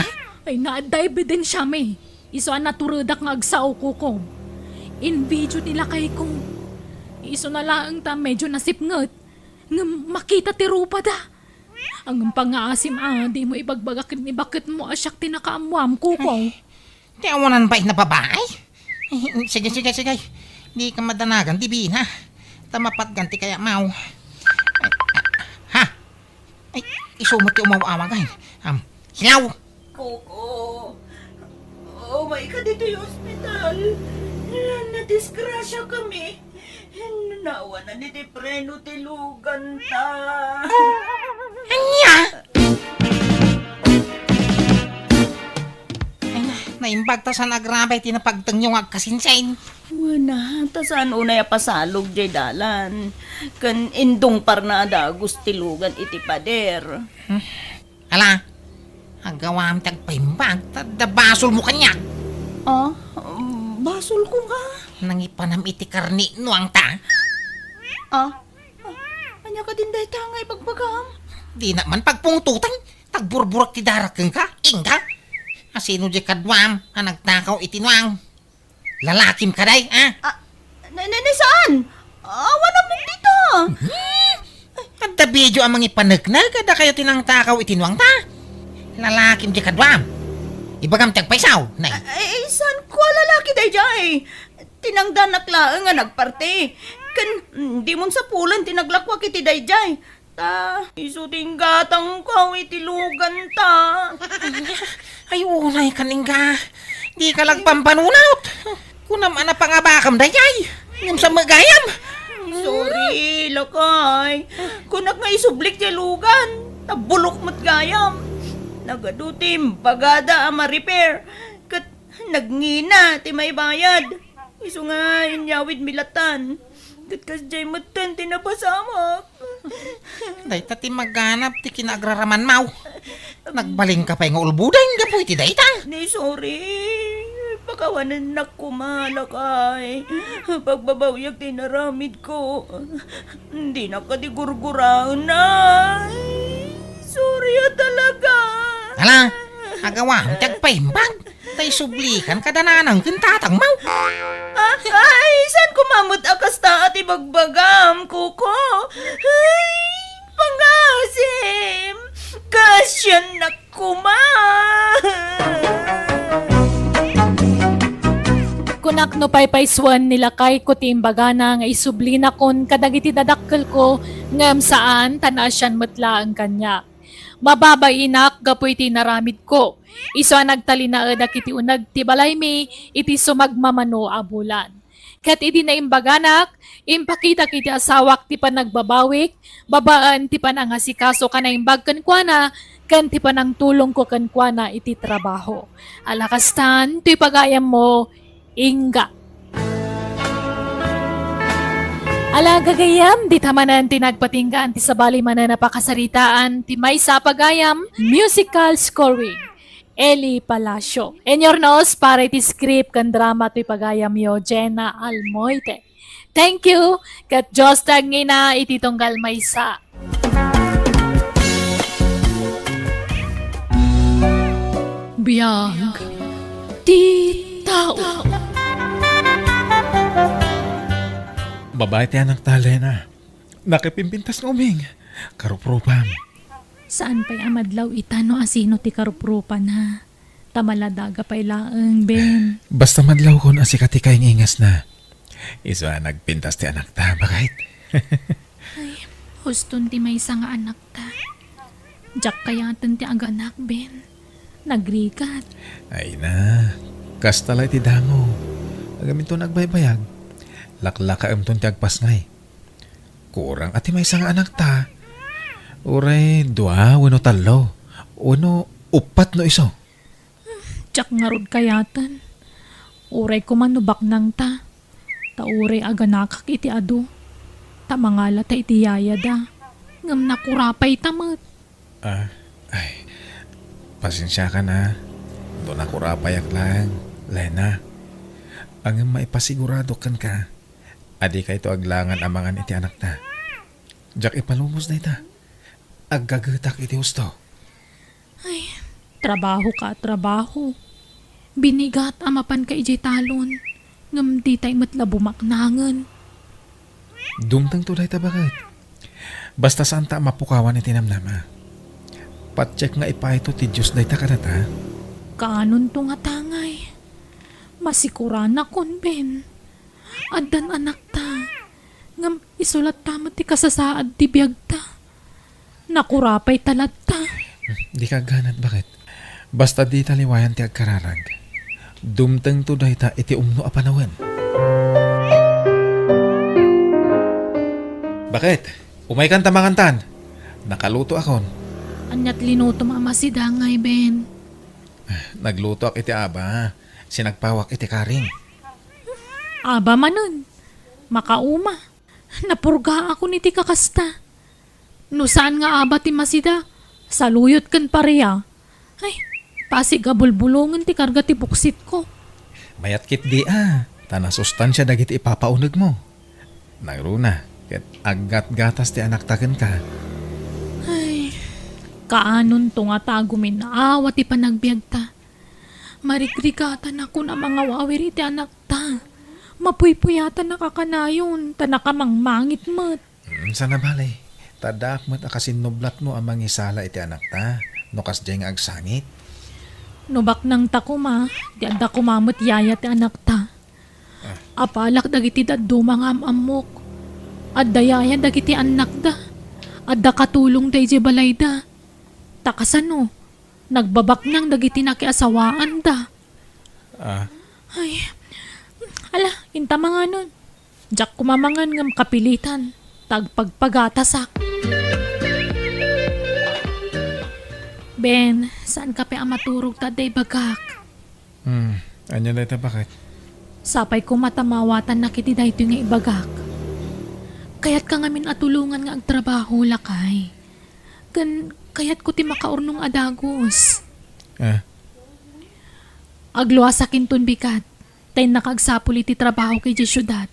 Ay naaday ebidensya may. Iso ang naturudak nga agsaw ko ko. In video nila kay ko. Iso na lang ta medyo nasipngot. Nga makita ti rupa da. Ang pangaasim di mo ibagbagakin ni bakit mo asyak tinakaamuam ko ko. Di awanan ba na babae? Ay, sige. Di ka madanagan, dibina. Tamapat ganti kaya mau. Ha? Ay, isumot yung umawawagay. Hilaw! Koko. Oh my God, dito yung ospital. Nadisgrasya kami. Nawa na ni Depreno tilugan ta. Anya? Ay na, naimbag ta sa nagrabay tinapagtang yung agkasinsain. Wana, ta saan unay pasalog jay dalan. Kan indong parnada gustilugan iti pader. Ala, agawam tagpaimbag, tadabasol mo kanya. Basol ko nga. Nangipanam iti karni nuang ta. Anya ka din dahi tangay pagbagam. Di naman pagpungtutan, tagburburak ti darakeng ka, ingka. Asino di kadwam, nagtakaw itinuang. Lalakim ka day, Saan? Wala mong dito. Kada video ang mga ipanagna, kada kayo tinangtakaw itinuang ta. Lalakim di kadwam. Ibagam tagpaisaw, nay. Saan ko lalaki dahi jay? Tinangdanak laang nga nagparte. Kan, di mon sa pulan tinaglakwa kiti dahi jay. Iso tinggatang ko itilugan ta. Ay, unay kaningga. Di ka lagpampanunot. Kunam ana pangabakam dayay. Ngam sa magayam. Sorry, lakay. Kunak nga isublik ti lugan. Nabulok mat gayam. Nagadutim, pagada ama repair. Kat nagngina, ti may bayad. Iso nga inyawid milatan. Kat kasjay matan tinapasamak. Day tati magganap ti kinagraraman mau. Nagbaling ka pa yung ulbuday nga po iti dayta. Ni sorry. Pakawanan na kumalakay. Pagbabawyag tinaramid ko. Hindi na kadigurguraan na. Sorry talaga. Hala, agawam tagpaimbag. Tay sublikan kadananang kintatang mau. Ay, saan kumamot akas ta at ibagbagam, kuko? Ay, pangasim. Kasyan na kuma. Kunak no paypayswan nila kay ko timbaga na nga isubli na kon kadagiti dadakkel ko ngam saan tanasyan metla ang kanya. Mababay inak gapoy tinaramid ko. Iso nagtalina kiti unag ti balay mi iti sumagmamano a bulan. Kat iti na imbaganak, impakita kiti asawak ti panagbabawik, babaan ti panangasikaso ka na imbag kankwana, kan ti panang tulong ko kankwana iti trabaho. Alakastan, ti pagayam mo, Inga. Ala gagayam, di tamanan tinagpatinggaan ti sabali manan napakasaritaan ti may sa pagayam, musical scoring. Eli Palacio. Enyor nos para iti script kan drama ti pagayam yo Jenna Almoite. Thank you. Kat Diyos tangina iti tunggal maysa. Biyag ti tao. Babae ti anak ta, Lena. Nakipimpintas ng uming. Karuprupan. Saan pa'y amadlaw itano asino ti karuprupan ha? Tamaladaga pa'y laeng, Ben. Basta madlaw kon asika ti kay ngingas na. Isa nagpintas ti anak ta, bakit? Huston ti may nga anak ta. Diyak kayatan ti aganak, Ben. Nagrikat. Ay na, kastalay ti dango. Agamin to nagbaybayag. Laklaka amton ti agpasngay. Kurang ati may nga anak ta. Uray, dua, wano talo. Wano, upat no iso. Diyak nga rod kayatan. Uray kumanubak nang ta. Ta uray aganakak iti ado. Ta mangala ta iti yaya da. Ngam nakurapay tamat. Ay, pasensya ka na. Doon ako rapayak lang, Lena. Ang maipasigurado kan ka. Adi ka ito aglangan amangan iti anak ta. Diyak ipalumos na ita. Aggagatak iti husto. Ay, trabaho ka, trabaho. Binigat amapan ka ijay talon. Ngam di tayo matla bumaknangan. Dumtang tulay ta bakit? Basta saan ta mapukawan iti namnama. Patcheck nga ipaito ti Diyos na ita kanata. Kanon to nga tangay. Masikuran na kon, Ben. Addan anak ta. Ngam isulat tama ti kasasaad ti biyag ta. Nakurapay talat ta. Di ka ganat bakit? Basta di taliwayan ti agkararag. Dumtang tulay ta iti umno a panawan. Bakit? Umay kan tamangantan. Nakaluto akon. Anyat linuto mama si Dangay, Ben. Nagluto ak iti aba. Sinagpawak iti karing. Aba manon. Makauma. Napurga ako ni ti kakasta. No saan nga aba ti masida? Saluyot kan pareya. Ay, pasigabulbulungan ti karga ti buksit ko. Mayat kit di Tanasustansya dagiti ipapaunag mo. Nagruna. Ket aggat-gatas ti anak taken ka. Ay, kaanon to nga tagumin na awa ti panagbiag ta. Marigrigatan ako na mga wawiri ti anak ta. Mapuypuyatan na kakanayon, ta nakamangmangit mat. Sana balay. Tadak mo't akasinublat mo ang mangisala iti anak ta. Nukas diyang agsangit. Nubak nang takuma, di anda kumamot yaya ti anak ta. Apalak dagiti daddo mga amamok. Adda yaya dagiti anak da. Adda katulong da iti balay da. Takasano, nagbabak nang dagiti nakiasawaan da. Ay, ala, inta mga nun. Diyak kumamangan ngam kapilitan. Tagpagpagatasak. Ben, saan ka pa maturog taday bagak? Anya na ita bakit? Sapay ko matamawatan na kiti dahito nga ibagak. Kaya't ka ngamin atulungan nga agtrabaho lakay. Kaya't ko ti makaurnong adagos. Agluwasakin ton bikat. Tay nakagsapul iti trabaho kay di syudad.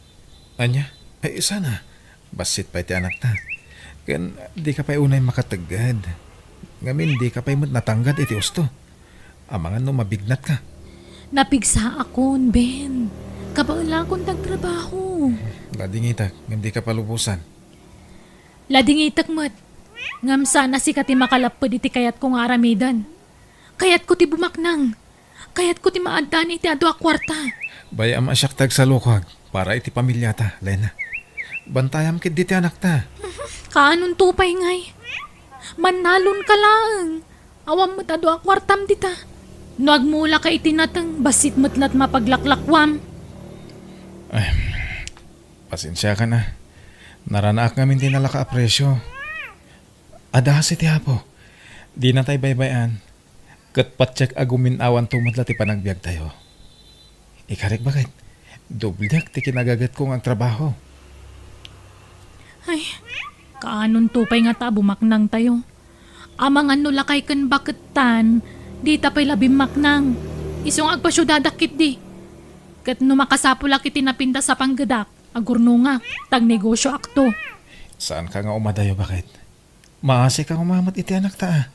Anya? Ay, sana. Basit pa iti anak ta. Kan di ka pa unay makatagad. Ngamin di ka pa imot natanggad iti usto. Amangan no mabignat ka. Napigsa akon, Ben. Kabaula akong tagtrabaho. Lading itak, ngam di ka palubusan. Lading itak mat. Ngam sana si kati makalapod iti kayat kong aramidan. Kayat ko ti bumaknang. Kayat ko ti maaddan iti ado a kwarta. Baya masyak tag sa lukag para iti pamilya ta, Lena. Bantayam kit di ti anak ta. Kaanon tupay ngay. Manalon ka lang. Awam mo't ado a kwartam dita. No agmula ka itinatang basit matlat mapaglaklakwam. Pasensya ka na. Naranaak ngamin din nalaka apresyo. Adahas iti hapo. Di na tayo baybayan. Kat patsyak agumin awan tumadla ti panagbiag tayo. Ikarik bakit? Dublik ti kinagagat kong ang trabaho. Ay, kaanon tupay nga ta bumaknang tayo. Amangan no lakay kan baketan, di tapay labing maknang. Isong agpasyudadakit di. Kat no makasapulak iti napinda sa panggadak, agurno nga, tag negosyo akto. Saan ka nga umadayo bakit? Maasi kang umamat iti anak ta.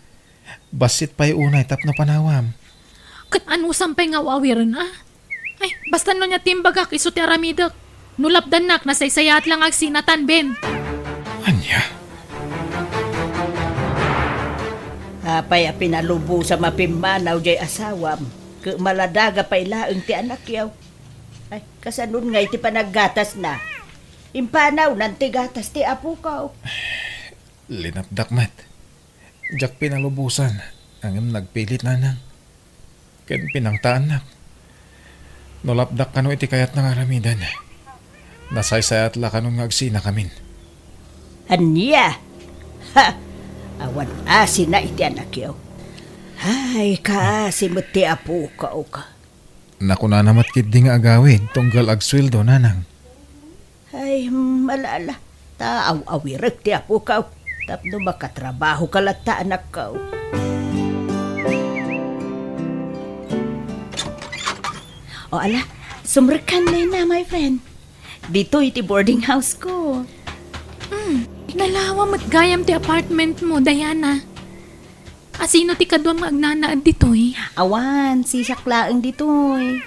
Basit pa'y unay tapno panawam. Kat ano sampay nga wawiran Ay, basta no niya timbagak iso ti aramidak. Nulapdanak, nasaysayat lang ag sinatan, Ben. Anya? Apay a pinalubo sa mapimanaw jay asawam. Ke maladaga pa ilaeng ti anak yaw. Ay, kasanun nga iti panaggatas na. Impanaw nanti gatas ti apo ka. Linapdak mat. Jak pinalubusan. Ang nagpilit nanang. Ken pinangtaan na. Nolapdak kano iti kayat ng aramidan. Nasaysayat la kanong agsina kamin. Anya? Ha! Awan asin na iti anak yaw. Ay, kaasi mo ti apo ka o ka. Nakuna namat kit di nga agawin tunggal agsweldo nanang. Ay, malala. Taaw-awirag ti apo ka. Tapno makatrabaho ka lata anak ka. O ala, sumrekan na my friend. Dito iti boarding house ko. Nalawa mo't gayam ti apartment mo, Diana. Asino ti kadwang magnanaad ditoy? Awan, si saklaang ditoy.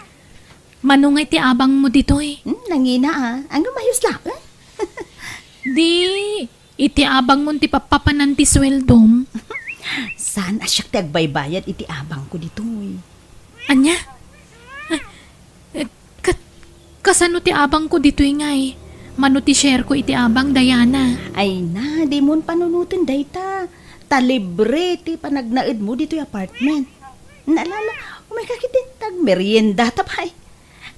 Manungay ti abang mo ditoy. Nangina ang gumayos lang. Di, iti abang mo ti papapanan ti sweldom. Saan asyak ti agbaybayad iti abang ko ditoy. Anya? Kasano ti abang ko ditoy ngay? Mano ti share ko iti abang, Diana. Ay na, di mo panunutin dayta. Talibre ti panagnaid mo dito'y apartment. Naalala, umikakitin tag merienda tapay.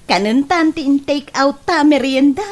Kanuntan ti in take out ta merienda.